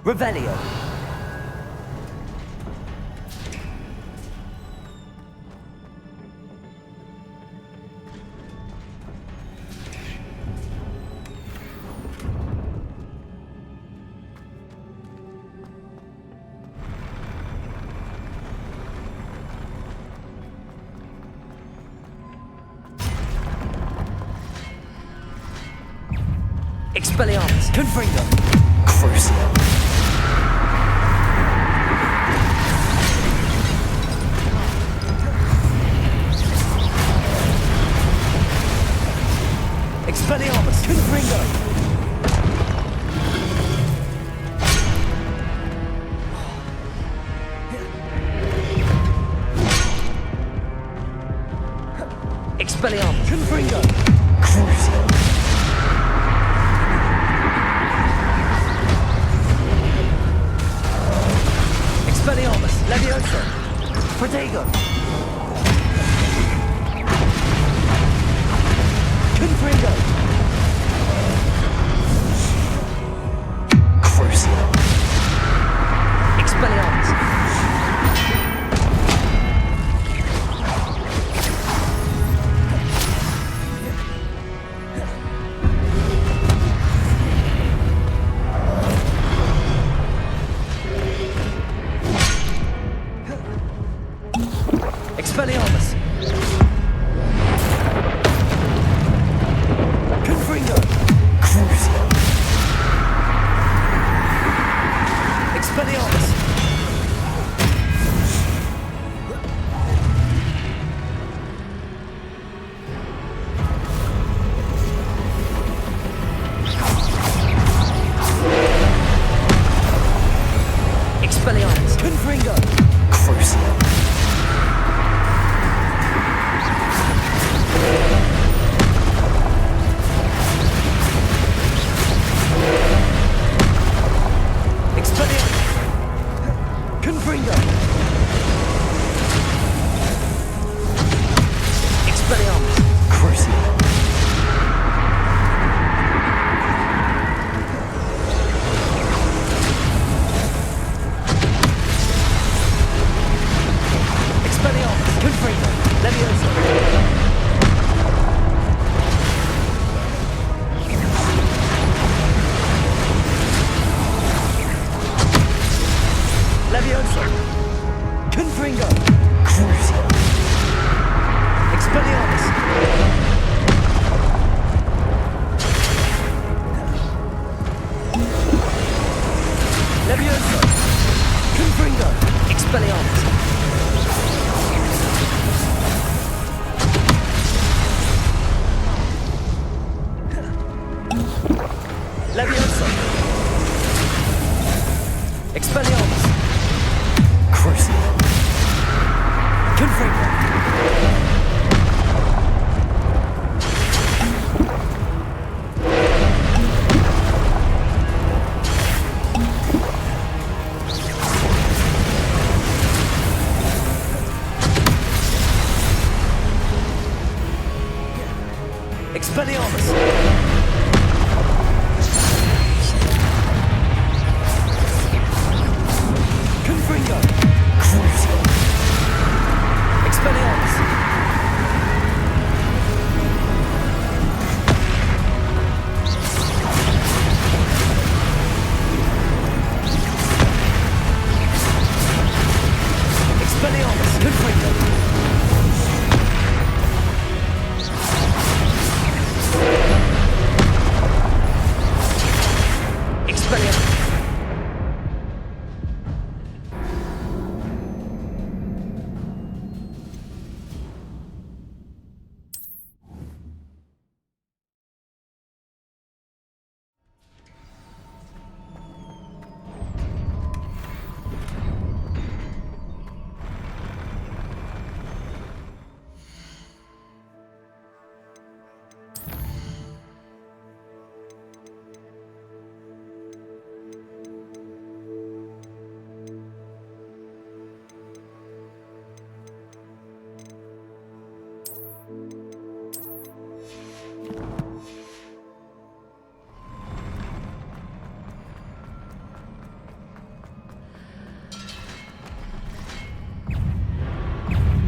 Revelio. Expelliarmus. Confringo. Crucio. Expelliarmus. Confringo. Expelliarmus. Confringo. Crucio. Expelliarmus. Leviosa. Protego. Confringo. Crucio. Expelliarmus. Expelliarmus! Confringo! Crucio! Expelliarmus! Expelliarmus! Confringo! Expelliarmus!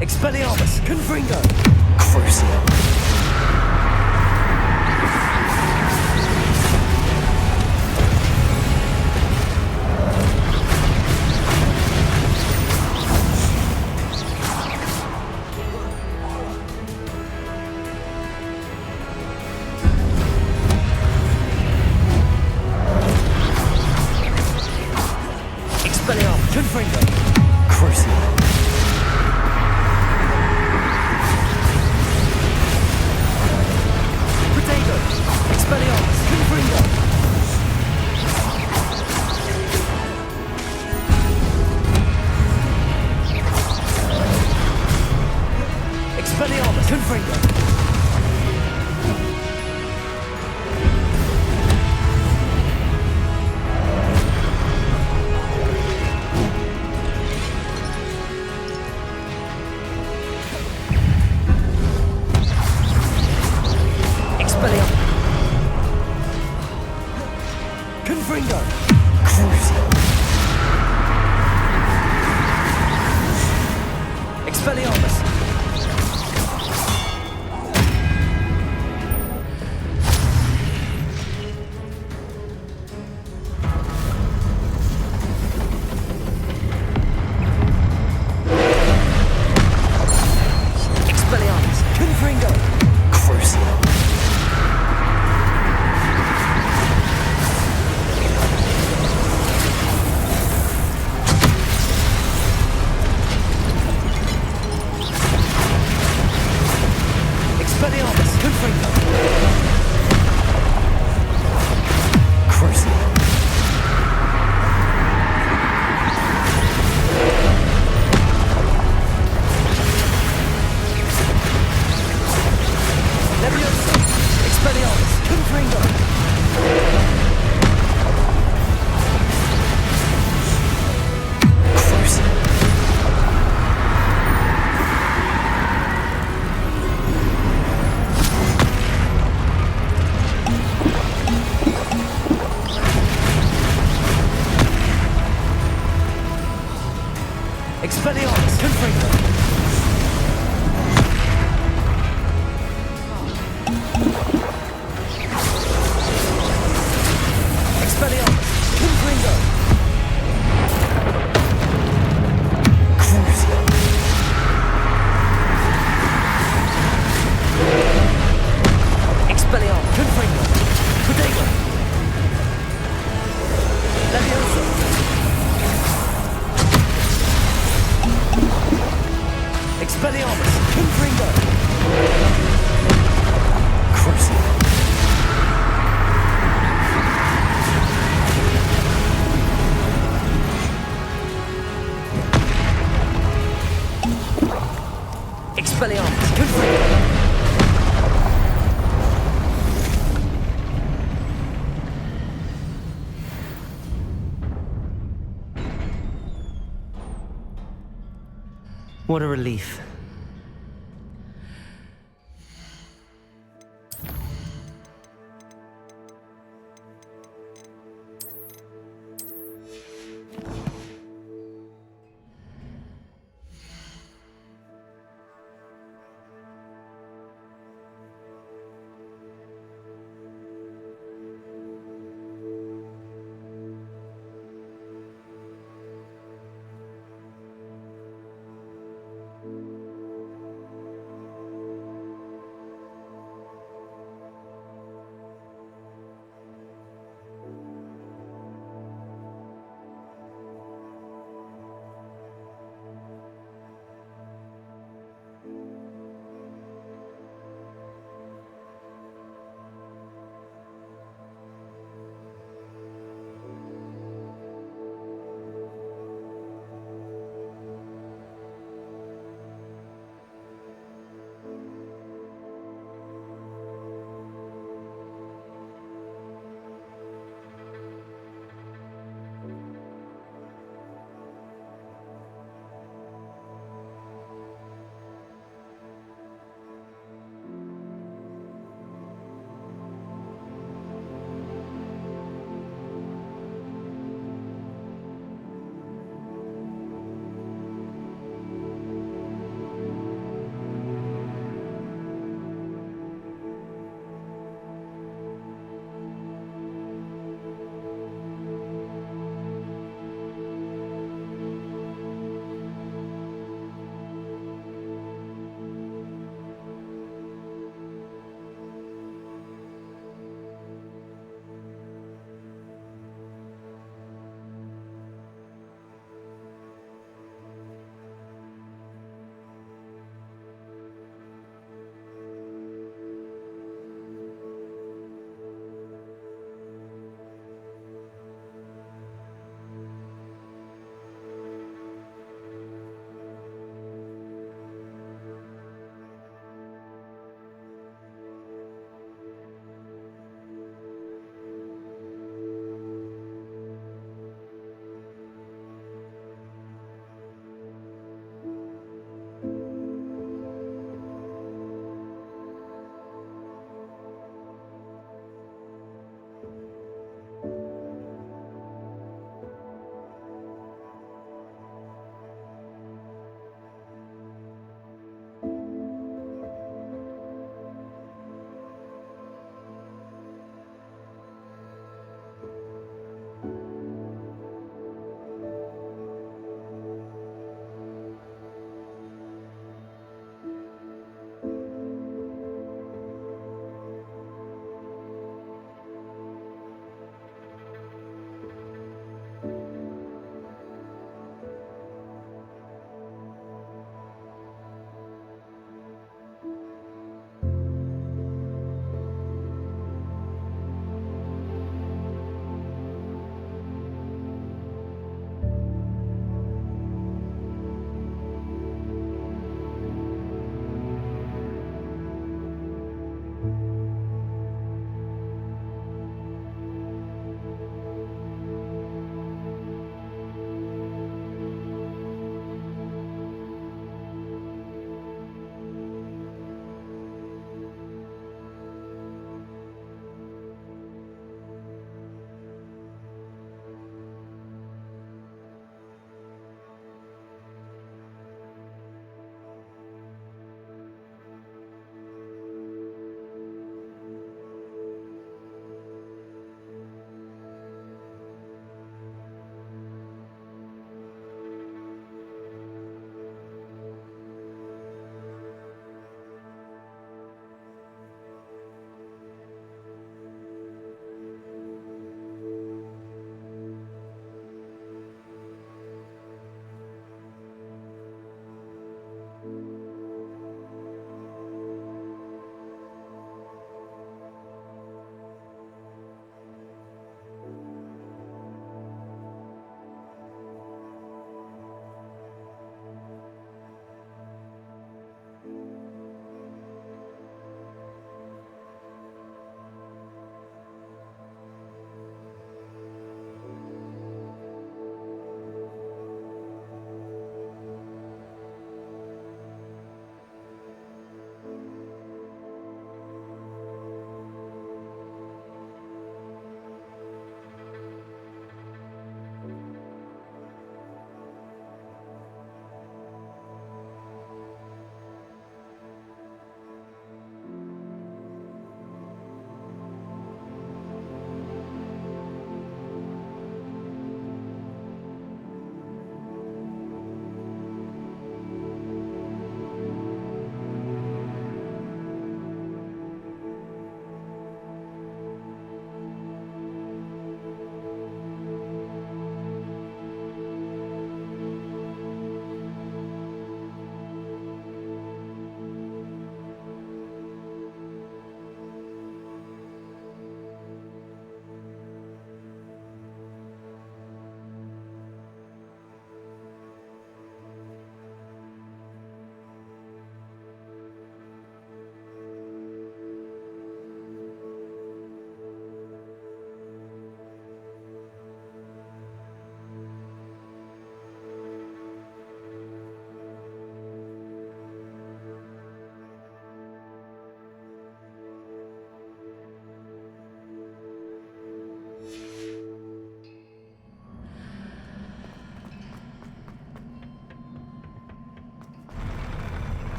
Expelliarmus! Confringo! Crucio! Expelliarmus! Confringo! Crucio! Expelliarmus! Confringo! Expelliarmus! Confringo! Expelliarmus! Confringo! Crucio! Expelliarmus! Expelliarmus! Confringo! Crucio! Expelliarmus! Confringo! Crucio! Leviosa! Expelliarmus! Confringo! Crucio! Expelliarmus! Confringo! Expelliarmus! Confringo! Crucio! Expelliarmus! Confringo! Protego! Leviosa! Expelliarmus! Confringo! Crucio! Expelliarmus! Confringo! What a relief.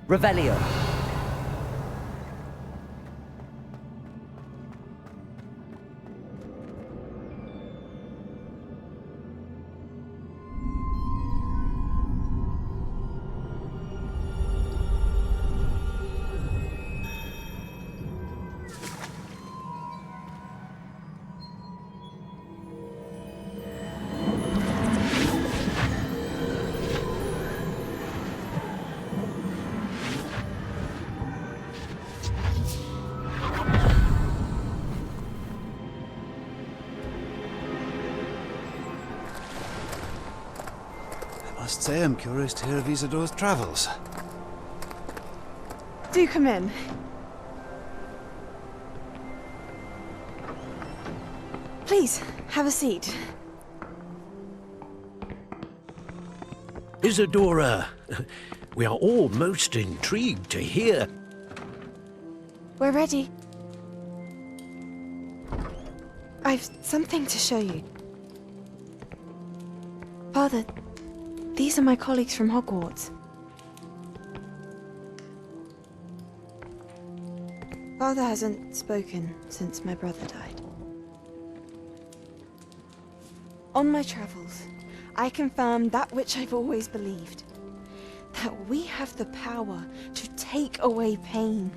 Revelio. I must say I'm curious to hear of Isidore's travels. Do come in. Please, have a seat. Isadora, we are all most intrigued to hear. We're ready. I've something to show you. Father, these are my colleagues from Hogwarts. Father hasn't spoken since my brother died. On my travels, I confirmed that which I've always believed. That we have the power to take away pain.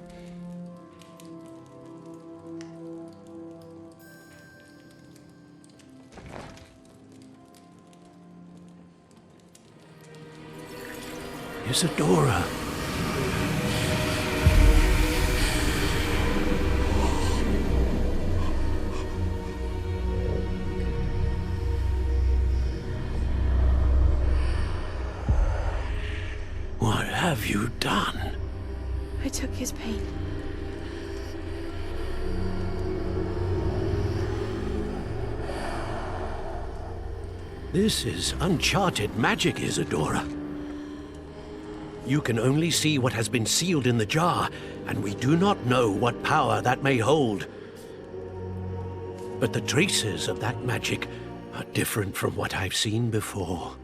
Isadora. What have you done? I took his pain. This is uncharted magic, Isadora. You can only see what has been sealed in the jar, and we do not know what power that may hold. But the traces of that magic are different from what I've seen before.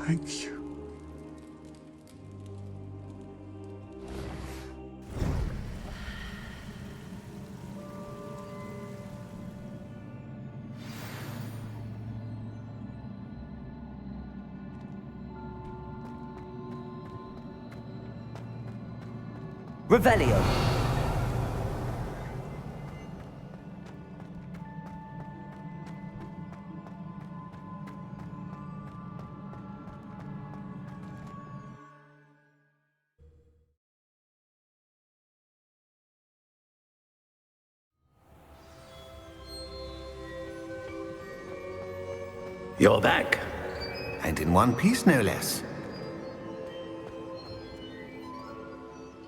Thank you. Revelio. You're back. And in one piece, no less.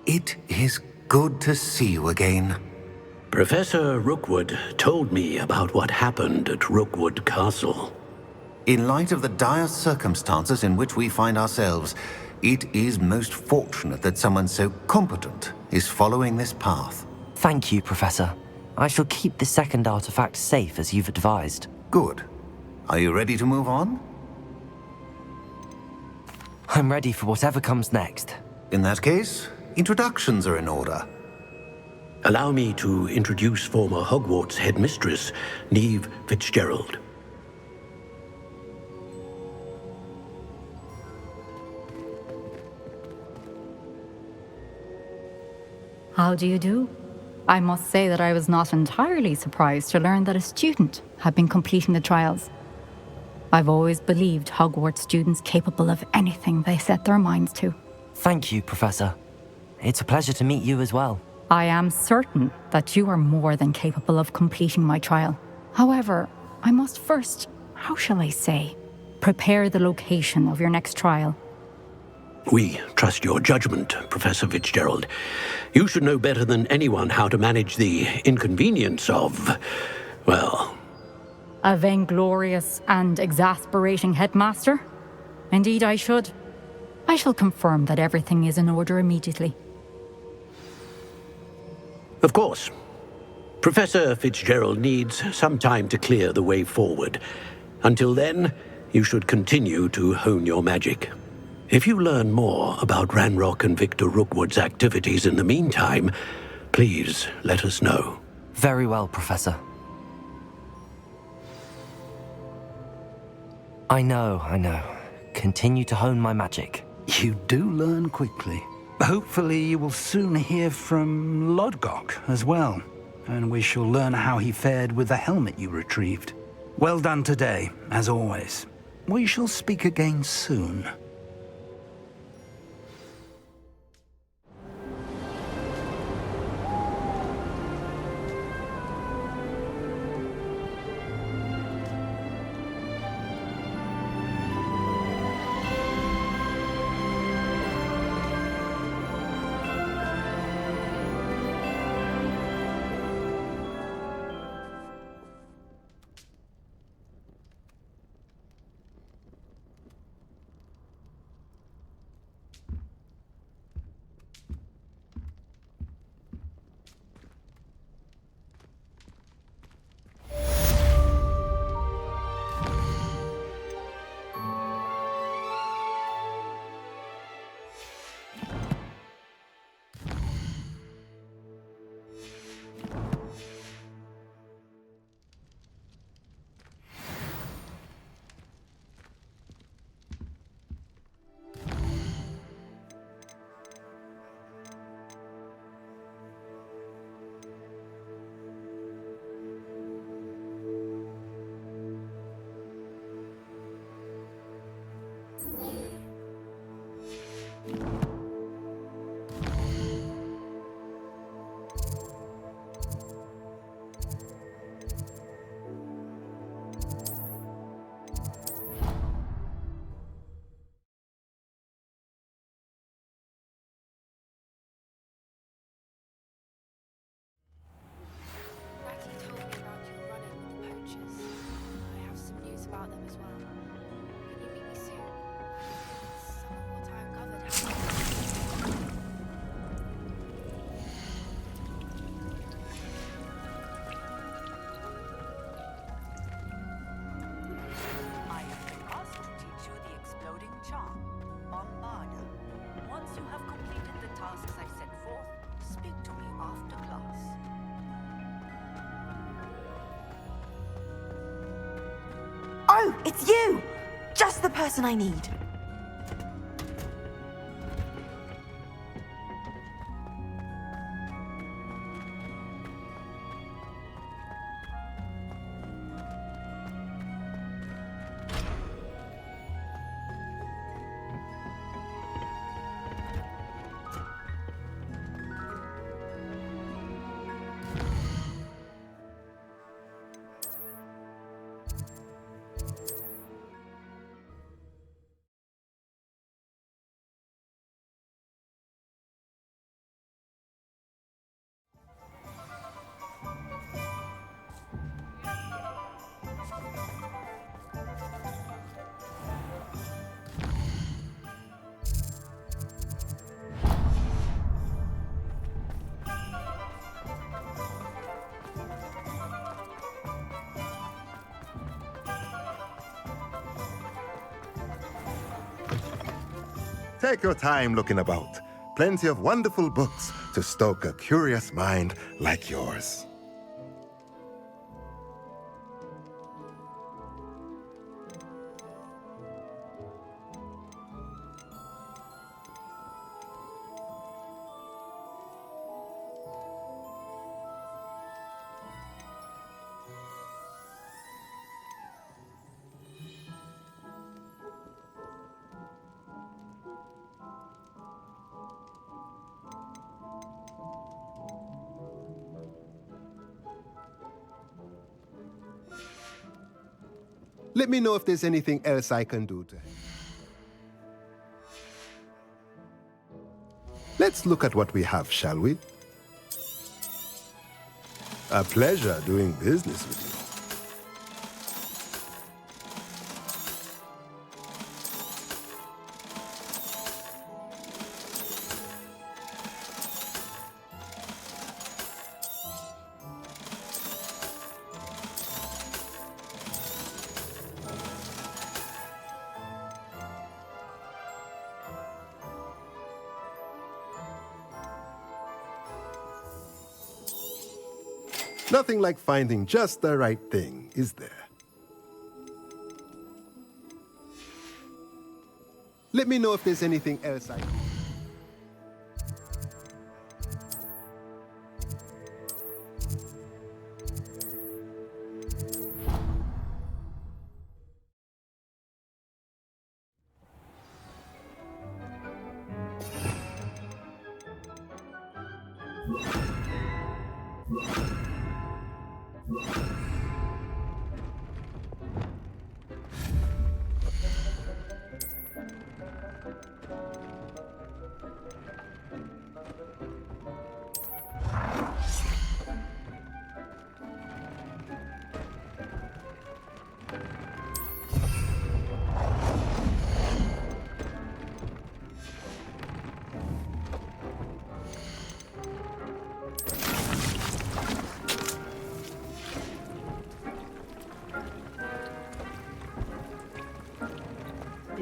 It is good to see you again. Professor Rookwood told me about what happened at Rookwood Castle. In light of the dire circumstances in which we find ourselves, it is most fortunate that someone so competent is following this path. Thank you, Professor. I shall keep the second artifact safe as you've advised. Good. Are you ready to move on? I'm ready for whatever comes next. In that case, introductions are in order. Allow me to introduce former Hogwarts headmistress, Neve Fitzgerald. How do you do? I must say that I was not entirely surprised to learn that a student had been completing the trials. I've always believed Hogwarts students capable of anything they set their minds to. Thank you, Professor. It's a pleasure to meet you as well. I am certain that you are more than capable of completing my trial. However, I must first, how shall I say, prepare the location of your next trial. We trust your judgment, Professor Fitzgerald. You should know better than anyone how to manage the inconvenience of, well... A vainglorious and exasperating headmaster? Indeed I should. I shall confirm that everything is in order immediately. Of course. Professor Fitzgerald needs some time to clear the way forward. Until then, you should continue to hone your magic. If you learn more about Ranrock and Victor Rookwood's activities in the meantime, please let us know. Very well, Professor. I know. Continue to hone my magic. You do learn quickly. Hopefully you will soon hear from Lodgok as well, and we shall learn how he fared with the helmet you retrieved. Well done today, as always. We shall speak again soon. Oh, it's you! Just the person I need. Take your time looking about. Plenty of wonderful books to stoke a curious mind like yours. Let me know if there's anything else I can do to help. Let's look at what we have, shall we? A pleasure doing business with you. Nothing like finding just the right thing, is there? Let me know if there's anything else I...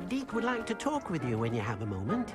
Deke would like to talk with you when you have a moment.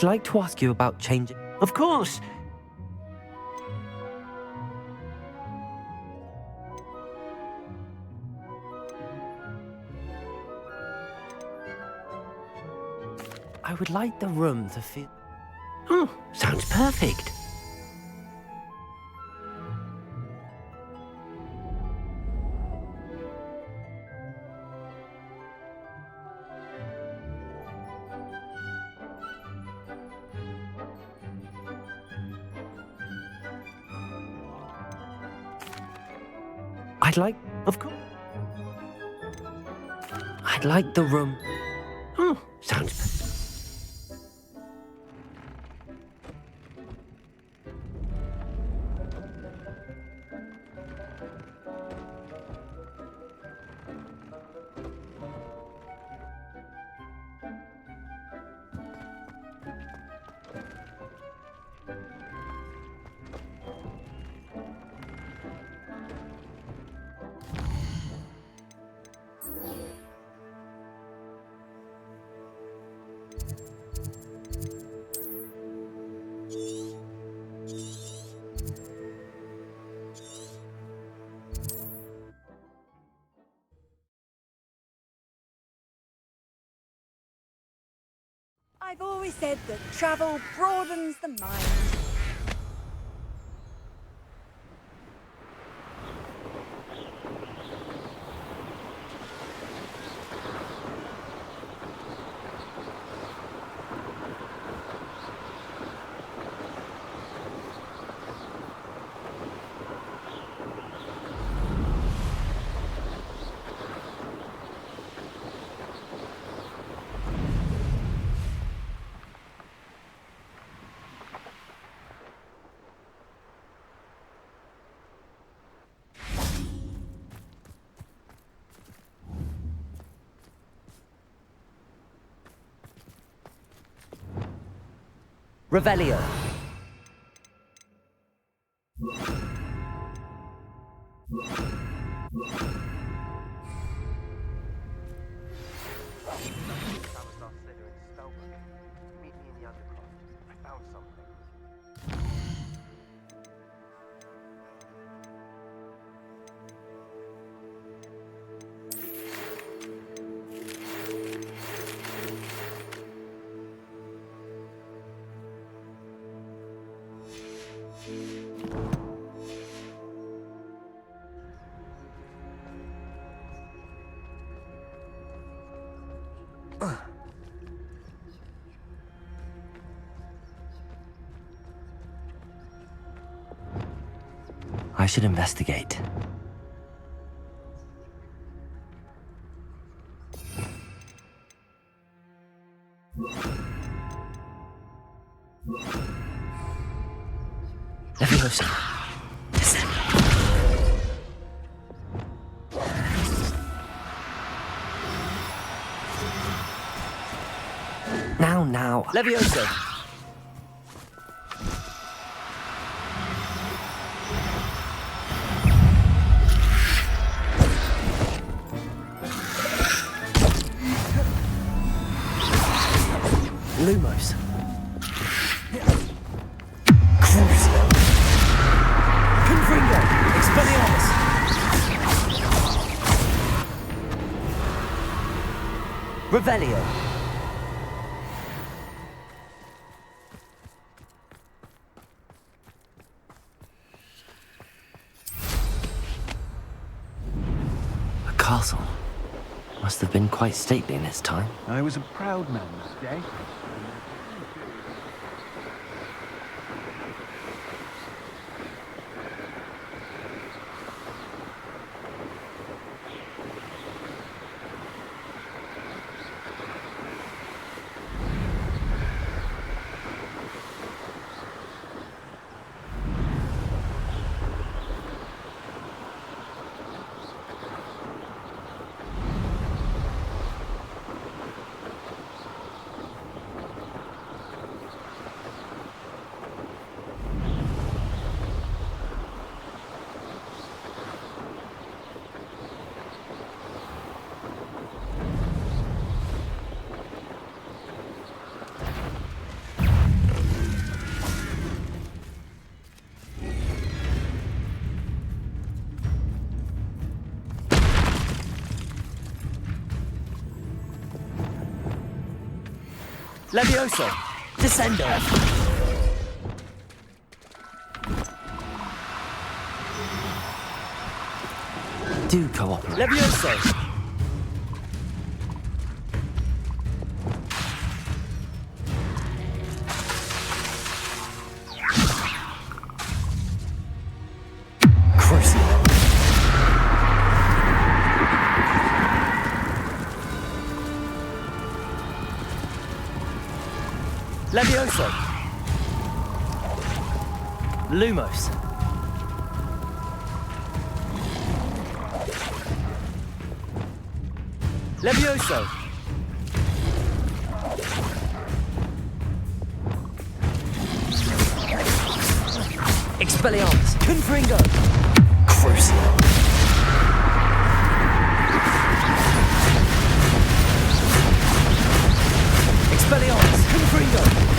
I'd like to ask you about changing... Of course! I would like the room to feel... Oh, sounds perfect. I'd like... Of course. I'd like the room... Oh, sounds... I've always said that travel broadens the mind. Revelio. I should investigate. Leviosa. Now. Leviosa. Lumos. Crucio. Confringo. Expelliarmus. Revelio. A castle. Must have been quite stately in its time. I was a proud man this day. Levioso. Descendo. Do cooperate. Levioso. Crucio. Levioso. Lumos. Levioso. Expelliarmus. Confringo. Crucio. Expelliarmus. Confringo.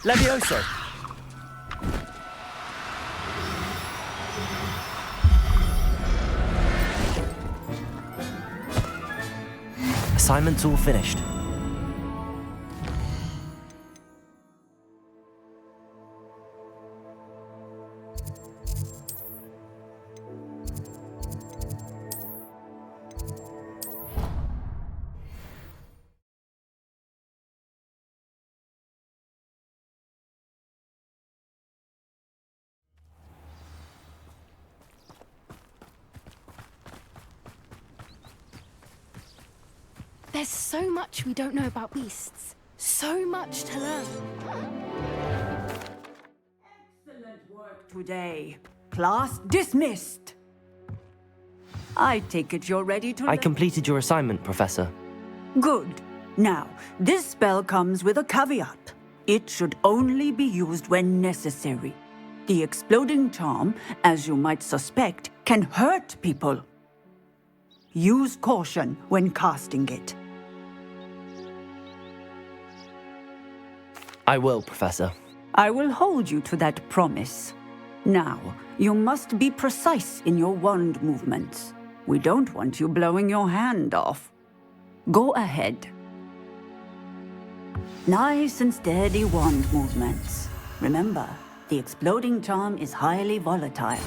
Levioso. Assignment's all finished. There's so much we don't know about beasts. So much to learn. Excellent work today. Class dismissed. I take it you're ready to... I completed your assignment, Professor. Good. Now, this spell comes with a caveat. It should only be used when necessary. The exploding charm, as you might suspect, can hurt people. Use caution when casting it. I will, Professor. I will hold you to that promise. Now, you must be precise in your wand movements. We don't want you blowing your hand off. Go ahead. Nice and steady wand movements. Remember, the exploding charm is highly volatile.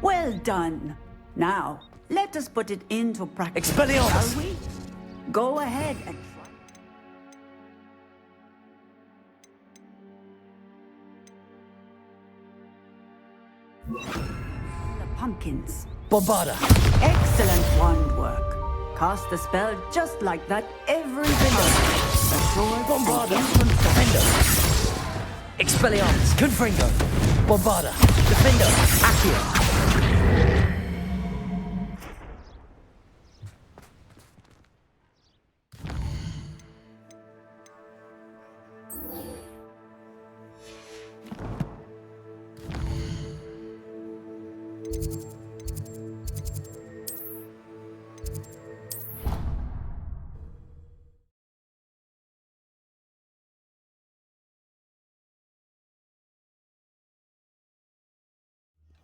Well done. Now, let us put it into practice, Expelliarmus! shall we? Go ahead and try. The pumpkins. Bombarda! Excellent wand work. Cast the spell just like that every time. Assured Bombarda! and Defender! Expelliarmus! Confringo! Bombarda! Defender! Accio!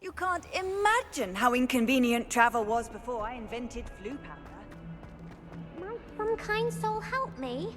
You can't imagine how inconvenient travel was before I invented flu powder. Might some kind soul help me?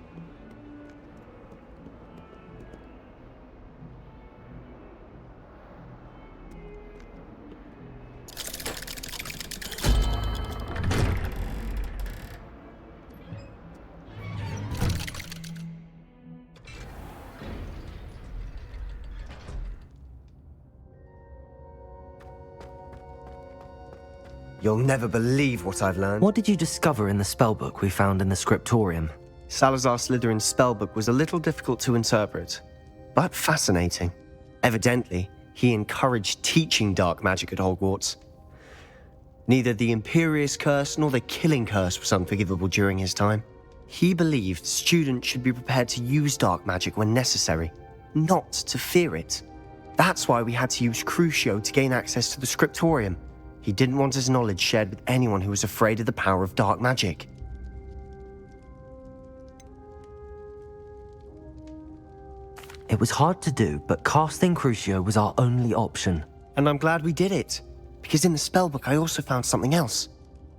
You'll never believe what I've learned. What did you discover in the spellbook we found in the scriptorium? Salazar Slytherin's spellbook was a little difficult to interpret, but fascinating. Evidently, he encouraged teaching dark magic at Hogwarts. Neither the Imperious Curse nor the Killing Curse was unforgivable during his time. He believed students should be prepared to use dark magic when necessary, not to fear it. That's why we had to use Crucio to gain access to the scriptorium. He didn't want his knowledge shared with anyone who was afraid of the power of dark magic. It was hard to do, but casting Crucio was our only option. And I'm glad we did it, because in the spellbook I also found something else.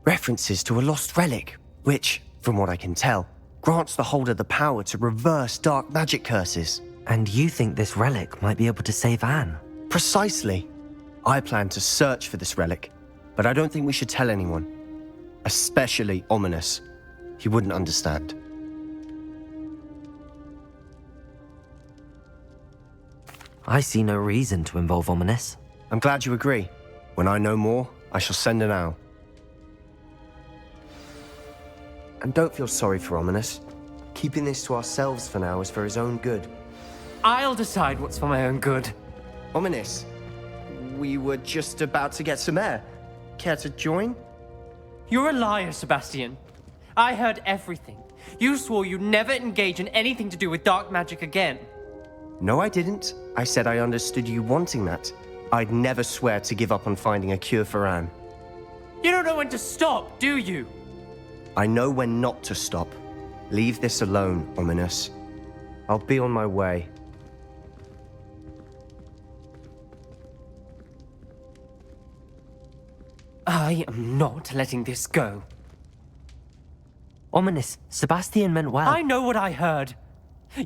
References to a lost relic, which, from what I can tell, grants the holder the power to reverse dark magic curses. And you think this relic might be able to save Anne? Precisely. I plan to search for this relic, but I don't think we should tell anyone. Especially Ominous. He wouldn't understand. I see no reason to involve Ominous. I'm glad you agree. When I know more, I shall send an owl. And don't feel sorry for Ominous. Keeping this to ourselves for now is for his own good. I'll decide what's for my own good. Ominous, we were just about to get some air. Care to join? You're a liar, Sebastian. I heard everything. You swore you'd never engage in anything to do with dark magic again. No, I didn't. I said I understood you wanting that. I'd never swear to give up on finding a cure for Anne. You don't know when to stop, do you? I know when not to stop. Leave this alone, Ominous. I'll be on my way. I am not letting this go. Ominous, Sebastian meant well. I know what I heard.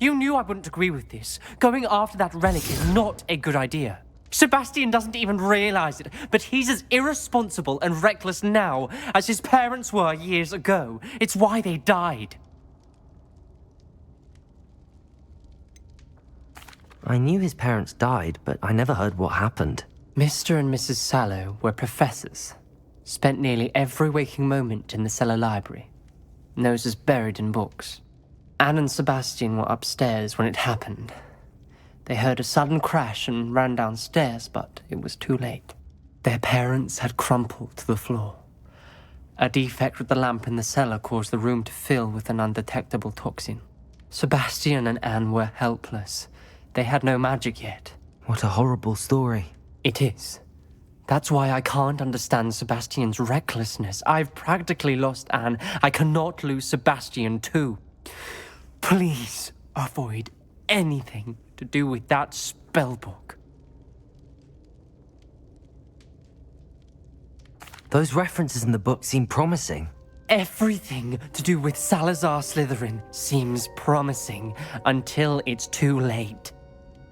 You knew I wouldn't agree with this. Going after that relic is not a good idea. Sebastian doesn't even realize it, but he's as irresponsible and reckless now as his parents were years ago. It's why they died. I knew his parents died, but I never heard what happened. Mr. and Mrs. Sallow were professors. Spent nearly every waking moment in the cellar library. Noses buried in books. Anne and Sebastian were upstairs when it happened. They heard a sudden crash and ran downstairs, but it was too late. Their parents had crumpled to the floor. A defect with the lamp in the cellar caused the room to fill with an undetectable toxin. Sebastian and Anne were helpless. They had no magic yet. What a horrible story. It is. That's why I can't understand Sebastian's recklessness. I've practically lost Anne. I cannot lose Sebastian too. Please avoid anything to do with that spellbook. Those references in the book seem promising. Everything to do with Salazar Slytherin seems promising until it's too late.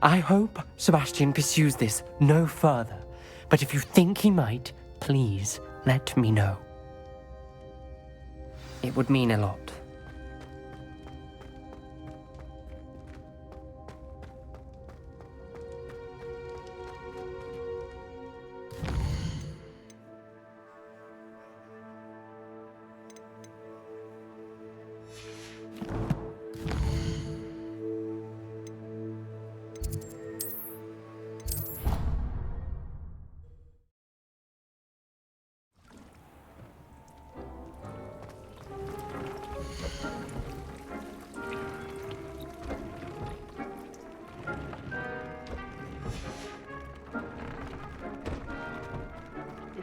I hope Sebastian pursues this no further, but if you think he might, please let me know. It would mean a lot.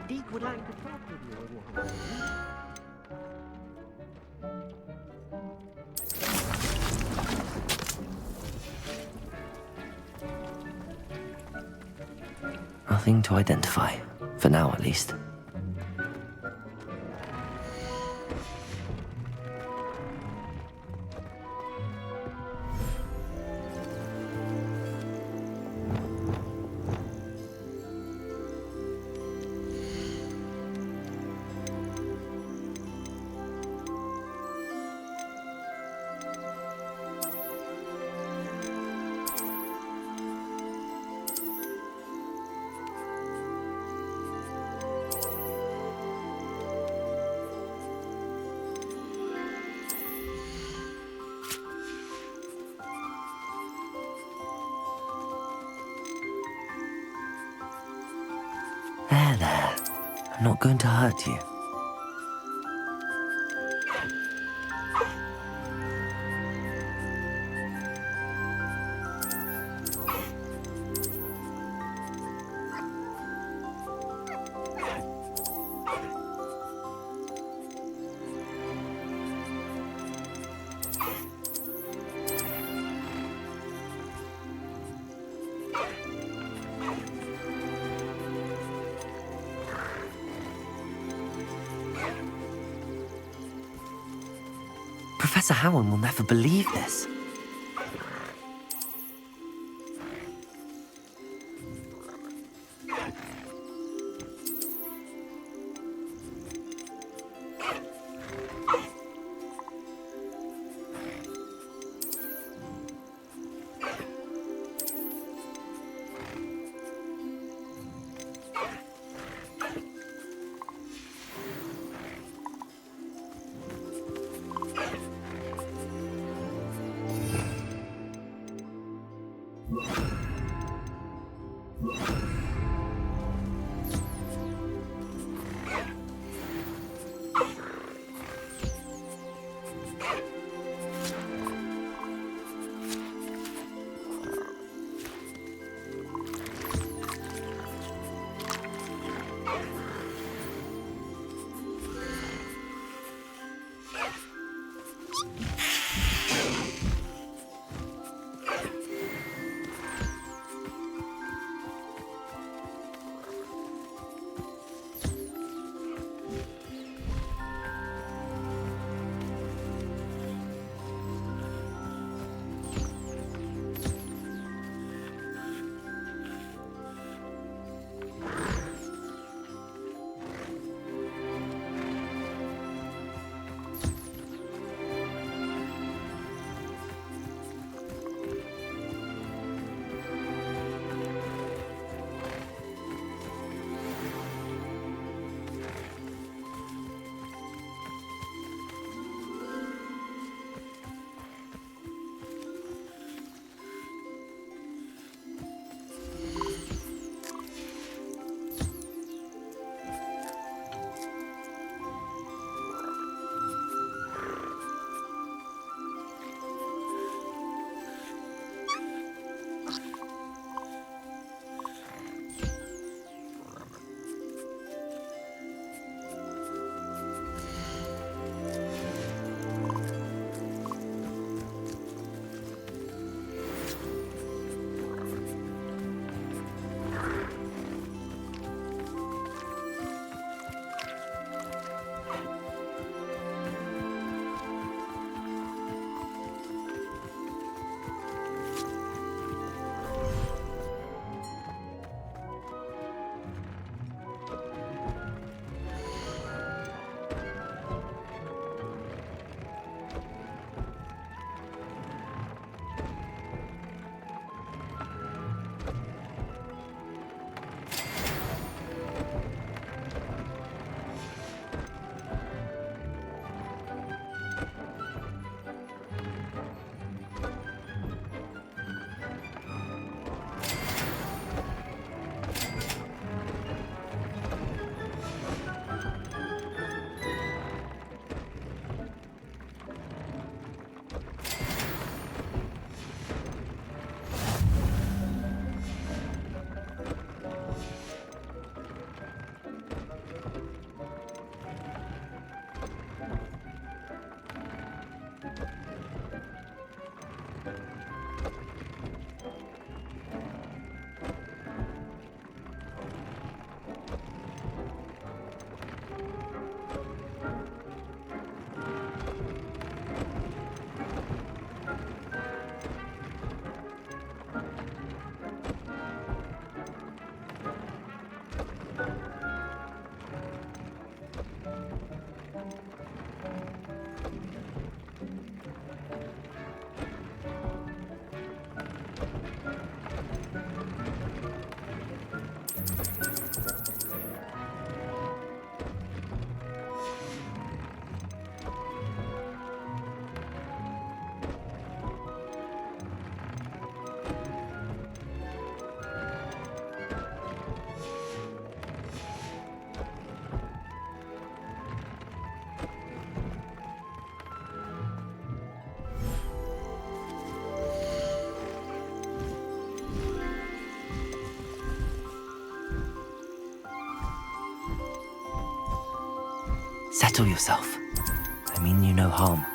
Deek would like to talk with you. Nothing to identify. For now, at least. There. I'm not going to hurt you. Professor Howard will never believe this. Settle yourself. I mean you no harm.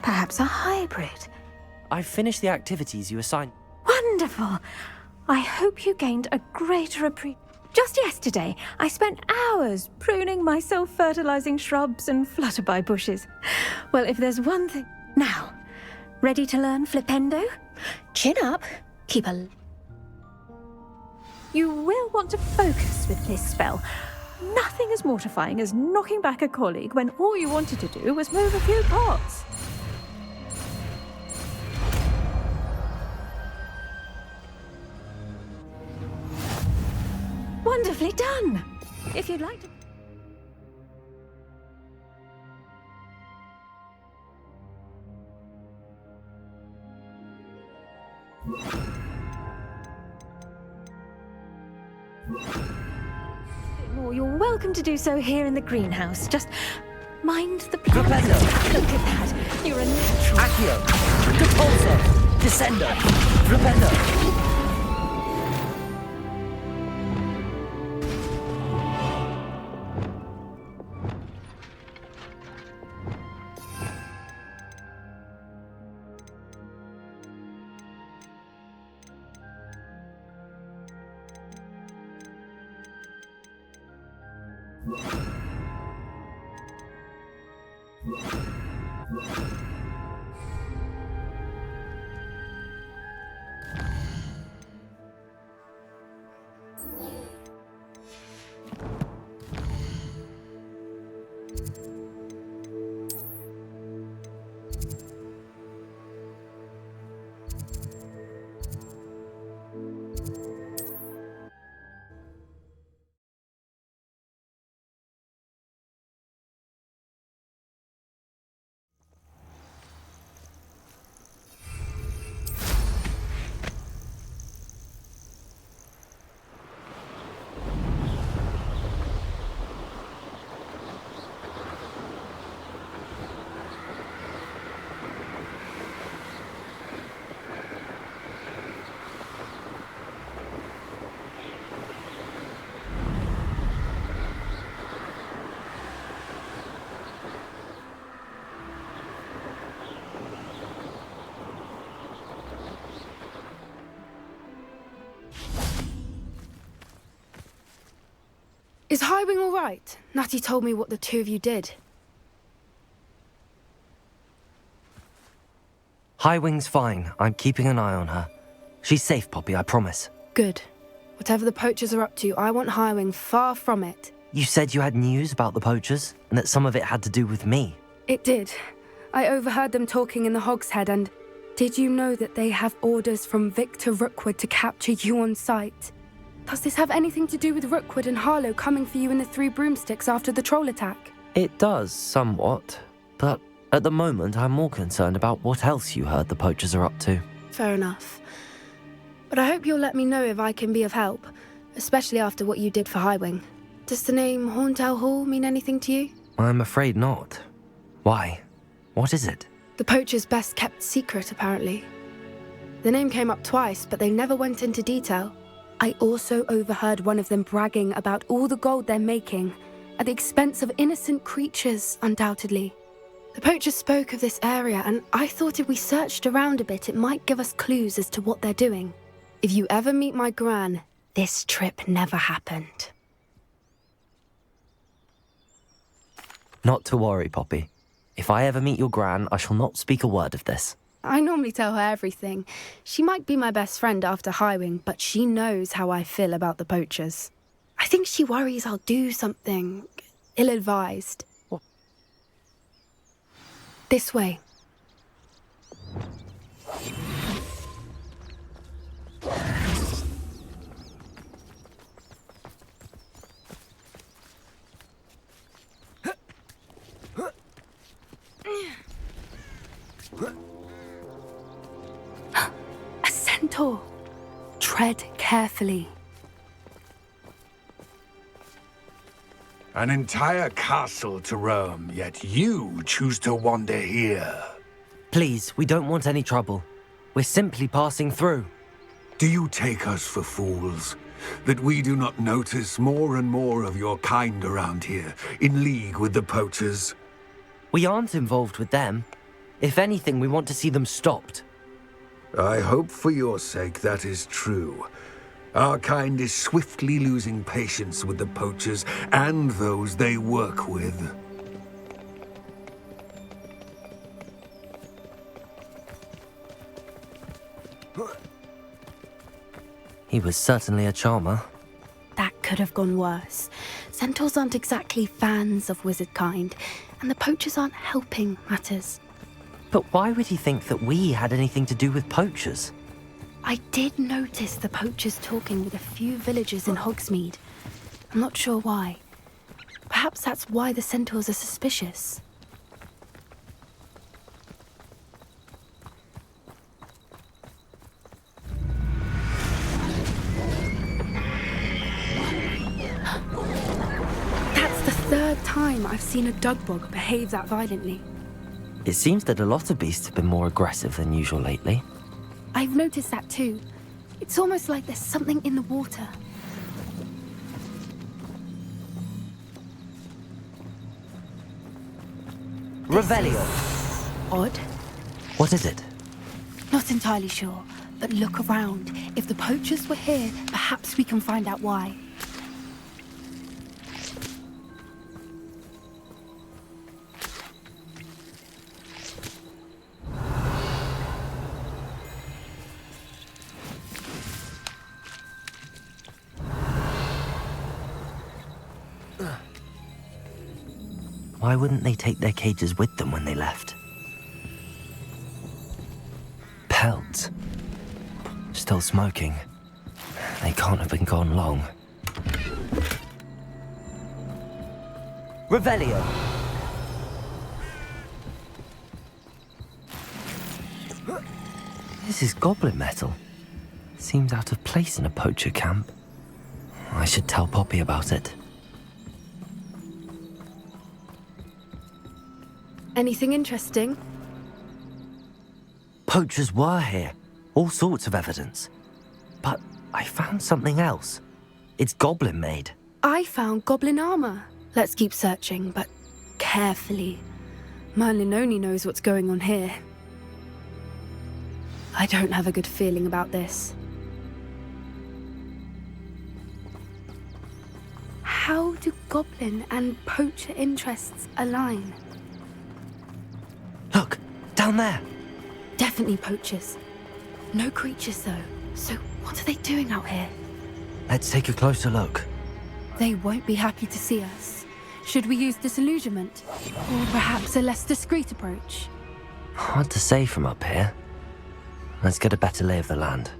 Perhaps a hybrid. I've finished the activities you assigned. Wonderful. I hope you gained a greater appreciation. Just yesterday, I spent hours pruning my self-fertilizing shrubs and flutterby bushes. Well, if there's one thing... Now, ready to learn Flipendo? Chin up, keep a... You will want to focus with this spell. Nothing as mortifying as knocking back a colleague when all you wanted to do was move a few pots. Wonderfully done! If you'd like to... More, you're welcome to do so here in the greenhouse. Just mind the plants. Look at that. You're a natural. Accio! Repulsor! Descendo! Flipendo! Is Highwing all right? Natty told me what the two of you did. Highwing's fine. I'm keeping an eye on her. She's safe, Poppy, I promise. Good. Whatever the poachers are up to, I want Highwing far from it. You said you had news about the poachers, and that some of it had to do with me. It did. I overheard them talking in the Hogshead, and did you know that they have orders from Victor Rookwood to capture you on sight? Does this have anything to do with Rookwood and Harlow coming for you in the Three Broomsticks after the troll attack? It does, somewhat. But at the moment, I'm more concerned about what else you heard the poachers are up to. Fair enough. But I hope you'll let me know if I can be of help, especially after what you did for Highwing. Does the name Horntail Hall mean anything to you? I'm afraid not. Why? What is it? The poachers' best kept secret, apparently. The name came up twice, but they never went into detail. I also overheard one of them bragging about all the gold they're making, at the expense of innocent creatures, undoubtedly. The poachers spoke of this area, and I thought if we searched around a bit, it might give us clues as to what they're doing. If you ever meet my gran, this trip never happened. Not to worry, Poppy. If I ever meet your gran, I shall not speak a word of this. I normally tell her everything. She might be my best friend after Highwing, but she knows how I feel about the poachers. I think she worries I'll do something ill-advised. This way. A centaur. Tread carefully. An entire castle to roam, yet you choose to wander here. Please, we don't want any trouble. We're simply passing through. Do you take us for fools? That we do not notice more and more of your kind around here, in league with the poachers? We aren't involved with them. If anything, we want to see them stopped. I hope for your sake that is true. Our kind is swiftly losing patience with the poachers and those they work with. He was certainly a charmer. That could have gone worse. Centaurs aren't exactly fans of wizard kind, and the poachers aren't helping matters. But why would he think that we had anything to do with poachers? I did notice the poachers talking with a few villagers in Hogsmeade. I'm not sure why. Perhaps that's why the centaurs are suspicious. That's the third time I've seen a dugbog behave that violently. It seems that a lot of beasts have been more aggressive than usual lately. I've noticed that too. It's almost like there's something in the water. Revelio. Odd. What is it? Not entirely sure, but look around. If the poachers were here, perhaps we can find out why. Why wouldn't they take their cages with them when they left? Pelts. Still smoking. They can't have been gone long. Revelio! This is goblin metal. Seems out of place in a poacher camp. I should tell Poppy about it. Anything interesting? Poachers were here. All sorts of evidence. But I found something else. It's goblin made. I found goblin armor. Let's keep searching, but carefully. Merlin only knows what's going on here. I don't have a good feeling about this. How do goblin and poacher interests align? Look, down there. Definitely poachers. No creatures, though. So what are they doing out here? Let's take a closer look. They won't be happy to see us. Should we use disillusionment? Or perhaps a less discreet approach? Hard to say from up here. Let's get a better lay of the land.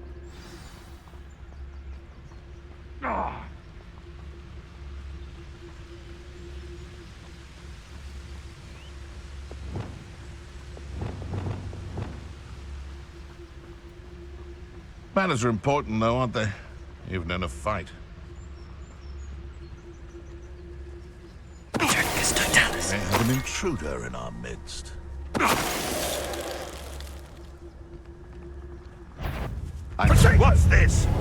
Manners are important, though, aren't they? Even in a fight. We have an intruder in our midst. What's this? No!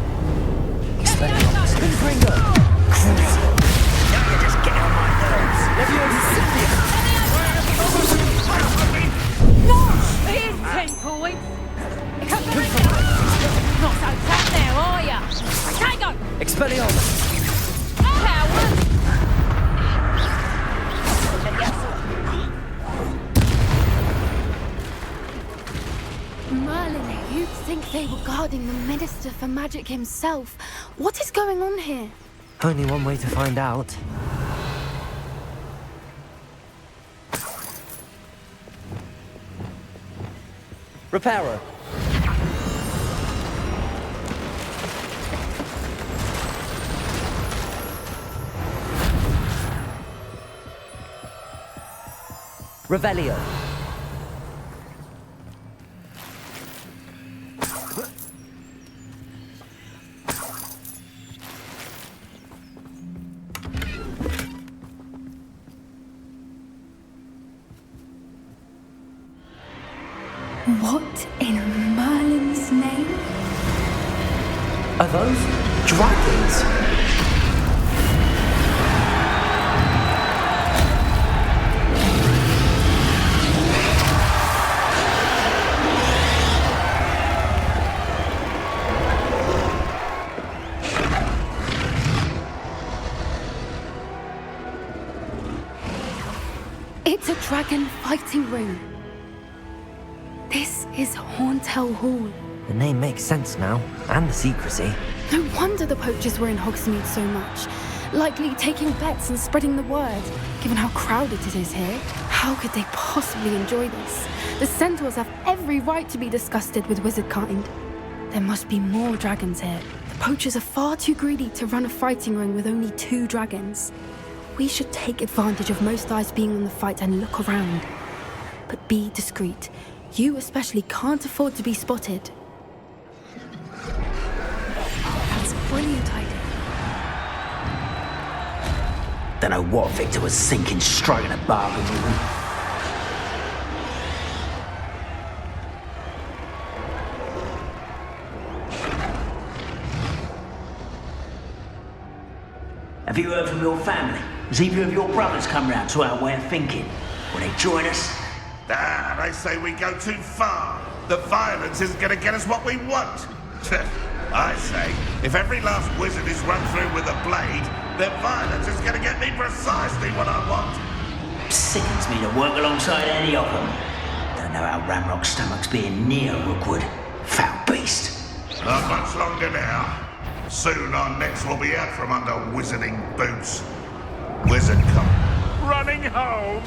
It is 10 points! Not so tough now, are ya? Tango! Expelliarmus! Coward! Merlin, you'd think they were guarding the Minister for Magic himself. What is going on here? Only one way to find out. Repairer. Revelio. What in Merlin's name? Are those dragons? dragon fighting ring. This is Horntail Hall. The name makes sense now, and the secrecy. No wonder the poachers were in Hogsmeade so much. Likely taking bets and spreading the word, given how crowded it is here. How could they possibly enjoy this? The centaurs have every right to be disgusted with wizard kind. There must be more dragons here. The poachers are far too greedy to run a fighting ring with only 2 dragons. We should take advantage of most eyes being on the fight and look around. But be discreet. You especially can't afford to be spotted. That's a brilliant idea. Don't know what Victor was thinking, striking a bargain with him. Have you heard from your family? Has either of your brothers come round to our way of thinking? Will they join us? Ah, they say we go too far. The violence isn't going to get us what we want. I say, if every last wizard is run through with a blade, then violence is going to get me precisely what I want. Sickens me to work alongside any of them. Don't know how Ramrock's stomach's being near Rookwood. Foul beast. Not much longer now. Soon our necks will be out from under wizarding boots. Wizard come running home.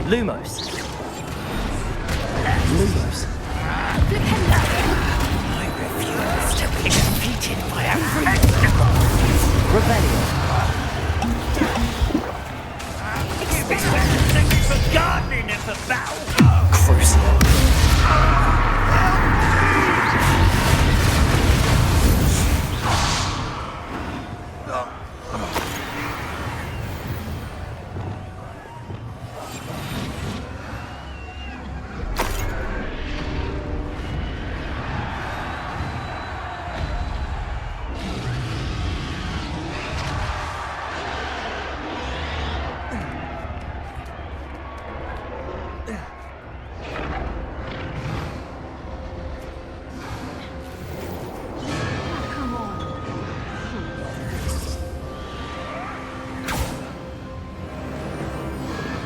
Lumos. Lumos. I refuse to be defeated by a Rebellion. For gardening and for battle. Crucible.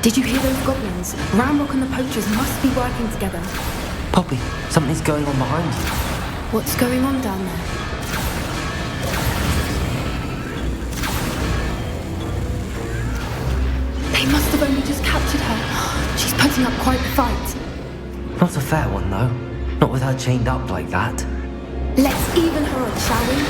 Did you hear those goblins? Ramrock and the poachers must be working together. Poppy, something's going on behind you. What's going on down there? They must have only just captured her. She's putting up quite the fight. Not a fair one, though. Not with her chained up like that. Let's even her up, shall we?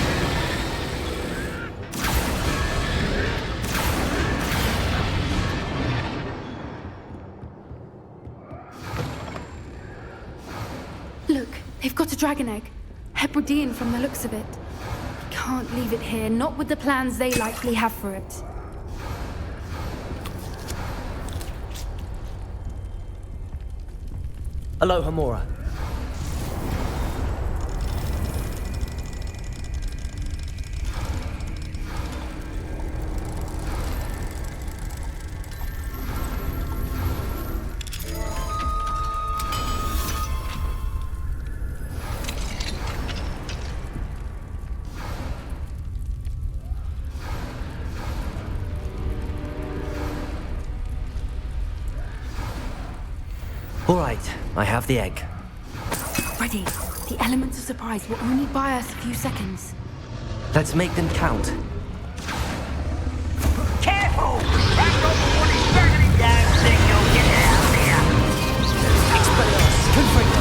Look, they've got a dragon egg. Hebridean from the looks of it. We can't leave it here, not with the plans they likely have for it. Aloha, Mora. All right, I have the egg. Ready. The elements of surprise will only buy us a few seconds. Let's make them count. Careful! Ramrock will want his dragon down, then you'll get out of here. Expelliarmus, confront.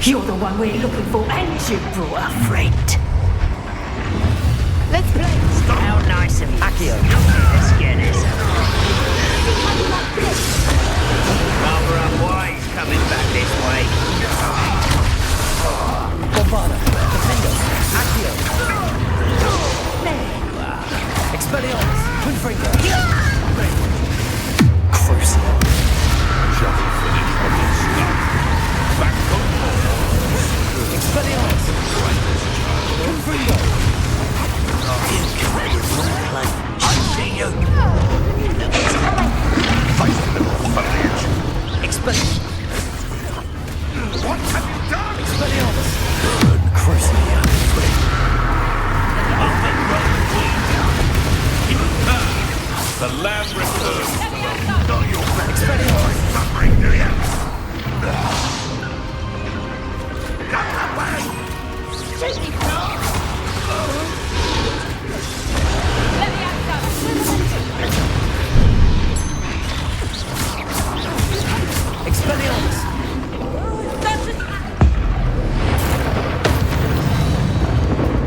You're the one we're looking for, and you brought a friend. Let's play. How nice of you. Accio. Let's get this. How do you like this? coming back this way. Bombada, Defendo, Accio. There you are. Expelliarmus, Confringo. Crucial. Just finish what you start. Back to Expelliarmus. Confringo. I see you. face the little foliage. Expelliarmus. What have you done? Expelliarmus. Burn Crucial. The lamb returns. Not your best. Suffering, do you? Got that way. Expelliarmus.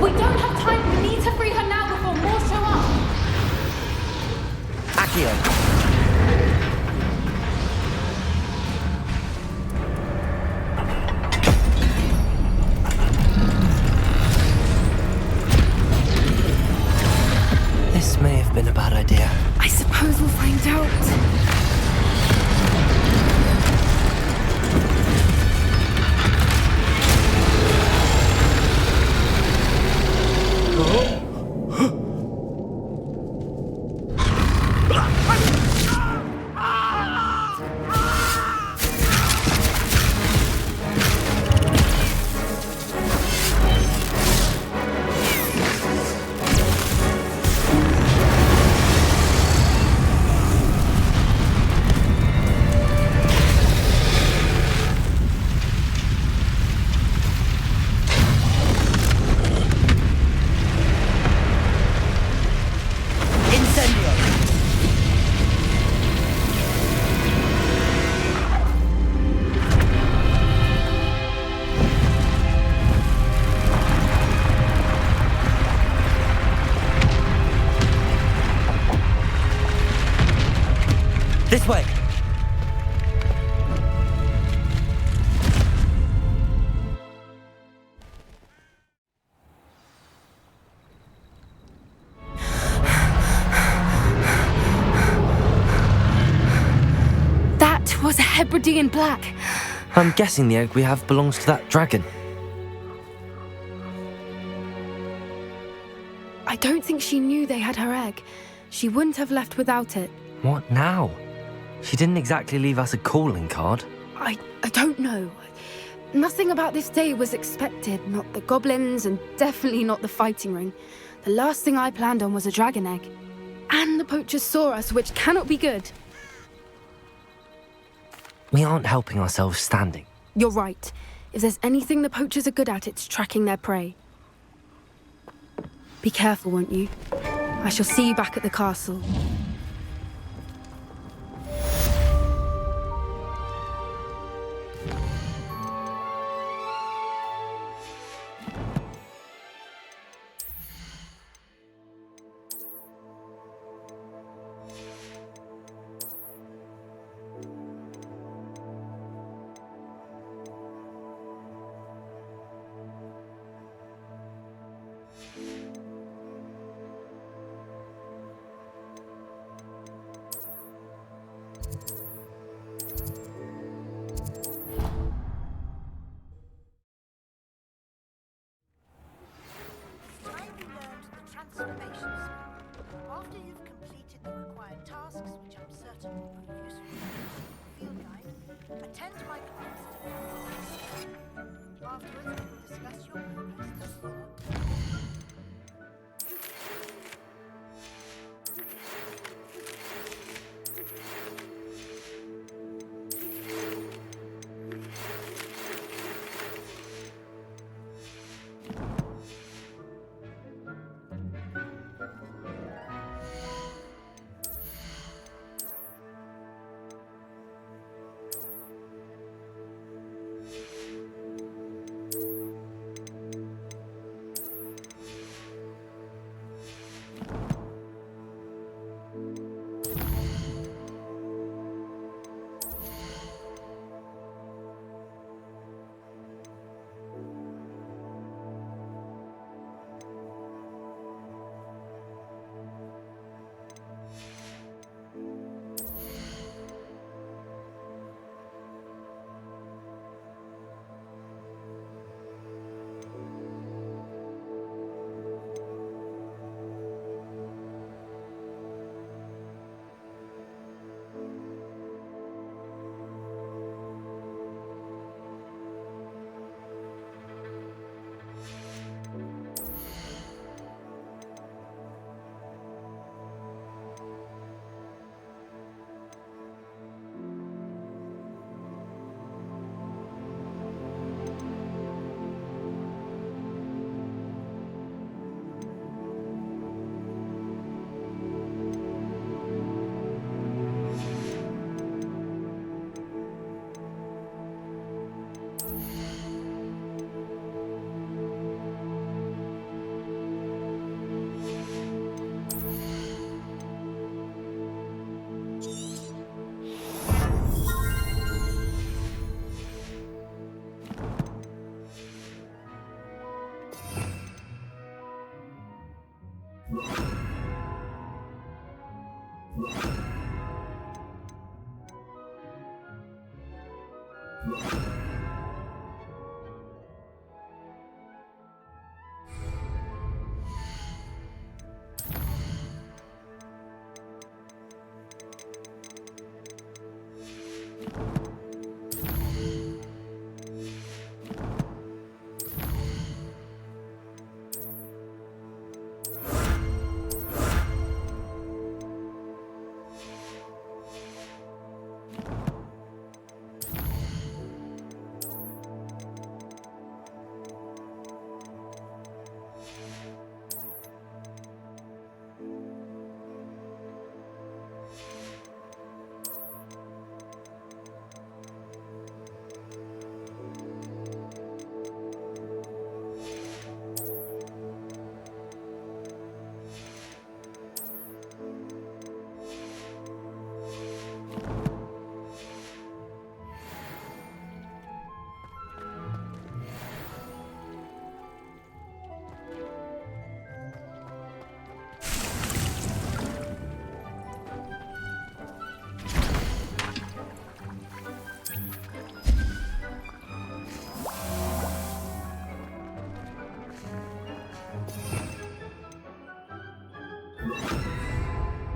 We don't have time. We need to free her now before more show up. Accio. This may have been a bad idea. I suppose we'll find out. This way. That was a Hebridean black. I'm guessing the egg we have belongs to that dragon. I don't think she knew they had her egg. She wouldn't have left without it. What now? She didn't exactly leave us a calling card. I don't know. Nothing about this day was expected. Not the goblins, and definitely not the fighting ring. The last thing I planned on was a dragon egg. And the poachers saw us, which cannot be good. We aren't helping ourselves standing. You're right. If there's anything the poachers are good at, it's tracking their prey. Be careful, won't you? I shall see you back at the castle.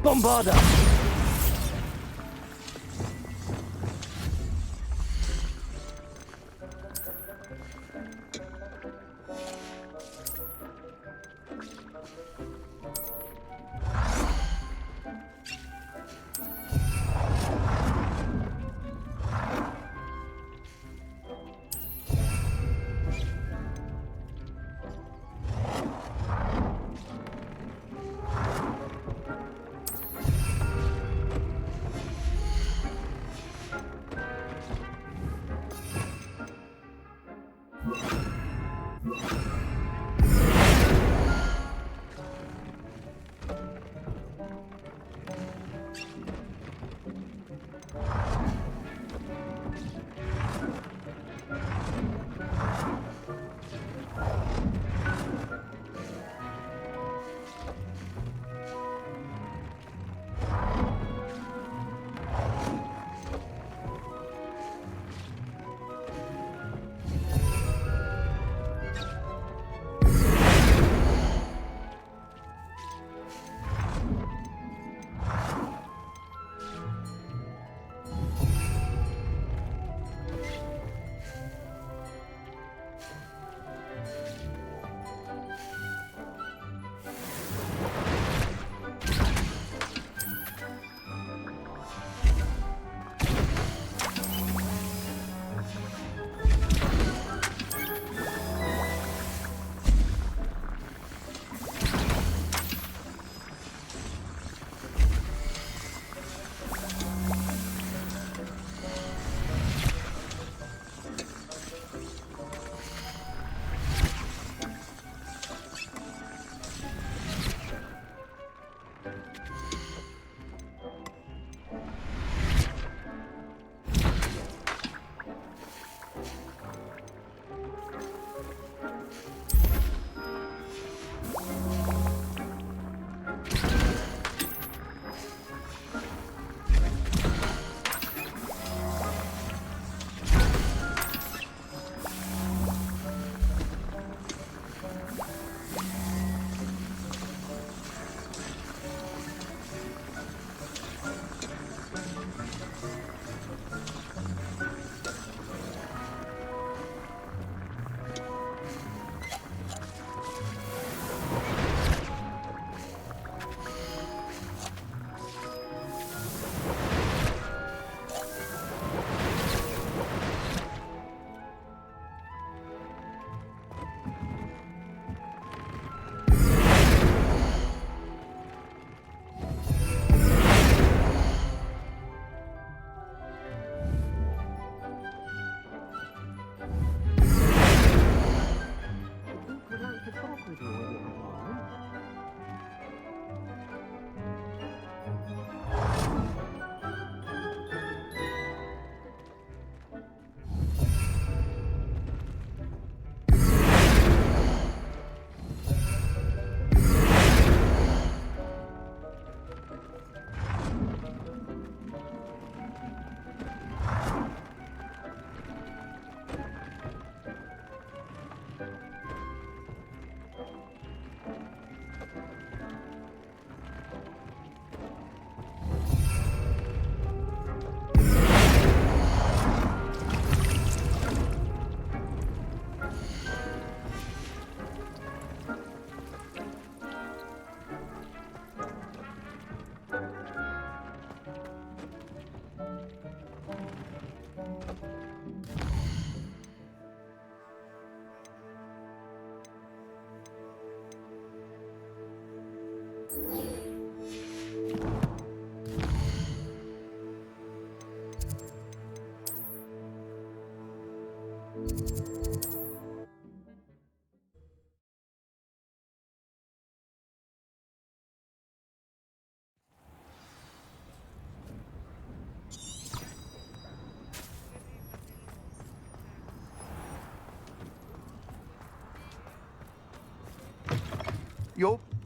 Bombarda!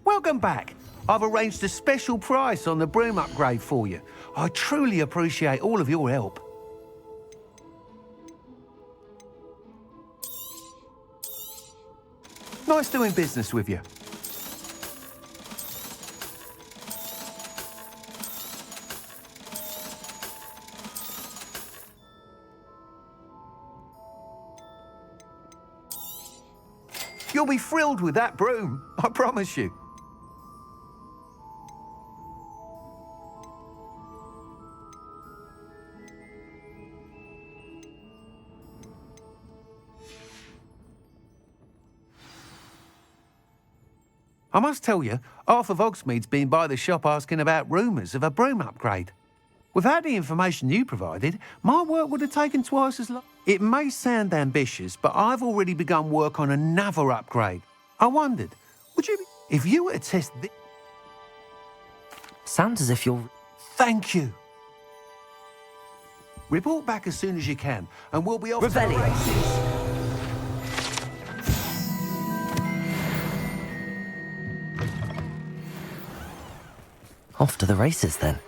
Welcome back. I've arranged a special price on the broom upgrade for you. I truly appreciate all of your help. Nice doing business with you. You'll be thrilled with that broom, I promise you. I must tell you, half of Hogsmeade's been by the shop asking about rumours of a broom upgrade. Without the information you provided, my work would have taken twice as long. It may sound ambitious, but I've already begun work on another upgrade. I wondered, would you be... If you were to test this... Sounds as if you're... Thank you. Report back as soon as you can, and we'll be off to the Revelio. races. Off to the races, then.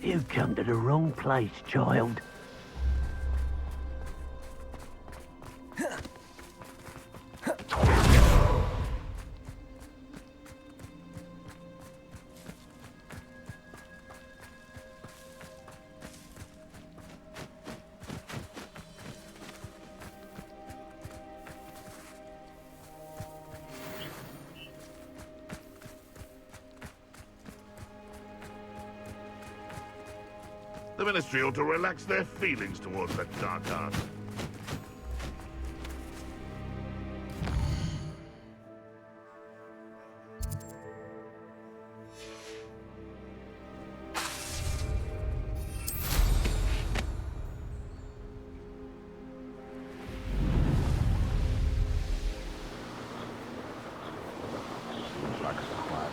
You've come to the wrong place, child. The Ministry ought to relax their feelings towards that dark art. Seems like a quiet.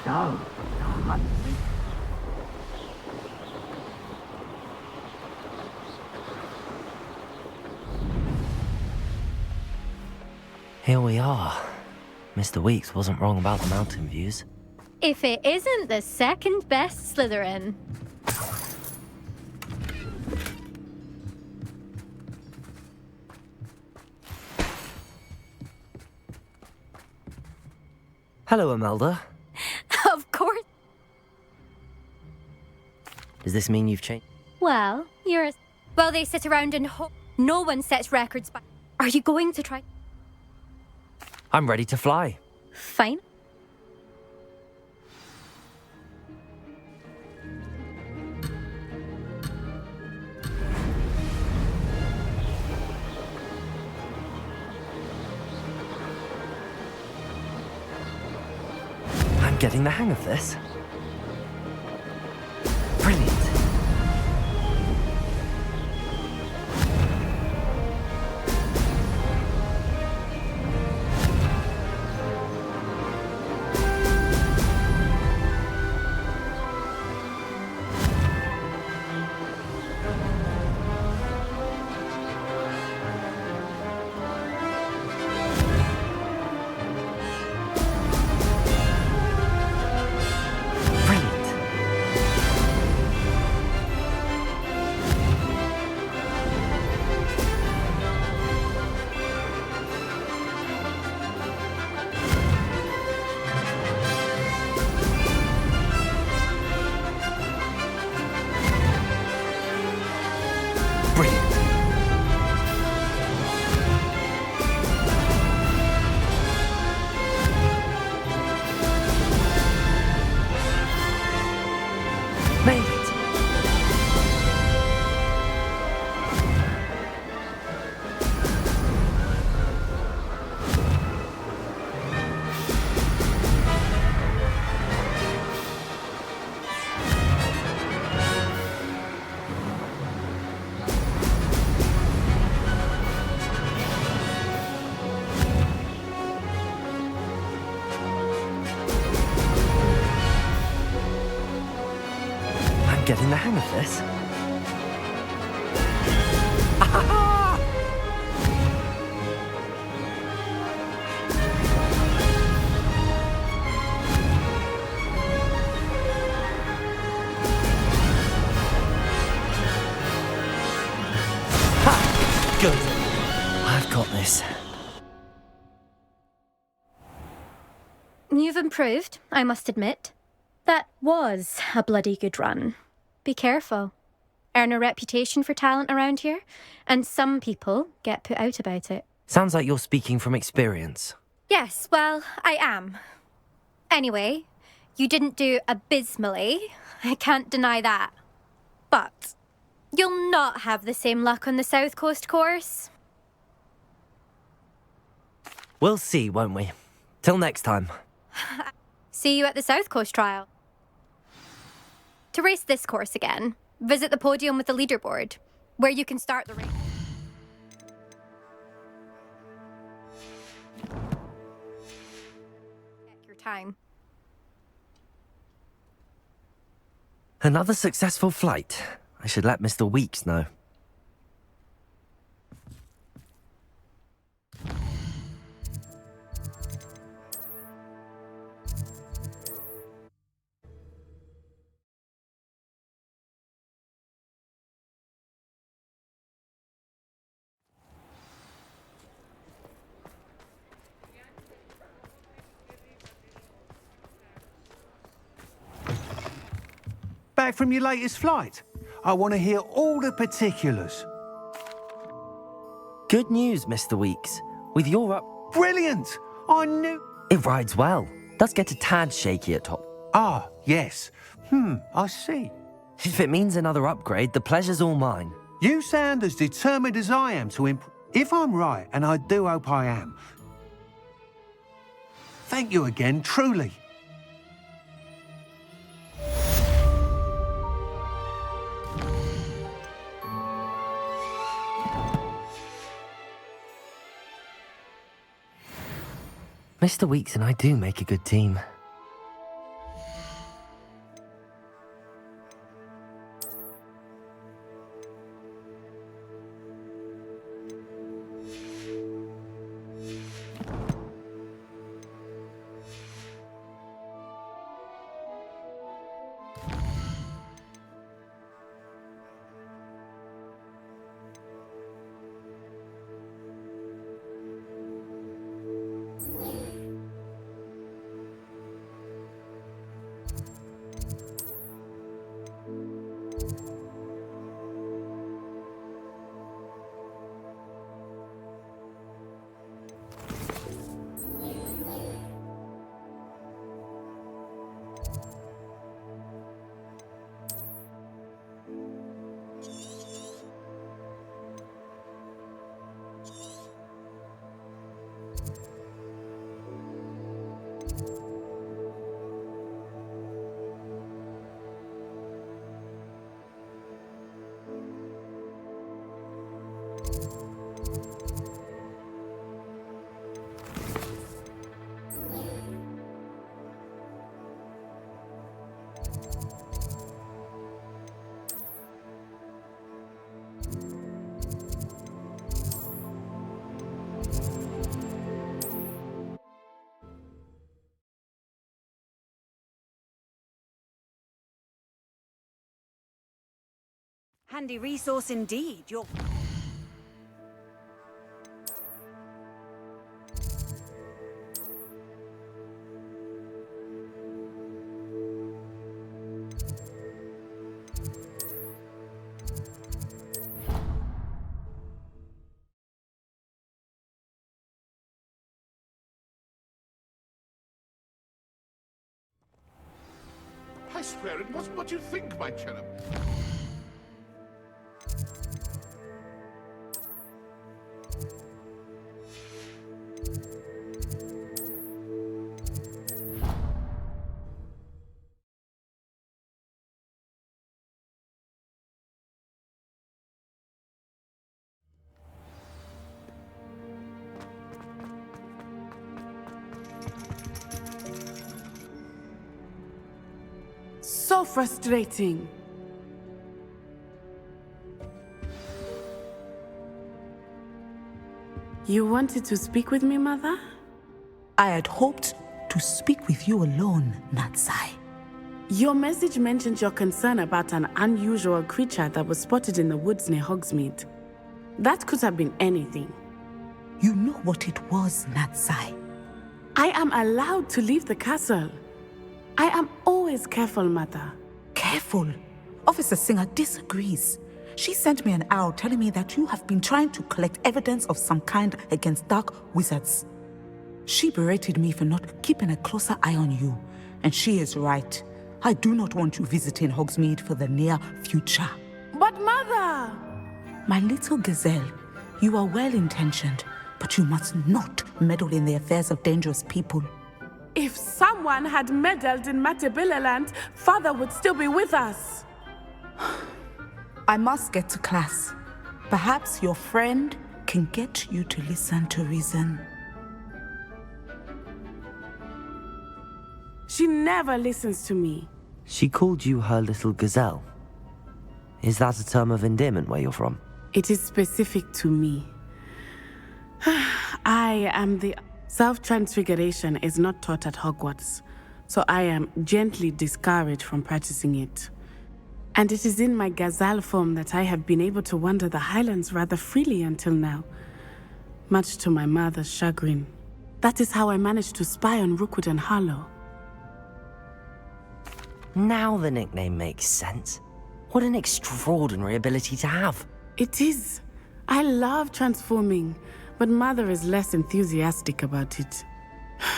So, Here we are. Mr. Weeks wasn't wrong about the mountain views. If it isn't the second best Slytherin. Hello, Imelda. Of course. Does this mean you've changed? Well, you're a... Well, they sit around and no one sets records by... Are you going to try? I'm ready to fly. Fine. I'm getting the hang of this. Brilliant. Made it. I'm getting the hang of this. Ha! Good. I've got this. You've improved, I must admit. That was a bloody good run. Be careful. Earn a reputation for talent around here, and some people get put out about it. Sounds like you're speaking from experience. Yes, well, I am. Anyway, you didn't do abysmally. I can't deny that. But you'll not have the same luck on the South Coast course. We'll see, won't we? Till next time. See you at the South Coast trial. To race this course again, visit the podium with the leaderboard, where you can start the race. Check your time. Another successful flight. I should let Mr. Weeks know. Back from your latest flight? I want to hear all the particulars. Good news, Mr. Weeks. With your up... Brilliant! I knew... It rides well. Does get a tad shaky at top. Ah, yes. I see. If it means another upgrade, the pleasure's all mine. You sound as determined as I am to improve. If I'm right, and I do hope I am, thank you again, truly. Mr. Weeks and I do make a good team. Handy resource indeed. You're... I swear it wasn't what you think, my cherub. So frustrating. You wanted to speak with me, Mother? I had hoped to speak with you alone, Natsai. Your message mentioned your concern about an unusual creature that was spotted in the woods near Hogsmeade. That could have been anything. You know what it was, Natsai. I am allowed to leave the castle. I am always careful, Mother. Careful? Officer Singer disagrees. She sent me an owl telling me that you have been trying to collect evidence of some kind against dark wizards. She berated me for not keeping a closer eye on you, and she is right. I do not want you visiting Hogsmeade for the near future. But Mother! My little gazelle, you are well-intentioned, but you must not meddle in the affairs of dangerous people. If someone had meddled in Matabeleland, Father would still be with us. I must get to class. Perhaps your friend can get you to listen to reason. She never listens to me. She called you her little gazelle. Is that a term of endearment where you're from? It is specific to me. I am the... Self-transfiguration is not taught at Hogwarts, so I am gently discouraged from practicing it. And it is in my gazelle form that I have been able to wander the Highlands rather freely until now, much to my mother's chagrin. That is how I managed to spy on Rookwood and Harlow. Now the nickname makes sense. What an extraordinary ability to have. It is. I love transforming, but Mother is less enthusiastic about it.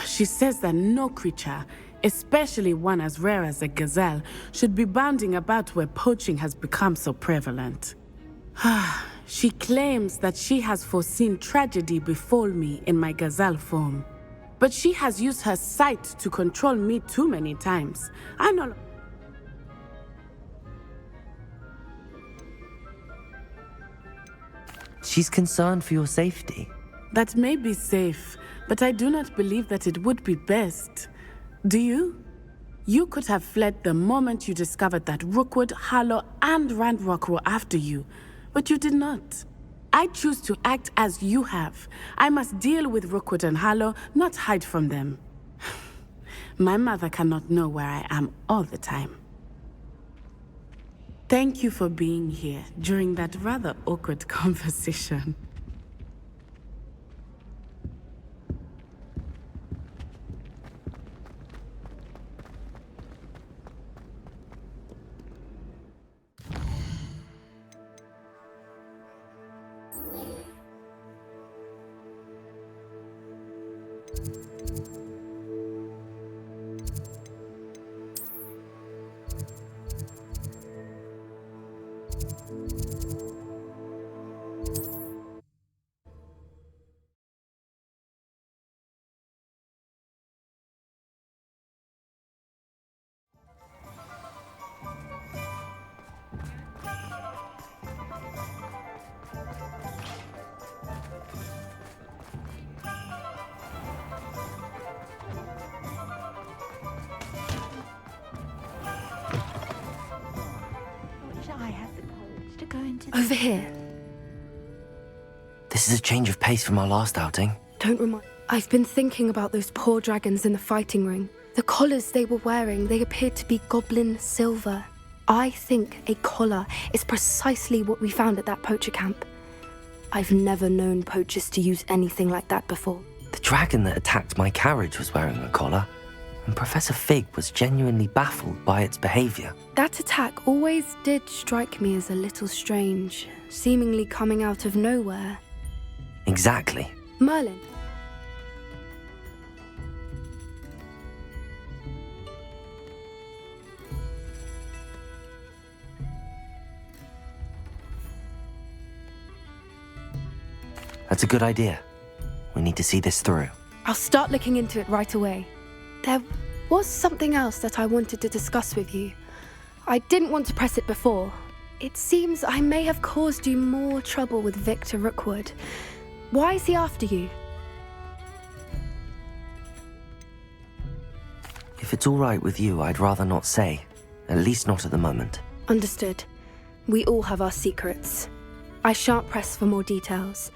She says that no creature, especially one as rare as a gazelle, should be bounding about where poaching has become so prevalent. She claims that she has foreseen tragedy befall me in my gazelle form. But she has used her sight to control me too many times. I know... She's concerned for your safety. That may be safe, but I do not believe that it would be best. Do you? You could have fled the moment you discovered that Rookwood, Harlow, and Ranrock were after you, but you did not. I choose to act as you have. I must deal with Rookwood and Harlow, not hide from them. My mother cannot know where I am all the time. Thank you for being here during that rather awkward conversation. Over here. This is a change of pace from our last outing. Don't remind... I've been thinking about those poor dragons in the fighting ring. The collars they were wearing, they appeared to be goblin silver. I think a collar is precisely what we found at that poacher camp. I've never known poachers to use anything like that before. The dragon that attacked my carriage was wearing a collar, and Professor Fig was genuinely baffled by its behavior. That attack always did strike me as a little strange, seemingly coming out of nowhere. Exactly. Merlin. That's a good idea. We need to see this through. I'll start looking into it right away. There was something else that I wanted to discuss with you. I didn't want to press it before. It seems I may have caused you more trouble with Victor Rookwood. Why is he after you? If it's all right with you, I'd rather not say. At least not at the moment. Understood. We all have our secrets. I shan't press for more details.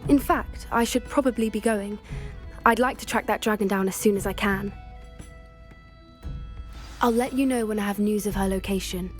In fact, I should probably be going. I'd like to track that dragon down as soon as I can. I'll let you know when I have news of her location.